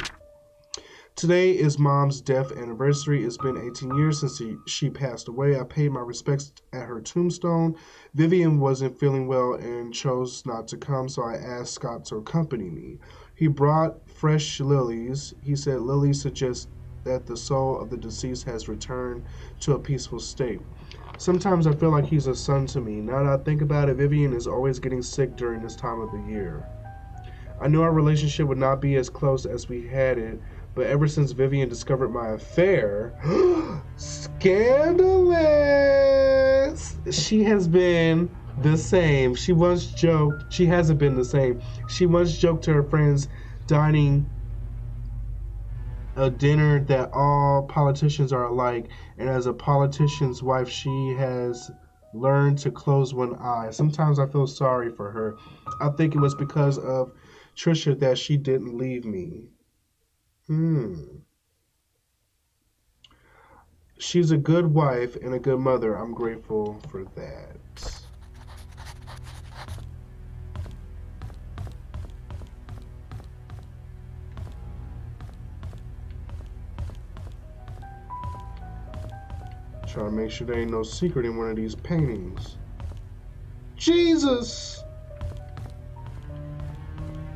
Today is Mom's death anniversary. It's been 18 years since she passed away. I paid my respects at her tombstone. Vivian wasn't feeling well and chose not to come, so I asked Scott to accompany me. He brought fresh lilies. He said lilies suggest that the soul of the deceased has returned to a peaceful state. Sometimes I feel like he's a son to me. Now that I think about it, Vivian is always getting sick during this time of the year. I knew our relationship would not be as close as we had it, but ever since Vivian discovered my affair, scandalous! She has been the same. She once joked, she hasn't been the same. She once joked to her friends dining a dinner that all politicians are alike, and as a politician's wife, she has learned to close one eye. Sometimes I feel sorry for her. I think it was because of Tricia that she didn't leave me. She's a good wife and a good mother. I'm grateful for that. Trying to make sure there ain't no secret in one of these paintings. Jesus!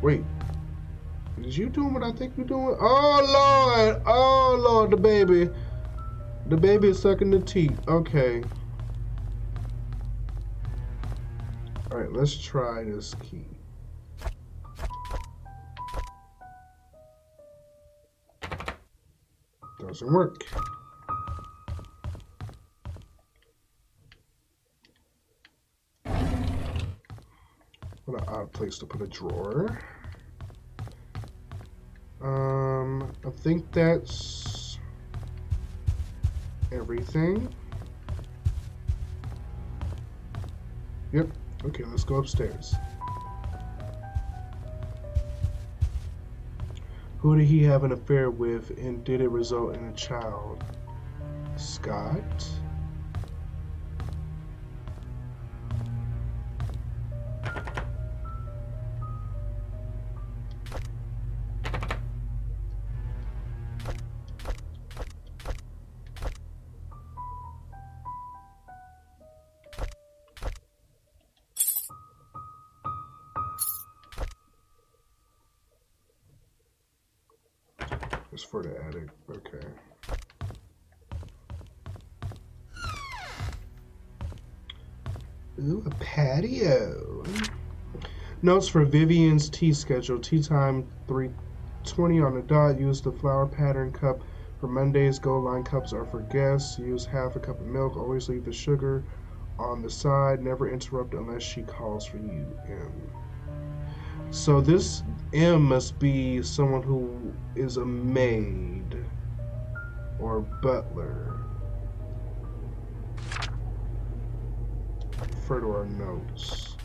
Wait. Is you doing what I think you're doing? Oh, Lord! Oh, Lord, the baby. The baby is sucking the teeth. Okay. Alright, let's try this key. doesn't work. What an odd place to put a drawer. I think that's everything. Yep. Okay, let's go upstairs. Who did he have an affair with, and did it result in a child? Scott. It's for the attic. Okay. Ooh, a patio. Notes for Vivian's tea schedule. Tea time 3:20 on the dot. Use the flower pattern cup for Mondays. Gold line cups are for guests. Use half a cup of milk. Always leave the sugar on the side. Never interrupt unless she calls for you. M. So this M must be someone who is a maid or butler. Refer to our notes.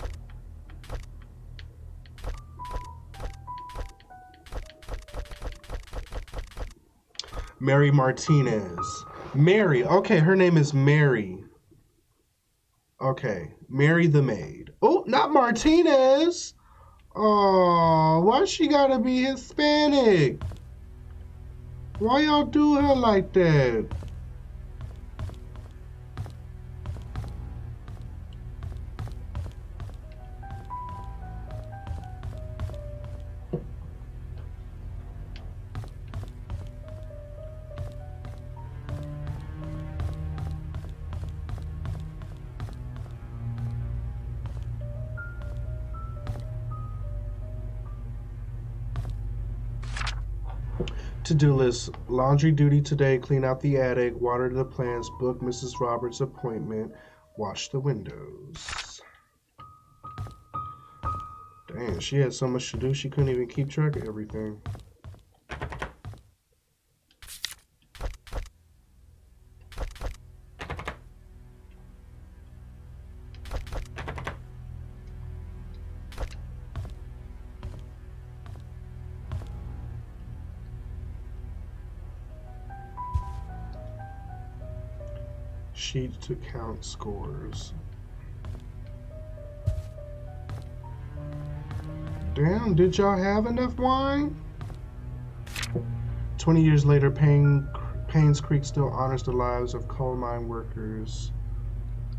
Mary Martinez. Mary. Okay, her name is Mary. Okay, Mary the maid. Oh, not Martinez. Oh, why she gotta be Hispanic? Why y'all do her like that? To-do list. Laundry duty today. Clean out the attic. Water the plants. Book Mrs. Roberts' appointment. Wash the windows. Dang, she had so much to do she couldn't even keep track of everything. Sheet to count scores. Damn, did y'all have enough wine? 20 years later, Painscreek still honors the lives of coal mine workers.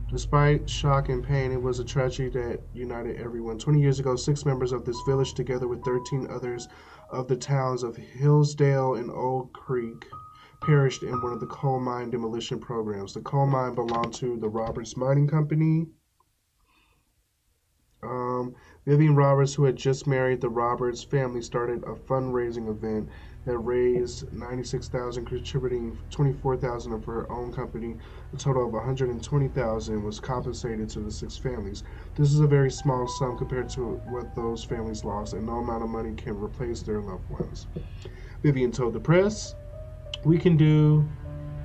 Despite shock and pain, it was a tragedy that united everyone. 20 years ago, 6 members of this village, together with 13 others of the towns of Hillsdale and Old Creek, perished in one of the coal mine demolition programs. The coal mine belonged to the Roberts Mining Company. Vivian Roberts, who had just married the Roberts family, started a fundraising event that raised $96,000, contributing $24,000 of her own company. A total of $120,000 was compensated to the 6 families. This is a very small sum compared to what those families lost, and no amount of money can replace their loved ones. Vivian told the press,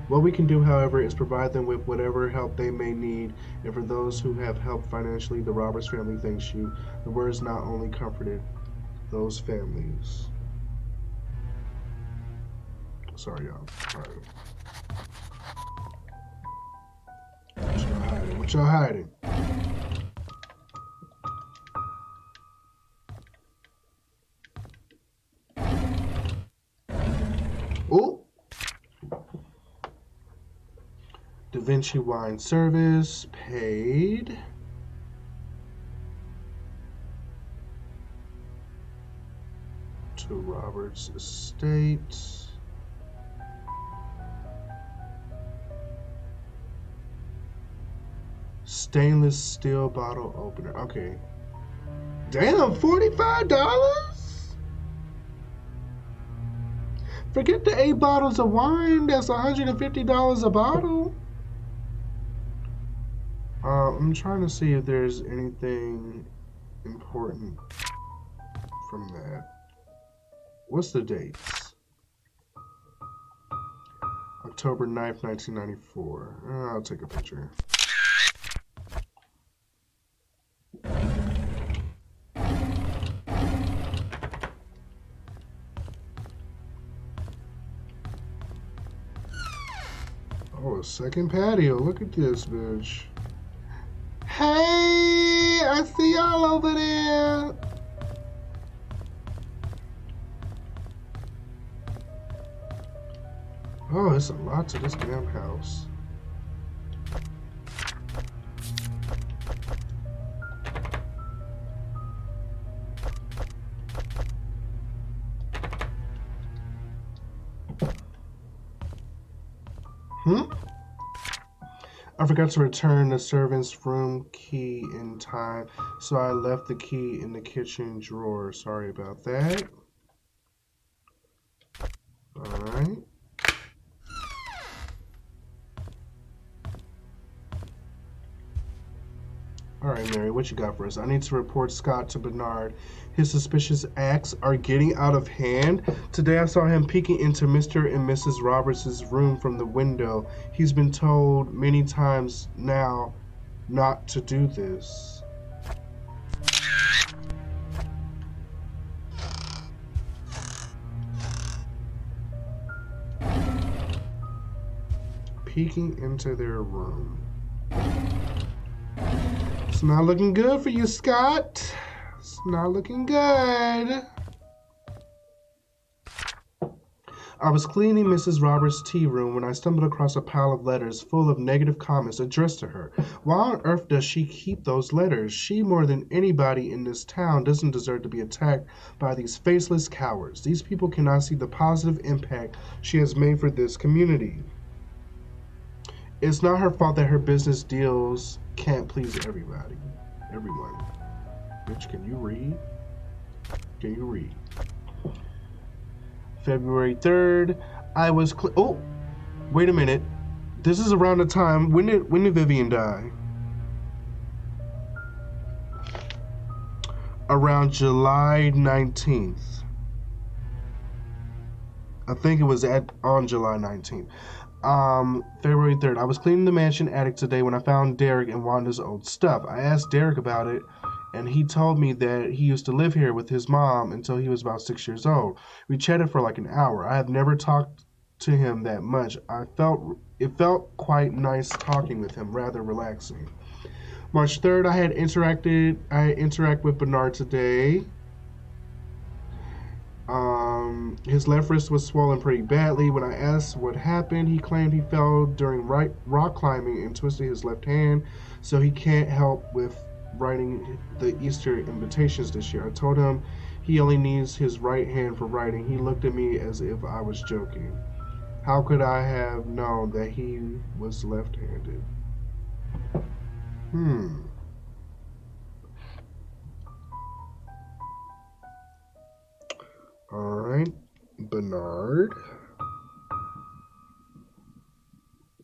What we can do, however, is provide them with whatever help they may need, and for those who have helped financially, the Roberts family thanks you. The words not only comforted those families. Sorry, y'all. All right. What y'all hiding? Oh! Da Vinci Wine Service paid. To Roberts Estate. Stainless steel bottle opener. Okay. Damn, $45? Forget the 8 bottles of wine. That's $150 a bottle. I'm trying to see if there's anything important from that. What's the dates? October 9th, 1994. I'll take a picture. Oh, a second patio. Look at this, bitch. Hey, I see y'all over there. Oh, it's a lot to this damn house. I forgot to return the servant's room key in time, so I left the key in the kitchen drawer. Sorry about that. Alright. Alright, Mary, what you got for us? I need to report Scott to Bernard. His suspicious acts are getting out of hand. Today I saw him peeking into Mr. and Mrs. Roberts' room from the window. He's been told many times now not to do this. Peeking into their room. It's not looking good for you, Scott. It's not looking good. I was cleaning Mrs. Roberts' tea room when I stumbled across a pile of letters full of negative comments addressed to her. Why on earth does she keep those letters? She, more than anybody in this town, doesn't deserve to be attacked by these faceless cowards. These people cannot see the positive impact she has made for this community. It's not her fault that her business deals can't please everybody. Everyone. Bitch, can you read? Can you read? February 3rd, I was oh, wait a minute. This is around the time, when did Vivian die? Around July 19th. I think it was on July 19th. February 3rd, I was cleaning the mansion attic today when I found Derek and Wanda's old stuff. I asked Derek about it, and he told me that he used to live here with his mom until he was about 6 years old. We chatted for like an hour. I have never talked to him that much. It felt quite nice talking with him, rather relaxing. March 3rd, I interacted with Bernard today. His left wrist was swollen pretty badly. When I asked what happened, he claimed he fell during rock climbing and twisted his left hand, so he can't help with writing the Easter invitations this year. I told him he only needs his right hand for writing. He looked at me as if I was joking. How could I have known that he was left-handed? Alright, Bernard,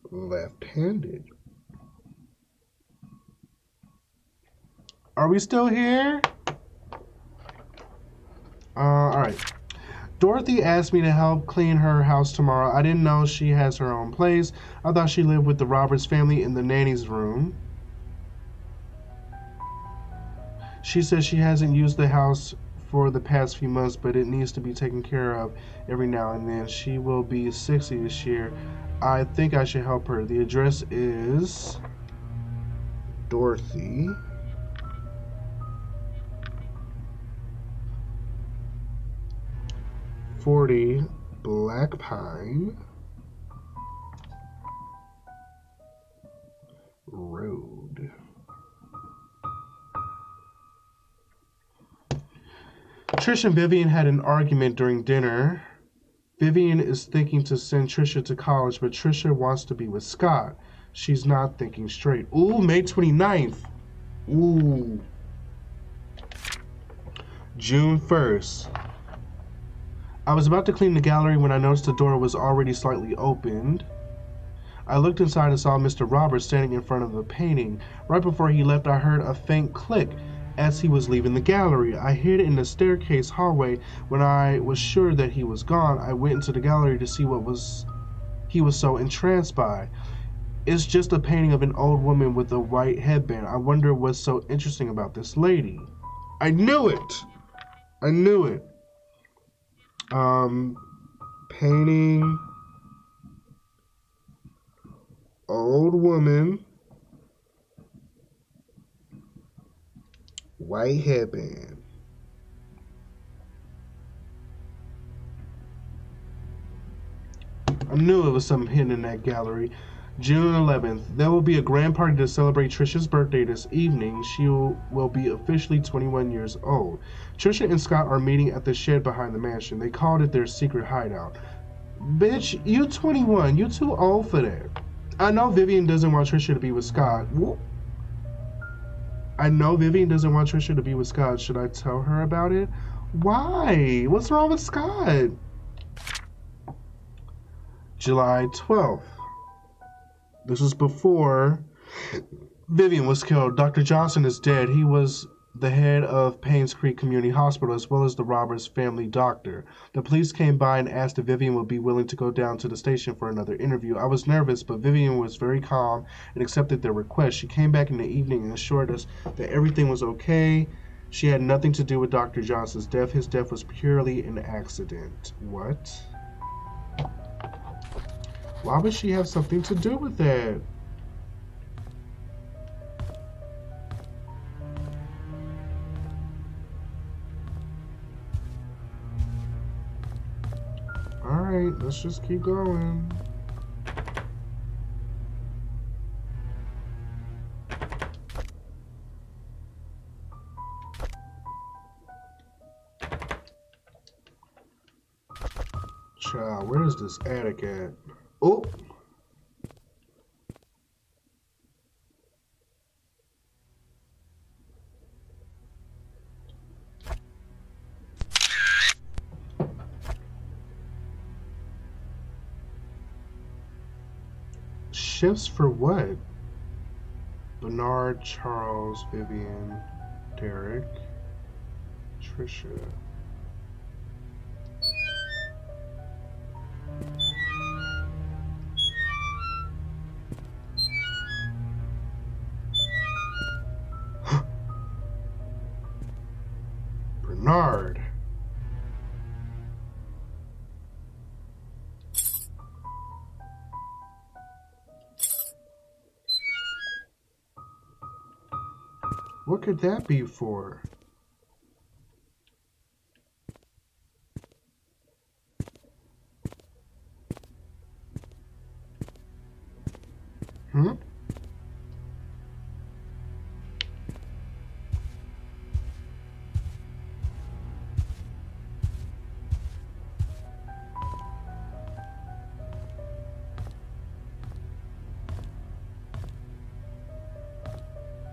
left-handed. Are we still here? Alright. Dorothy asked me to help clean her house tomorrow. I didn't know she has her own place. I thought she lived with the Roberts family in the nanny's room. She says she hasn't used the house for the past few months, but it needs to be taken care of every now and then. She will be 60 this year. I think I should help her. The address is Dorothy. .40 Black Pine Road. Tricia and Vivian had an argument during dinner. Vivian is thinking to send Tricia to college, but Tricia wants to be with Scott. She's not thinking straight. Ooh, May 29th. Ooh. June 1st. I was about to clean the gallery when I noticed the door was already slightly opened. I looked inside and saw Mr. Roberts standing in front of the painting. Right before he left, I heard a faint click as he was leaving the gallery. I hid in the staircase hallway. When I was sure that he was gone, I went into the gallery to see what he was so entranced by. It's just a painting of an old woman with a white headband. I wonder what's so interesting about this lady. I knew it! I knew it. Painting, old woman, white headband. I knew it was something hidden in that gallery. June 11th. There will be a grand party to celebrate Tricia's birthday this evening. She will be officially 21 years old. Tricia and Scott are meeting at the shed behind the mansion. They called it their secret hideout. Bitch, you 21. You too old for that. I know Vivian doesn't want Tricia to be with Scott. I know Vivian doesn't want Tricia to be with Scott. Should I tell her about it? Why? What's wrong with Scott? July 12th. This was before Vivian was killed. Dr. Johnson is dead. He was the head of Painscreek Community Hospital as well as the Roberts family doctor. The police came by and asked if Vivian would be willing to go down to the station for another interview. I was nervous, but Vivian was very calm and accepted their request. She came back in the evening and assured us that everything was okay. She had nothing to do with Dr. Johnson's death. His death was purely an accident. What? Why would she have something to do with that? Alright, let's just keep going. Child, where is this attic at? Oh! Shifts for what? Bernard, Charles, Vivian, Derek, Tricia. Bernard. What could that be for? Hmm?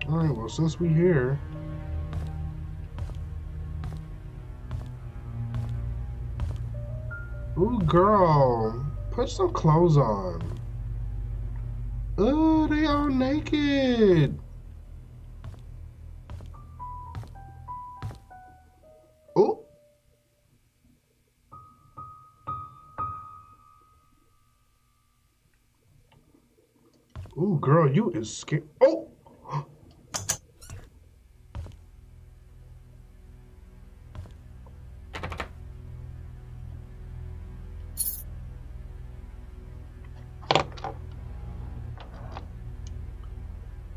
Alright, well, since we here. Ooh, girl. Put some clothes on. Oh, they all naked. Oh. Ooh, girl, you is scared. Oh.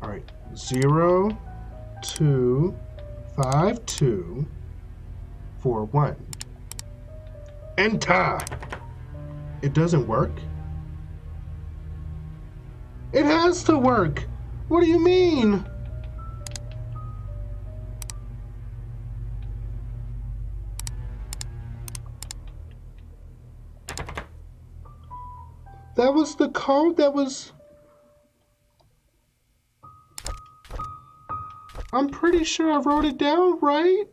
All right, 0, 2, 5, 2, 4, 1. Enter. It doesn't work. It has to work. What do you mean? That was the code that was... I'm pretty sure I wrote it down right.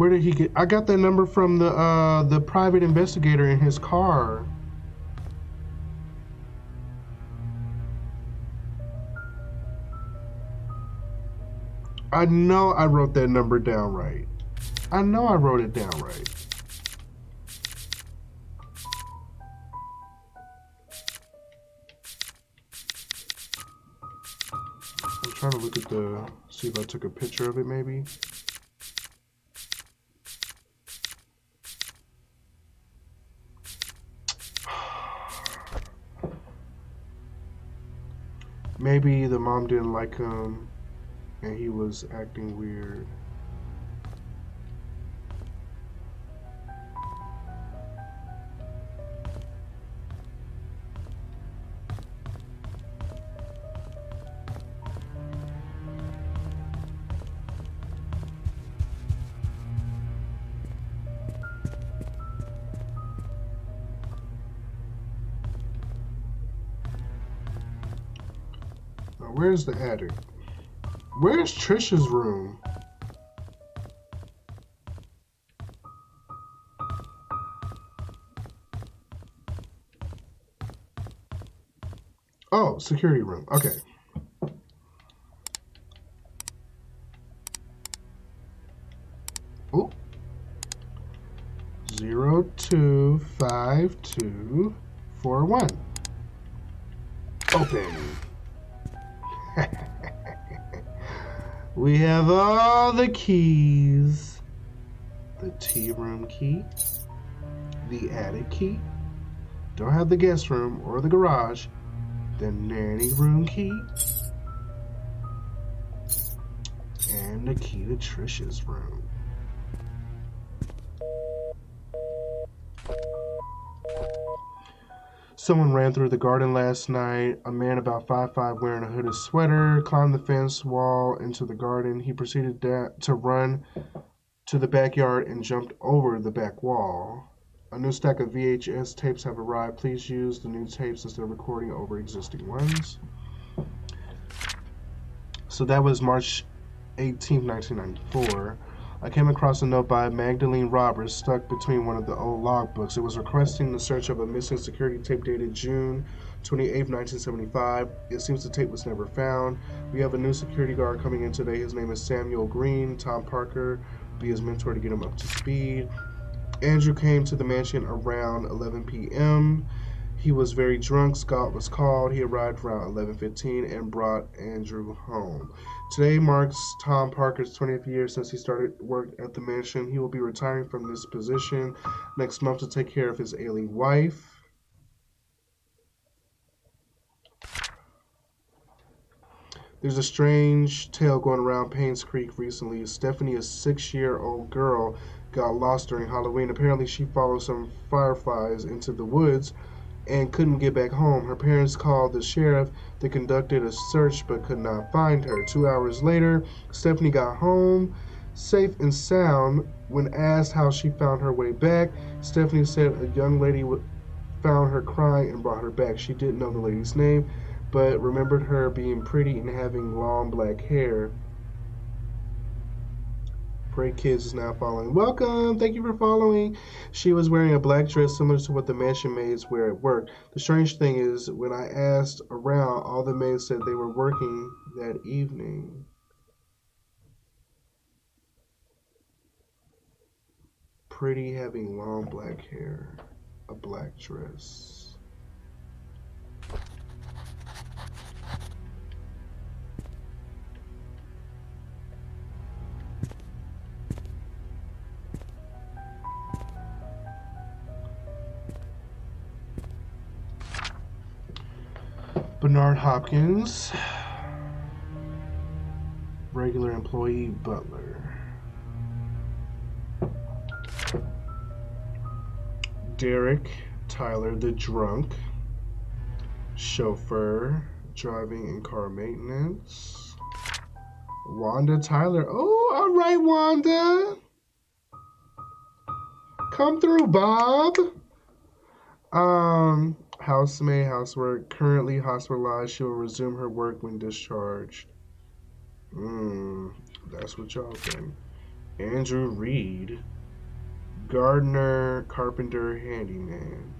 Where did he get? I got that number from the private investigator in his car. I know I wrote that number down right. I know I wrote it down right. I'm trying to look at see if I took a picture of it maybe. Maybe the mom didn't like him and he was acting weird. Now, where's the attic? Where's Tricia's room? Oh, security room. Okay. Oh. 025241. Open. We have all the keys. The tea room key. The attic key. Don't have the guest room or the garage. The nanny room key. And the key to Tricia's room. Someone ran through the garden last night. A man about 5'5" wearing a hooded sweater climbed the fence wall into the garden. He proceeded to run to the backyard and jumped over the back wall. A new stack of VHS tapes have arrived. Please use the new tapes instead of recording over existing ones. So that was March 18, 1994. I came across a note by Magdalene Roberts stuck between one of the old logbooks. It was requesting the search of a missing security tape dated June 28, 1975. It seems the tape was never found. We have a new security guard coming in today. His name is Samuel Green. Tom Parker will be his mentor to get him up to speed. Andrew came to the mansion around 11 p.m. He was very drunk. Scott was called. He arrived around 11:15 and brought Andrew home. Today marks Tom Parker's 20th year since he started work at the mansion. He will be retiring from this position next month to take care of his ailing wife. There's a strange tale going around Painscreek recently. Stephanie, a 6-year-old girl, got lost during Halloween. Apparently, she followed some fireflies into the woods and couldn't get back home. Her parents called the sheriff. They conducted a search but could not find her. 2 hours later, Stephanie got home safe and sound. When asked how she found her way back, Stephanie said a young lady found her crying and brought her back. She didn't know the lady's name, but remembered her being pretty and having long black hair. Pray Kids is now following. Welcome. Thank you for following. She was wearing a black dress similar to what the mansion maids wear at work. The strange thing is, when I asked around, all the maids said they were working that evening. Pretty having long black hair, a black dress. Bernard Hopkins, regular employee butler. Derek Tyler, the drunk, chauffeur, driving and car maintenance. Wanda Tyler, oh, all right, Wanda. Come through, Bob. Housemaid, housework, currently hospitalized. She will resume her work when discharged. That's what y'all think. Andrew Reed, gardener, carpenter, handyman.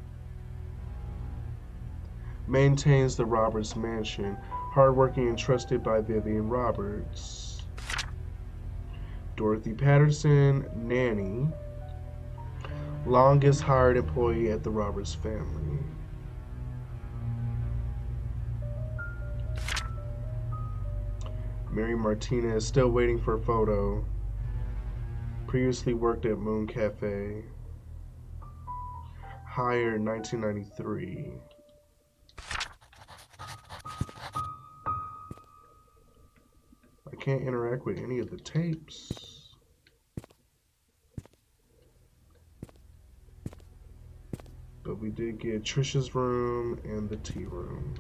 Maintains the Roberts mansion, hardworking and trusted by Vivian Roberts. Dorothy Patterson, nanny, longest hired employee at the Roberts family. Mary Martinez, still waiting for a photo. Previously worked at Moon Cafe. Hired 1993. I can't interact with any of the tapes. But we did get Tricia's room and the tea room.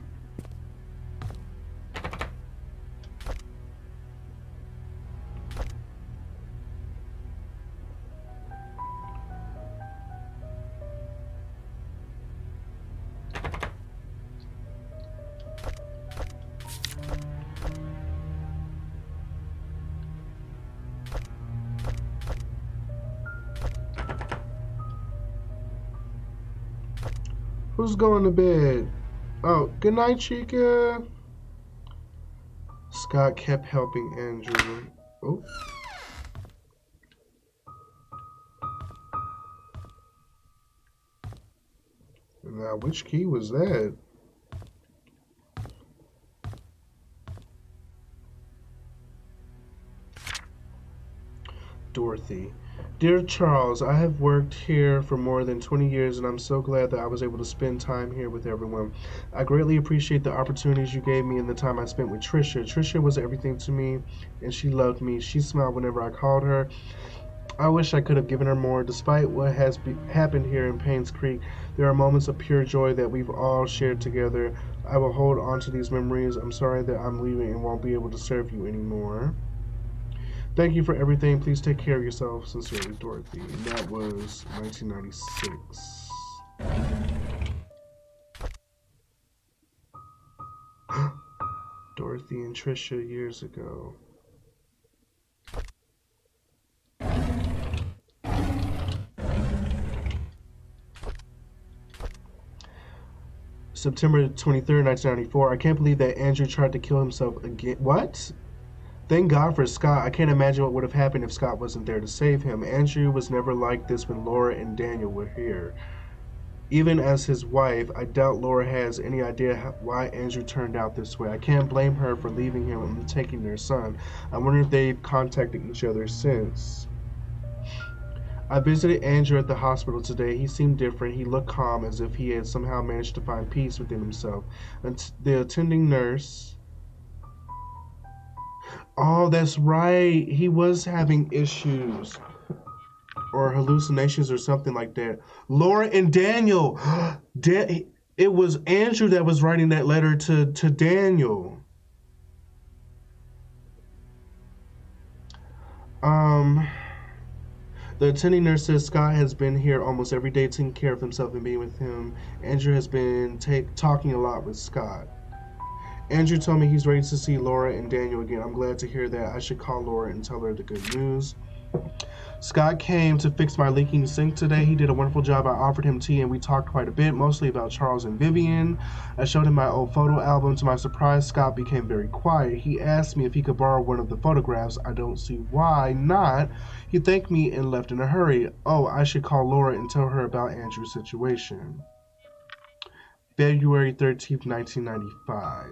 Who's going to bed? Oh, good night, Chica. Scott kept helping Andrew. Oh. Now, which key was that? Dorothy. Dear Charles, I have worked here for more than 20 years and I'm so glad that I was able to spend time here with everyone. I greatly appreciate the opportunities you gave me and the time I spent with Tricia. Tricia was everything to me and she loved me. She smiled whenever I called her. I wish I could have given her more. Despite what has happened here in Painscreek, there are moments of pure joy that we've all shared together. I will hold on to these memories. I'm sorry that I'm leaving and won't be able to serve you anymore. Thank you for everything. Please take care of yourself. Sincerely, Dorothy. And that was 1996. Dorothy and Tricia years ago. September 23rd, 1994. I can't believe that Andrew tried to kill himself again. What? Thank God for Scott. I can't imagine what would have happened if Scott wasn't there to save him. Andrew was never like this when Laura and Daniel were here. Even as his wife, I doubt Laura has any idea why Andrew turned out this way. I can't blame her for leaving him and taking their son. I wonder if they've contacted each other since. I visited Andrew at the hospital today. He seemed different. He looked calm, as if he had somehow managed to find peace within himself. And the attending nurse... Oh, that's right. He was having issues or hallucinations or something like that. Laura and Daniel. It was Andrew that was writing that letter to Daniel. The attending nurse says Scott has been here almost every day taking care of himself and being with him. Andrew has been talking a lot with Scott. Andrew told me he's ready to see Laura and Daniel again. I'm glad to hear that. I should call Laura and tell her the good news. Scott came to fix my leaking sink today. He did a wonderful job. I offered him tea and we talked quite a bit, mostly about Charles and Vivian. I showed him my old photo album. To my surprise, Scott became very quiet. He asked me if he could borrow one of the photographs. I don't see why not. He thanked me and left in a hurry. Oh, I should call Laura and tell her about Andrew's situation. February 13th, 1995.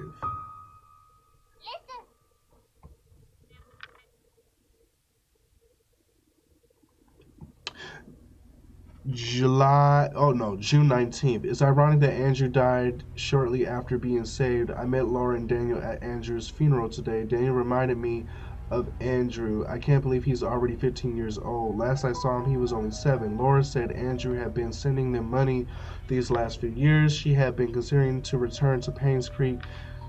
June 19th. It's ironic that Andrew died shortly after being saved. I met Laura and Daniel at Andrew's funeral today. Daniel reminded me of Andrew. I can't believe he's already 15 years old. Last I saw him, he was only 7. Laura said Andrew had been sending them money these last few years. She had been considering to return to Painscreek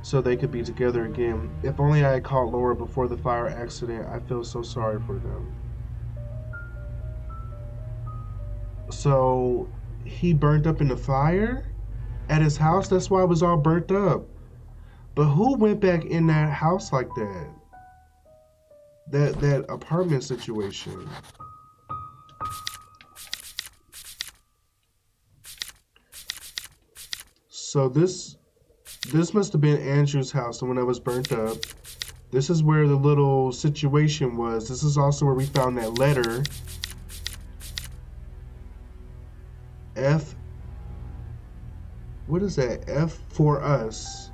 so they could be together again. If only I had called Laura before the fire accident. I feel so sorry for them. So he burnt up in the fire at his house? That's why it was all burnt up. But who went back in that house like that? that apartment situation. So this must have been Andrew's house, the one that was burnt up. This is where the little situation was. This is also where we found that letter. F. What is that? F for us.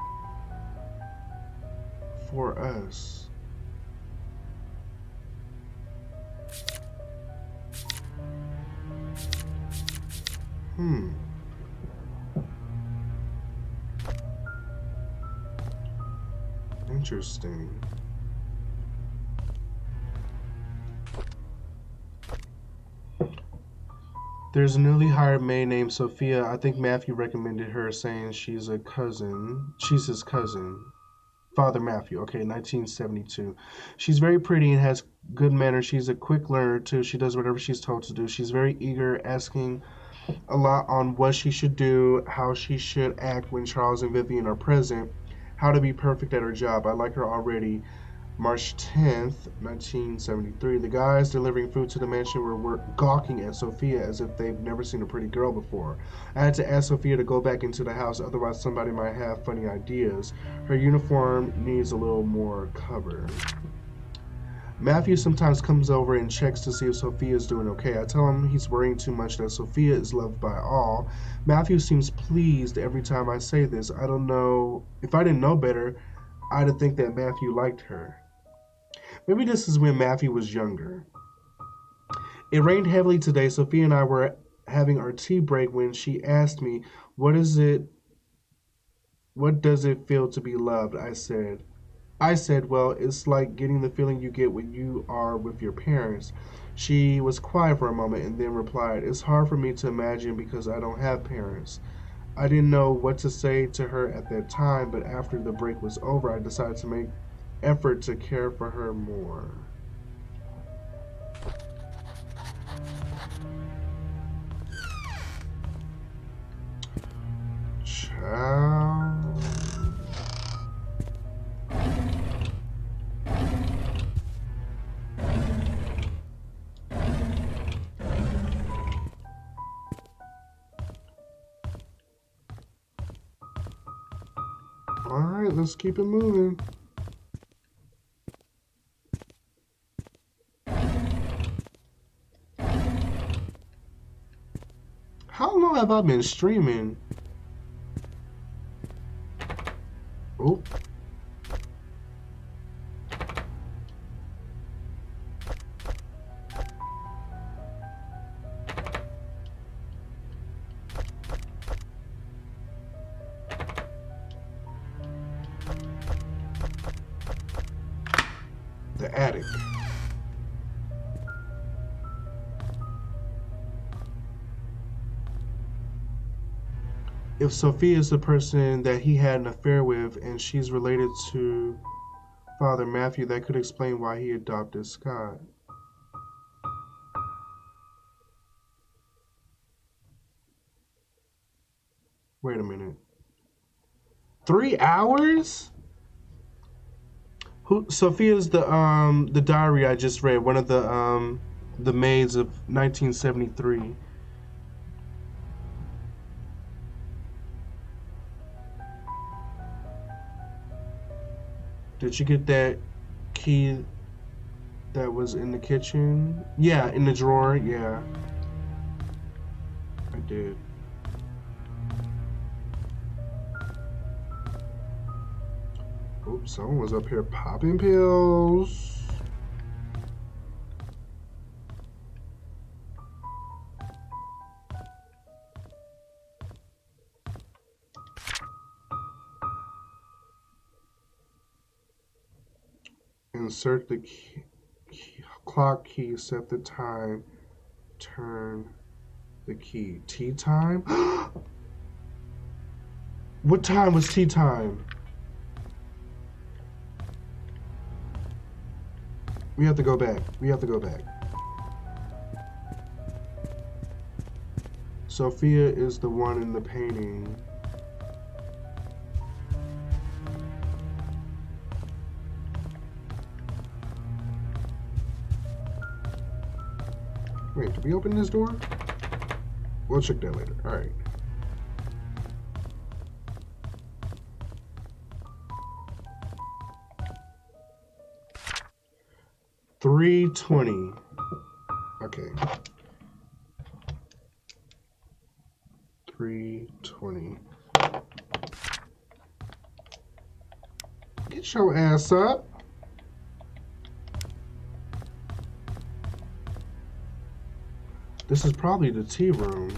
For us. Interesting. There's a newly hired maid named Sophia. I think Matthew recommended her, saying she's a cousin. She's his cousin. Father Matthew. Okay, 1972. She's very pretty and has good manners. She's a quick learner, too. She does whatever she's told to do. She's very eager, asking a lot on what she should do, how she should act when Charles and Vivian are present, how to be perfect at her job. I like her already. March 10th, 1973. The guys delivering food to the mansion were gawking at Sophia as if they've never seen a pretty girl before. I had to ask Sophia to go back into the house, otherwise somebody might have funny ideas. Her uniform needs a little more cover. Matthew sometimes comes over and checks to see if Sophia is doing okay. I tell him he's worrying too much, that Sophia is loved by all. Matthew seems pleased every time I say this. I don't know. If I didn't know better, I'd think that Matthew liked her. Maybe this is when Matthew was younger. It rained heavily today. Sophia and I were having our tea break when she asked me, what does it feel to be loved? I said, well, it's like getting the feeling you get when you are with your parents. She was quiet for a moment and then replied, it's hard for me to imagine because I don't have parents. I didn't know what to say to her at that time, but after the break was over, I decided to make effort to care for her more. Child. All right, let's keep it moving. How long have I been streaming? Oh. The attic. If Sophia is the person that he had an affair with and she's related to Father Matthew, that could explain why he adopted Scott. Wait a minute. 3 hours? Sophia's the diary I just read, one of the maids of 1973. Did you get that key that was in the kitchen? Yeah, in the drawer, yeah. I did. Oops, someone was up here popping pills. Insert the clock key, set the time, turn the key. Tea time? What time was tea time? We have to go back. We have to go back. Sophia is the one in the painting. We open this door? We'll check that later. Alright. $320. Okay. 320. Get your ass up. This is probably the tea room.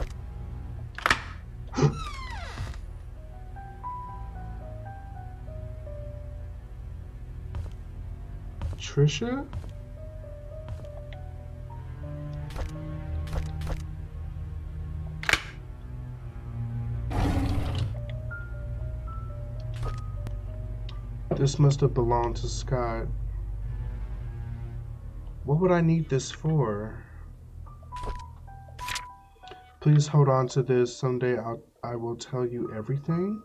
Tricia? This must have belonged to Scott. What would I need this for? Please hold on to this. Someday I will tell you everything.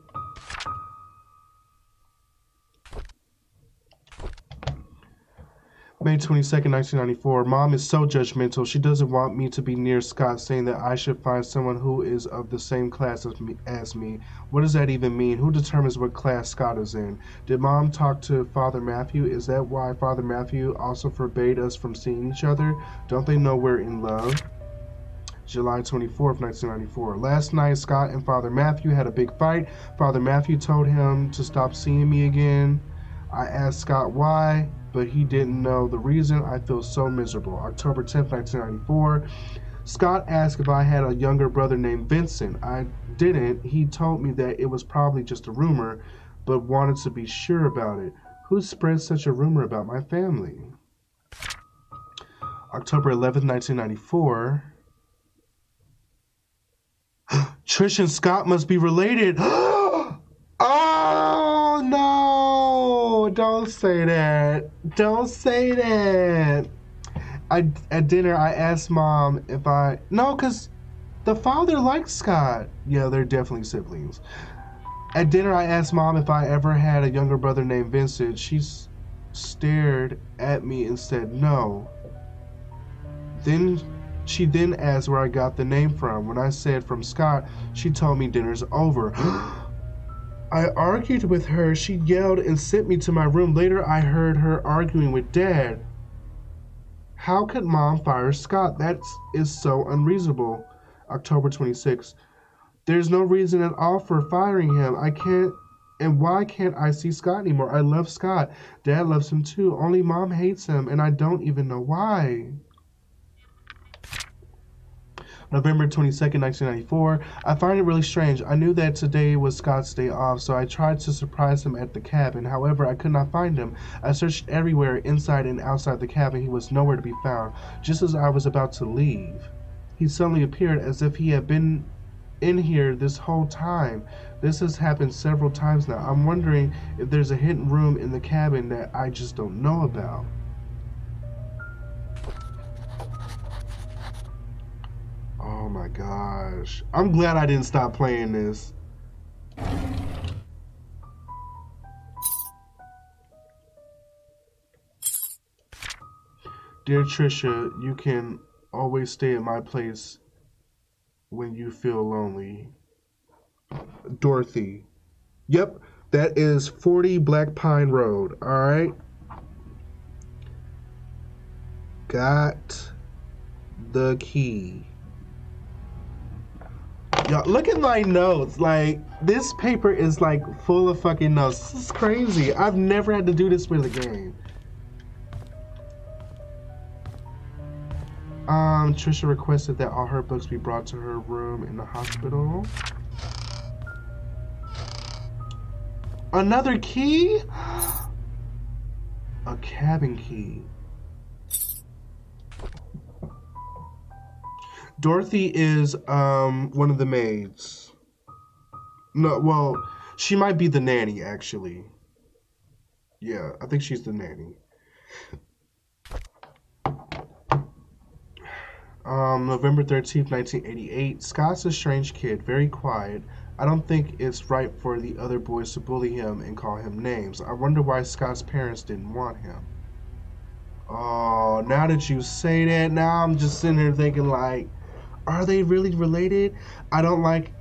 May 22nd, 1994. Mom is so judgmental. She doesn't want me to be near Scott, saying that I should find someone who is of the same class as me. What does that even mean? Who determines what class Scott is in? Did Mom talk to Father Matthew? Is that why Father Matthew also forbade us from seeing each other? Don't they know we're in love? July 24th, 1994. Last night, Scott and Father Matthew had a big fight. Father Matthew told him to stop seeing me again. I asked Scott why, but he didn't know the reason. I feel so miserable. October 10th, 1994. Scott asked if I had a younger brother named Vincent. I didn't. He told me that it was probably just a rumor, but wanted to be sure about it. Who spread such a rumor about my family? October 11th, 1994. Tricia and Scott must be related. Oh no! Don't say that. Don't say that. At dinner, I asked Mom if no, because the father likes Scott. Yeah, they're definitely siblings. At dinner, I asked Mom if I ever had a younger brother named Vincent. She stared at me and said no. She then asked where I got the name from. When I said from Scott, she told me dinner's over. I argued with her. She yelled and sent me to my room. Later, I heard her arguing with Dad. How could Mom fire Scott? That is so unreasonable. October 26th. There's no reason at all for firing him. I can't. And why can't I see Scott anymore? I love Scott. Dad loves him too. Only Mom hates him, and I don't even know why. November 22nd, 1994. I find it really strange. I knew that today was Scott's day off, so I tried to surprise him at the cabin. However, I could not find him. I searched everywhere, inside and outside the cabin. He was nowhere to be found. Just as I was about to leave, he suddenly appeared as if he had been in here this whole time. This has happened several times now. I'm wondering if there's a hidden room in the cabin that I just don't know about. Oh my gosh. I'm glad I didn't stop playing this. Dear Tricia, you can always stay at my place when you feel lonely. Dorothy. Yep, that is 40 Black Pine Road. Alright. Got the key. Y'all, look at my notes. Like, this paper is like full of fucking notes. This is crazy. I've never had to do this with a game. Tricia requested that all her books be brought to her room in the hospital. Another key? A cabin key. Dorothy is one of the maids. No, well, she might be the nanny, actually. Yeah, I think she's the nanny. November 13th, 1988. Scott's a strange kid, very quiet. I don't think it's right for the other boys to bully him and call him names. I wonder why Scott's parents didn't want him. Oh, now that you say that, now I'm just sitting here thinking like, are they really related? I don't like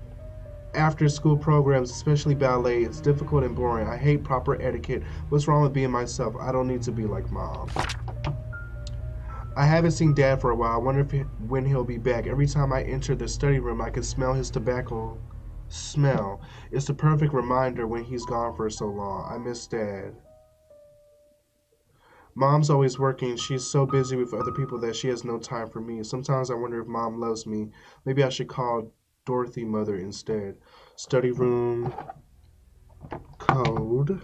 after school programs, especially ballet. It's difficult and boring. I hate proper etiquette. What's wrong with being myself? I don't need to be like mom. I haven't seen Dad for a while. I wonder when he'll be back. Every time I enter the study room, I can smell his tobacco smell. It's the perfect reminder when he's gone for so long. I miss Dad. Mom's always working. She's so busy with other people that she has no time for me. Sometimes I wonder if Mom loves me. Maybe I should call Dorothy Mother instead. Study room code.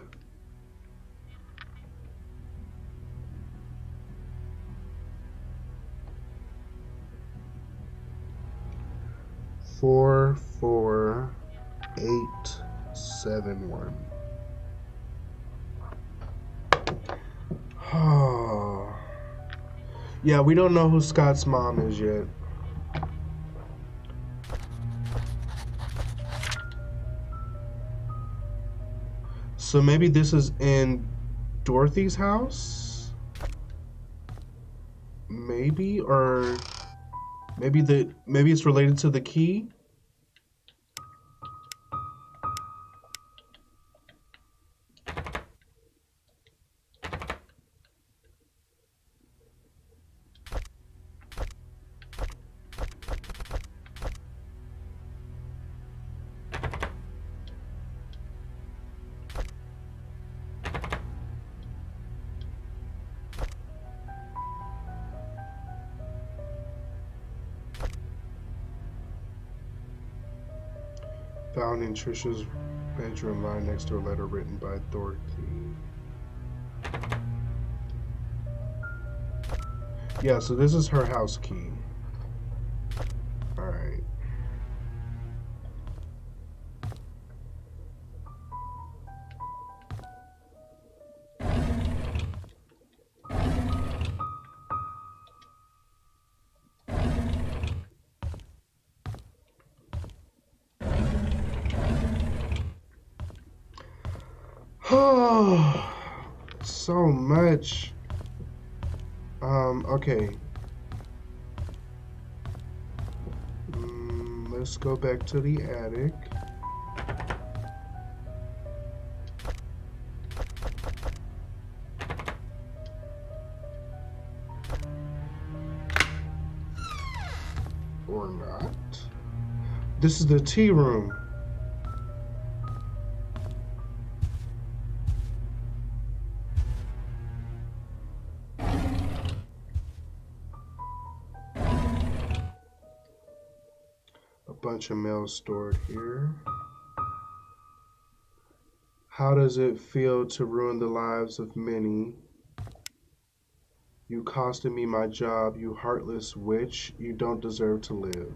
Four, 871. Oh. Yeah, we don't know who Scott's mom is yet. So maybe this is in Dorothy's house? Maybe, or maybe it's related to the key? Found in Tricia's bedroom lying next to a letter written by Dorothy. Yeah, so this is her house key. Alright. Oh, so much. Okay. Let's go back to the attic. Or not. This is the tea room. Bunch of mail stored here. How does it feel to ruin the lives of many? You costed me my job, you heartless witch. You don't deserve to live.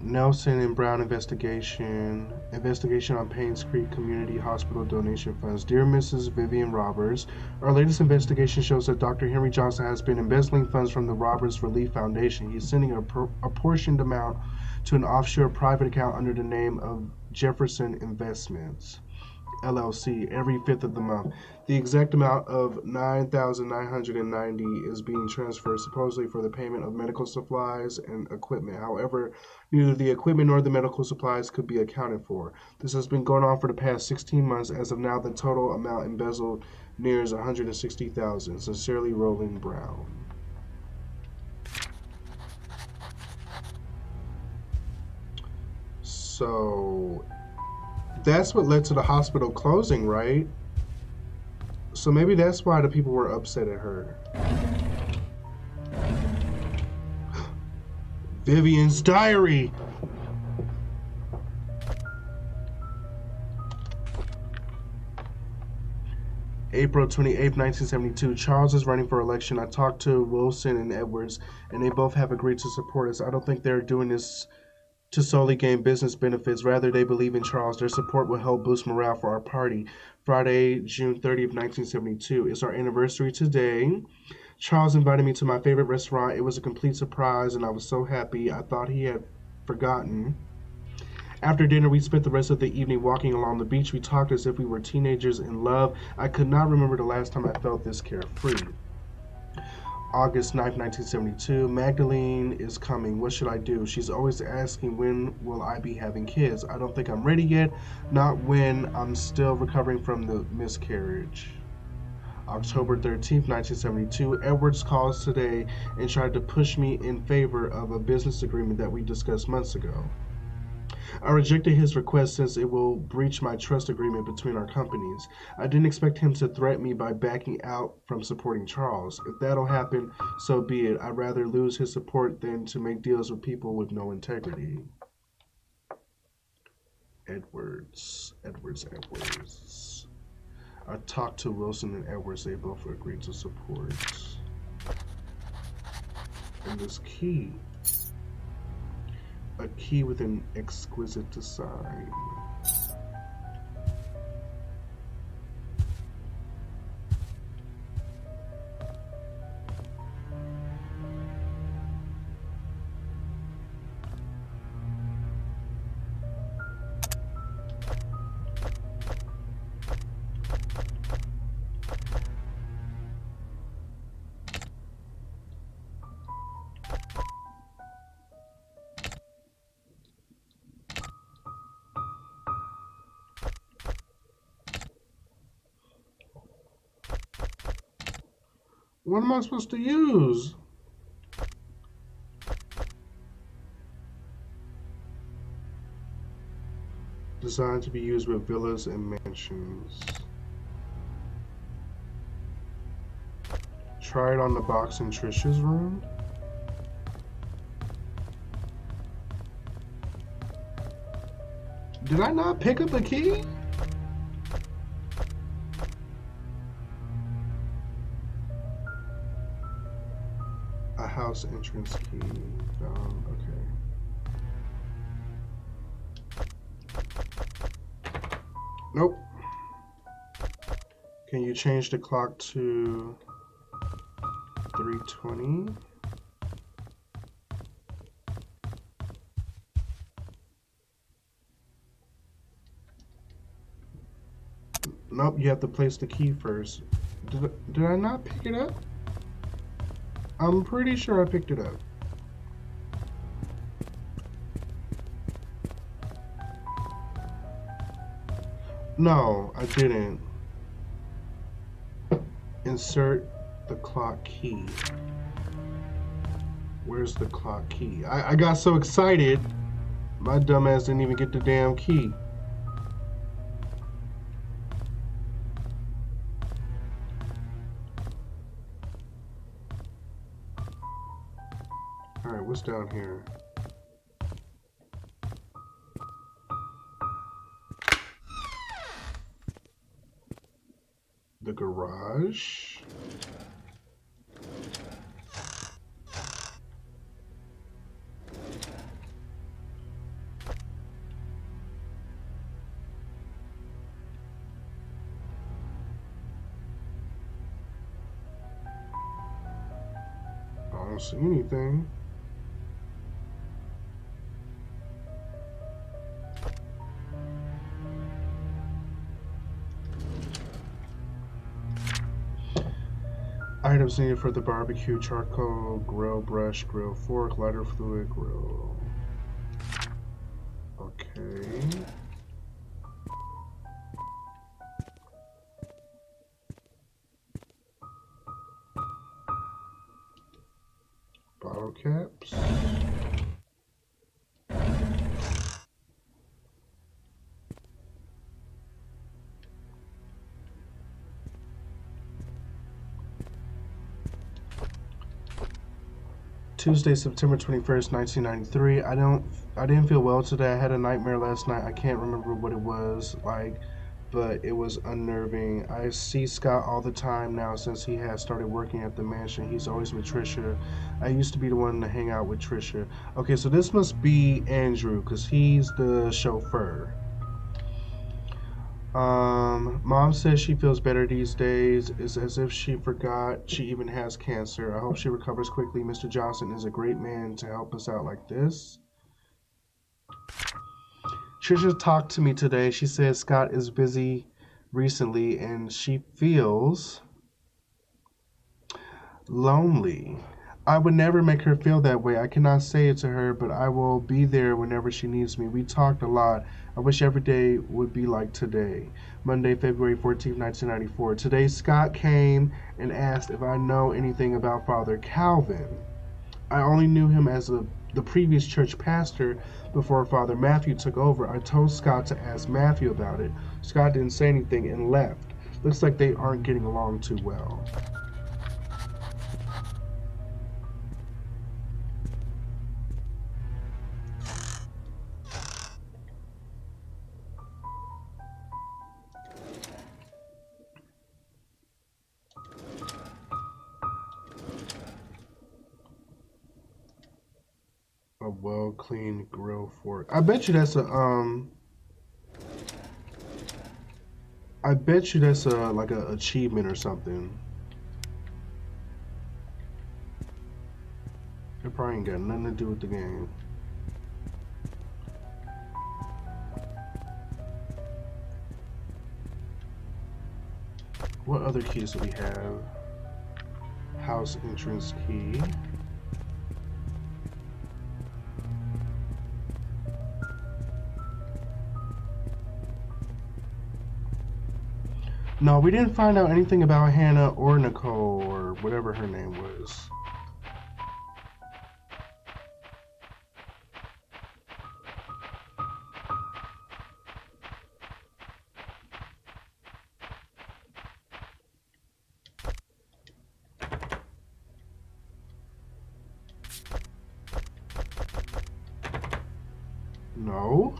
Nelson and Brown investigation on Painscreek Community Hospital donation funds. Dear Mrs. Vivian Roberts, our latest investigation shows that Dr. Henry Johnson has been embezzling funds from the Roberts Relief Foundation. He's sending a portioned amount to an offshore private account under the name of Jefferson Investments, LLC, every 5th of the month. The exact amount of $9,990 is being transferred supposedly for the payment of medical supplies and equipment. However, neither the equipment nor the medical supplies could be accounted for. This has been going on for the past 16 months. As of now, the total amount embezzled nears $160,000. Sincerely, Roland Brown. So that's what led to the hospital closing, right? So maybe that's why the people were upset at her. Vivian's diary. April 28th, 1972. Charles is running for election. I talked to Wilson and Edwards, and they both have agreed to support us. I don't think they're doing this to solely gain business benefits. Rather, they believe in Charles. Their support will help boost morale for our party. Friday, June 30th, 1972. It's our anniversary today. Charles invited me to my favorite restaurant. It was a complete surprise, and I was so happy. I thought he had forgotten. After dinner, we spent the rest of the evening walking along the beach. We talked as if we were teenagers in love. I could not remember the last time I felt this carefree. August 9th, 1972. Magdalene is coming. What should I do? She's always asking when will I be having kids. I don't think I'm ready yet. Not when I'm still recovering from the miscarriage. October 13th, 1972. Edwards calls today and tried to push me in favor of a business agreement that we discussed months ago. I rejected his request since it will breach my trust agreement between our companies. I didn't expect him to threaten me by backing out from supporting Charles. If that'll happen, so be it. I'd rather lose his support than to make deals with people with no integrity. Edwards. I talked to Wilson and Edwards. They both agreed to support. And this key. A key with an exquisite design. What am I supposed to use? Designed to be used with villas and mansions. Try it on the box in Tricia's room. Did I not pick up a key? House entrance key. Okay. Nope. Can you change the clock to 3:20? Nope, you have to place the key first. Did I not pick it up? I'm pretty sure I picked it up. No, I didn't. Insert the clock key. Where's the clock key? I got so excited, my dumbass didn't even get the damn key. Alright, what's down here? The garage. I don't see anything. Items needed for the barbecue: charcoal, grill brush, grill fork, lighter fluid, grill. Okay. Bottle caps. Tuesday, September 21st, 1993. I didn't feel well today. I had a nightmare last night. I can't remember what it was like, but it was unnerving. I see Scott all the time now since he has started working at the mansion. He's always with Tricia. I used to be the one to hang out with Tricia. Okay, so this must be Andrew because he's the chauffeur. Mom says she feels better these days. It's as if she forgot she even has cancer. I hope she recovers quickly. Mr. Johnson is a great man to help us out like this. Tricia talked to me today. She says Scott is busy recently and she feels lonely. I would never make her feel that way. I cannot say it to her, but I will be there whenever she needs me. We talked a lot. I wish every day would be like today. Monday, February 14th, 1994. Today, Scott came and asked if I know anything about Father Calvin. I only knew him as the previous church pastor before Father Matthew took over. I told Scott to ask Matthew about it. Scott didn't say anything and left. Looks like they aren't getting along too well. A well-cleaned grill fork. I bet you that's a I bet you that's a like a achievement or something. It probably ain't got nothing to do with the game. What other keys do we have? House entrance key. No, we didn't find out anything about Hannah or Nicole or whatever her name was. No.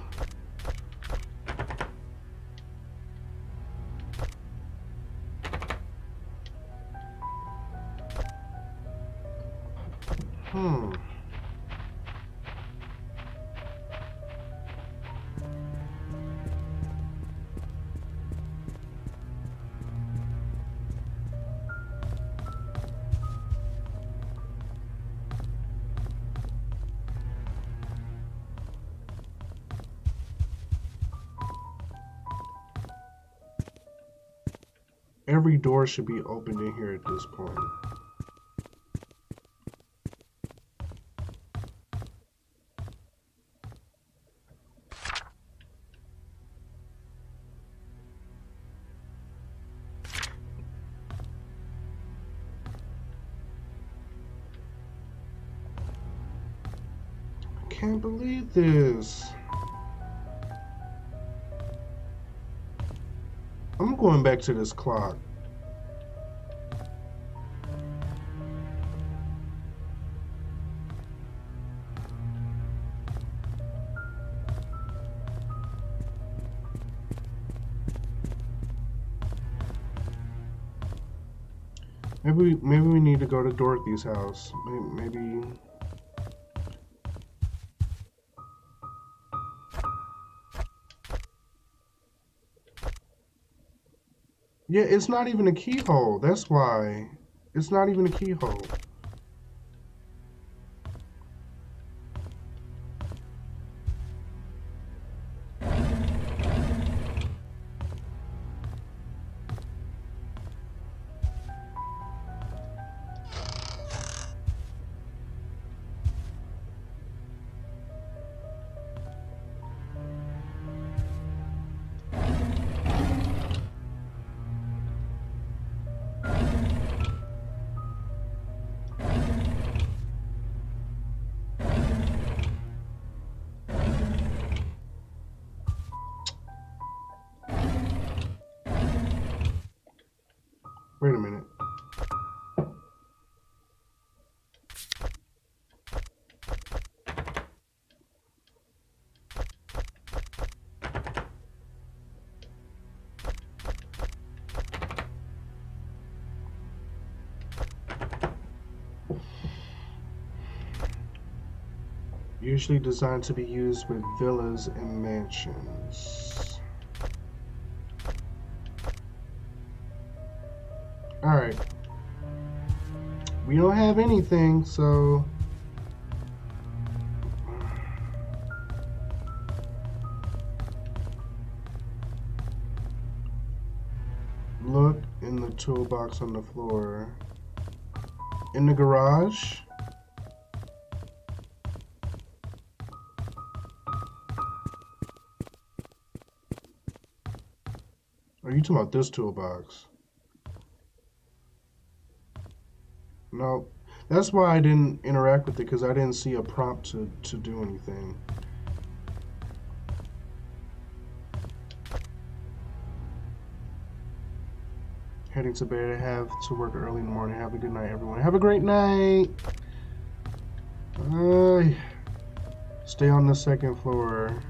Every door should be opened in here at this point. I can't believe this. I'm going back to this clock. Maybe we need to go to Dorothy's house. Maybe. Yeah, it's not even a keyhole. That's why. It's not even a keyhole. Wait a minute. Usually designed to be used with villas and mansions. Alright. We don't have anything, so... Look in the toolbox on the floor. In the garage? Are you talking about this toolbox? No. That's why I didn't interact with it, because I didn't see a prompt to do anything. Heading to bed. I have to work early in the morning. Have a good night, everyone. Have a great night. Stay on the second floor.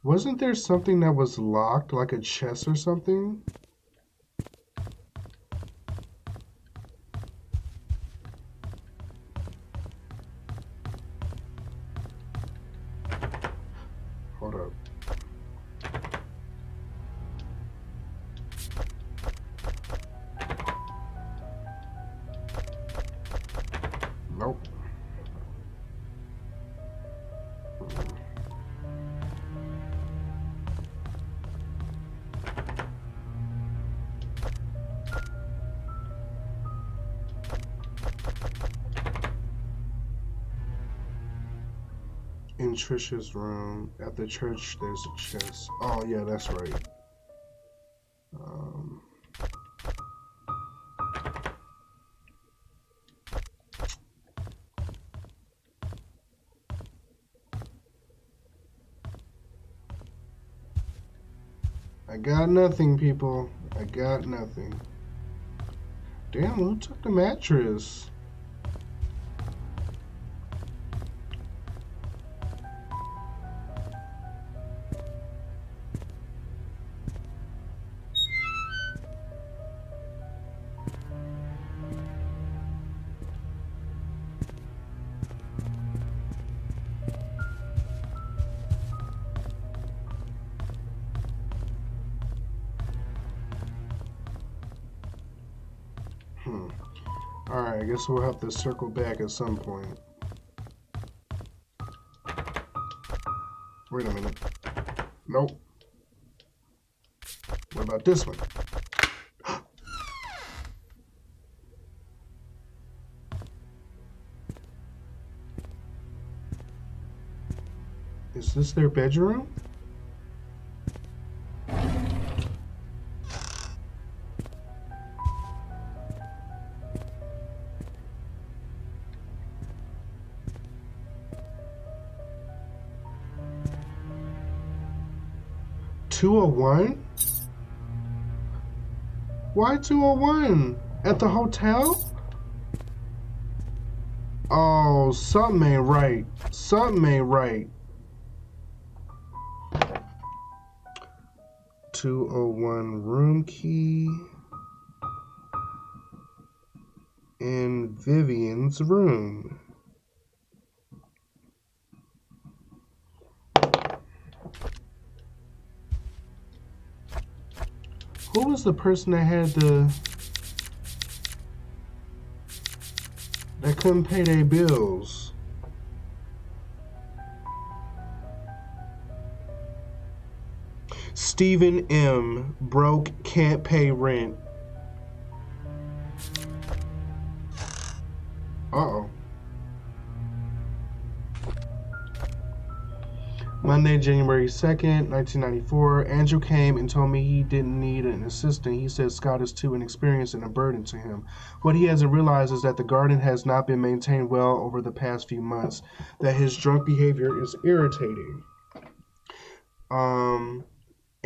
Wasn't there something that was locked, like a chest or something? Hold up. Nope. In Tricia's room at the church, there's a chest. Oh yeah, that's right. I got nothing, people. I got nothing. Damn, who took the mattress? Alright, I guess we'll have to circle back at some point. Wait a minute. Nope. What about this one? Is this their bedroom? $201? Why 201? At the hotel? Oh, something ain't right. Something ain't right. 201 room key in Vivian's room. Who was the person that had that couldn't pay their bills? Stephen M. Broke, can't pay rent. Uh-oh. Monday, January 2nd, 1994. Andrew came and told me he didn't need an assistant. He said Scott is too inexperienced and a burden to him. What he hasn't realized is that the garden has not been maintained well over the past few months, that his drunk behavior is irritating.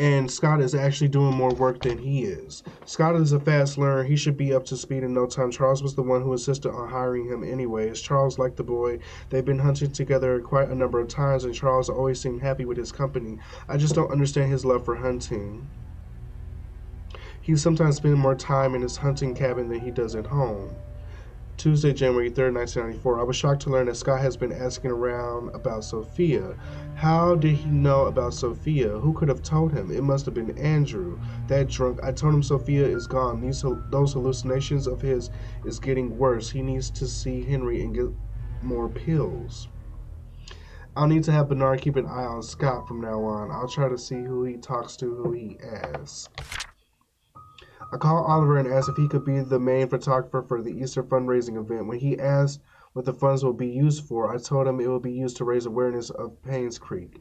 And Scott is actually doing more work than he is. Scott is a fast learner. He should be up to speed in no time. Charles was the one who insisted on hiring him anyways. Charles liked the boy. They've been hunting together quite a number of times, and Charles always seemed happy with his company. I just don't understand his love for hunting. He sometimes spends more time in his hunting cabin than he does at home. Tuesday, January 3rd, 1994. I was shocked to learn that Scott has been asking around about Sophia. How did he know about Sophia? Who could have told him? It must have been Andrew, that drunk. I told him Sophia is gone. Those hallucinations of his is getting worse. He needs to see Henry and get more pills. I'll need to have Bernard keep an eye on Scott from now on. I'll try to see who he talks to, who he asks. I called Oliver and asked if he could be the main photographer for the Easter fundraising event. When he asked what the funds will be used for, I told him it will be used to raise awareness of Painscreek,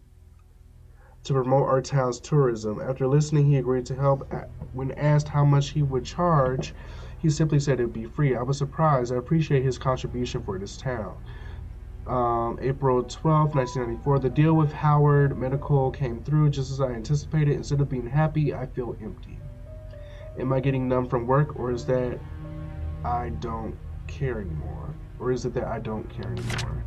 to promote our town's tourism. After listening, he agreed to help. When asked how much he would charge, he simply said it would be free. I was surprised. I appreciate his contribution for this town. April 12th, 1994. The deal with Howard Medical came through just as I anticipated. Instead of being happy, I feel empty. Am I getting numb from work, or is that I don't care anymore? Or is it that I don't care anymore?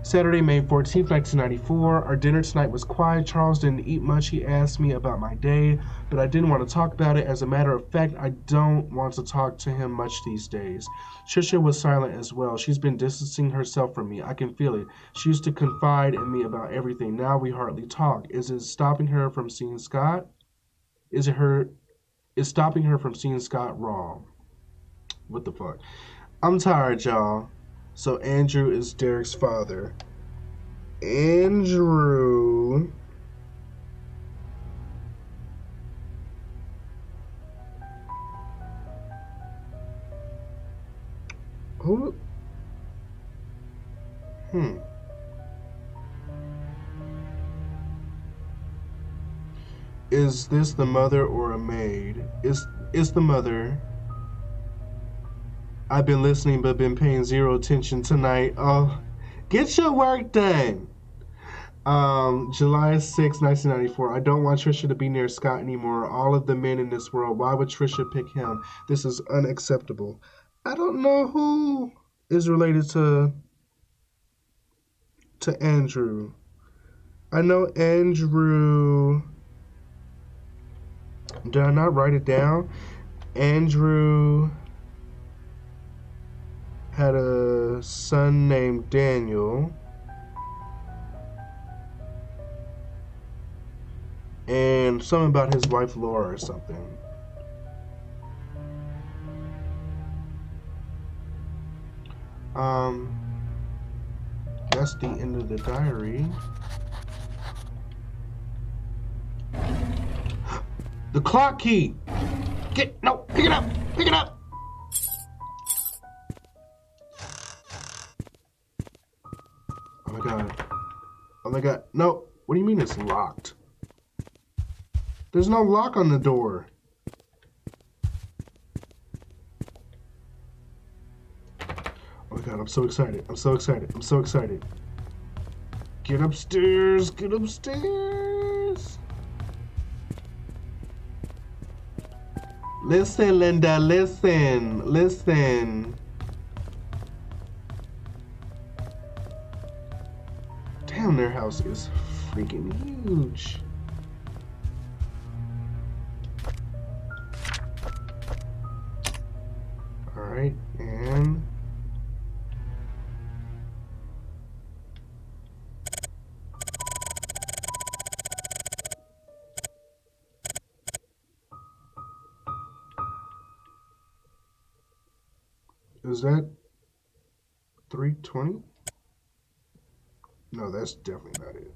Saturday, May 14th, 1994. Our dinner tonight was quiet. Charles didn't eat much. He asked me about my day, but I didn't want to talk about it. As a matter of fact, I don't want to talk to him much these days. Tricia was silent as well. She's been distancing herself from me. I can feel it. She used to confide in me about everything. Now we hardly talk. Is it stopping her from seeing Scott? Is stopping her from seeing Scott wrong? What the fuck? I'm tired, y'all. So Andrew is Derek's father. Andrew who? Is this the mother or a maid? It's the mother. I've been listening but been paying zero attention tonight. Oh, get your work done. July 6, 1994. I don't want Tricia to be near Scott anymore. All of the men in this world. Why would Tricia pick him? This is unacceptable. I don't know who is related to Andrew. I know Andrew. Did I not write it down? Andrew had a son named Daniel. And something about his wife Laura or something. That's the end of the diary. The clock key! Pick it up! Pick it up! Oh my god. Oh my god. No, what do you mean it's locked? There's no lock on the door. Oh my god, I'm so excited. I'm so excited. I'm so excited. Get upstairs. Get upstairs. Listen, Linda, listen. Listen. Damn, their house is freaking huge. Alright, and is that 320? No, that's definitely not it.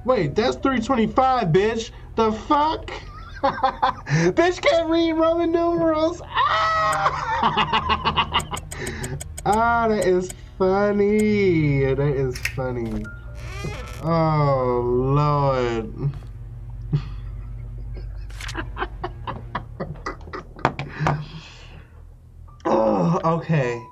Wait, that's 325, bitch. The fuck? Bitch can't read Roman numerals. Ah! Ah, that is funny. That is funny. Oh, Lord. Okay.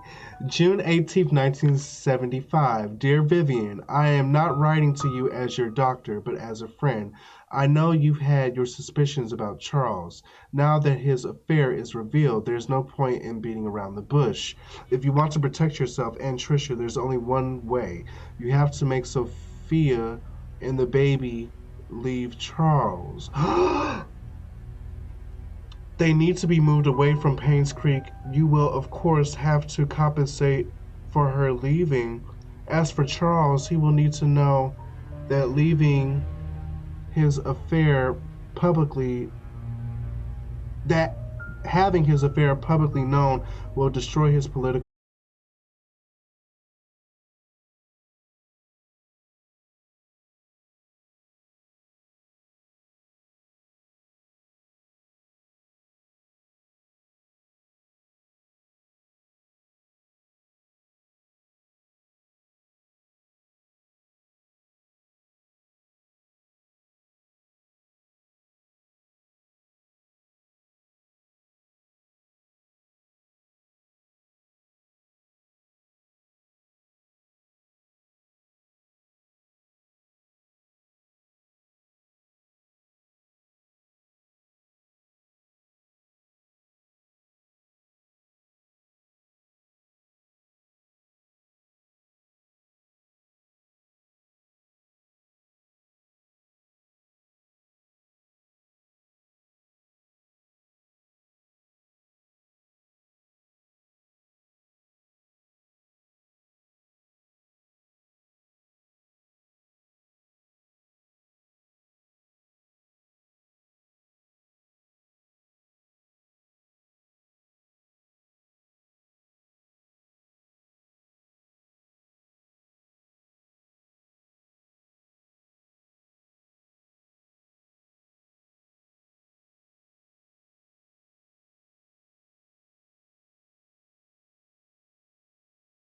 June 18th, 1975. Dear Vivian, I am not writing to you as your doctor, but as a friend. I know you've had your suspicions about Charles. Now that his affair is revealed, there's no point in beating around the bush. If you want to protect yourself and Tricia, there's only one way. You have to make Sophia and the baby leave Charles. They need to be moved away from Painscreek. You will, of course, have to compensate for her leaving. As for Charles, he will need to know that leaving his affair publicly, that having his affair publicly known will destroy his political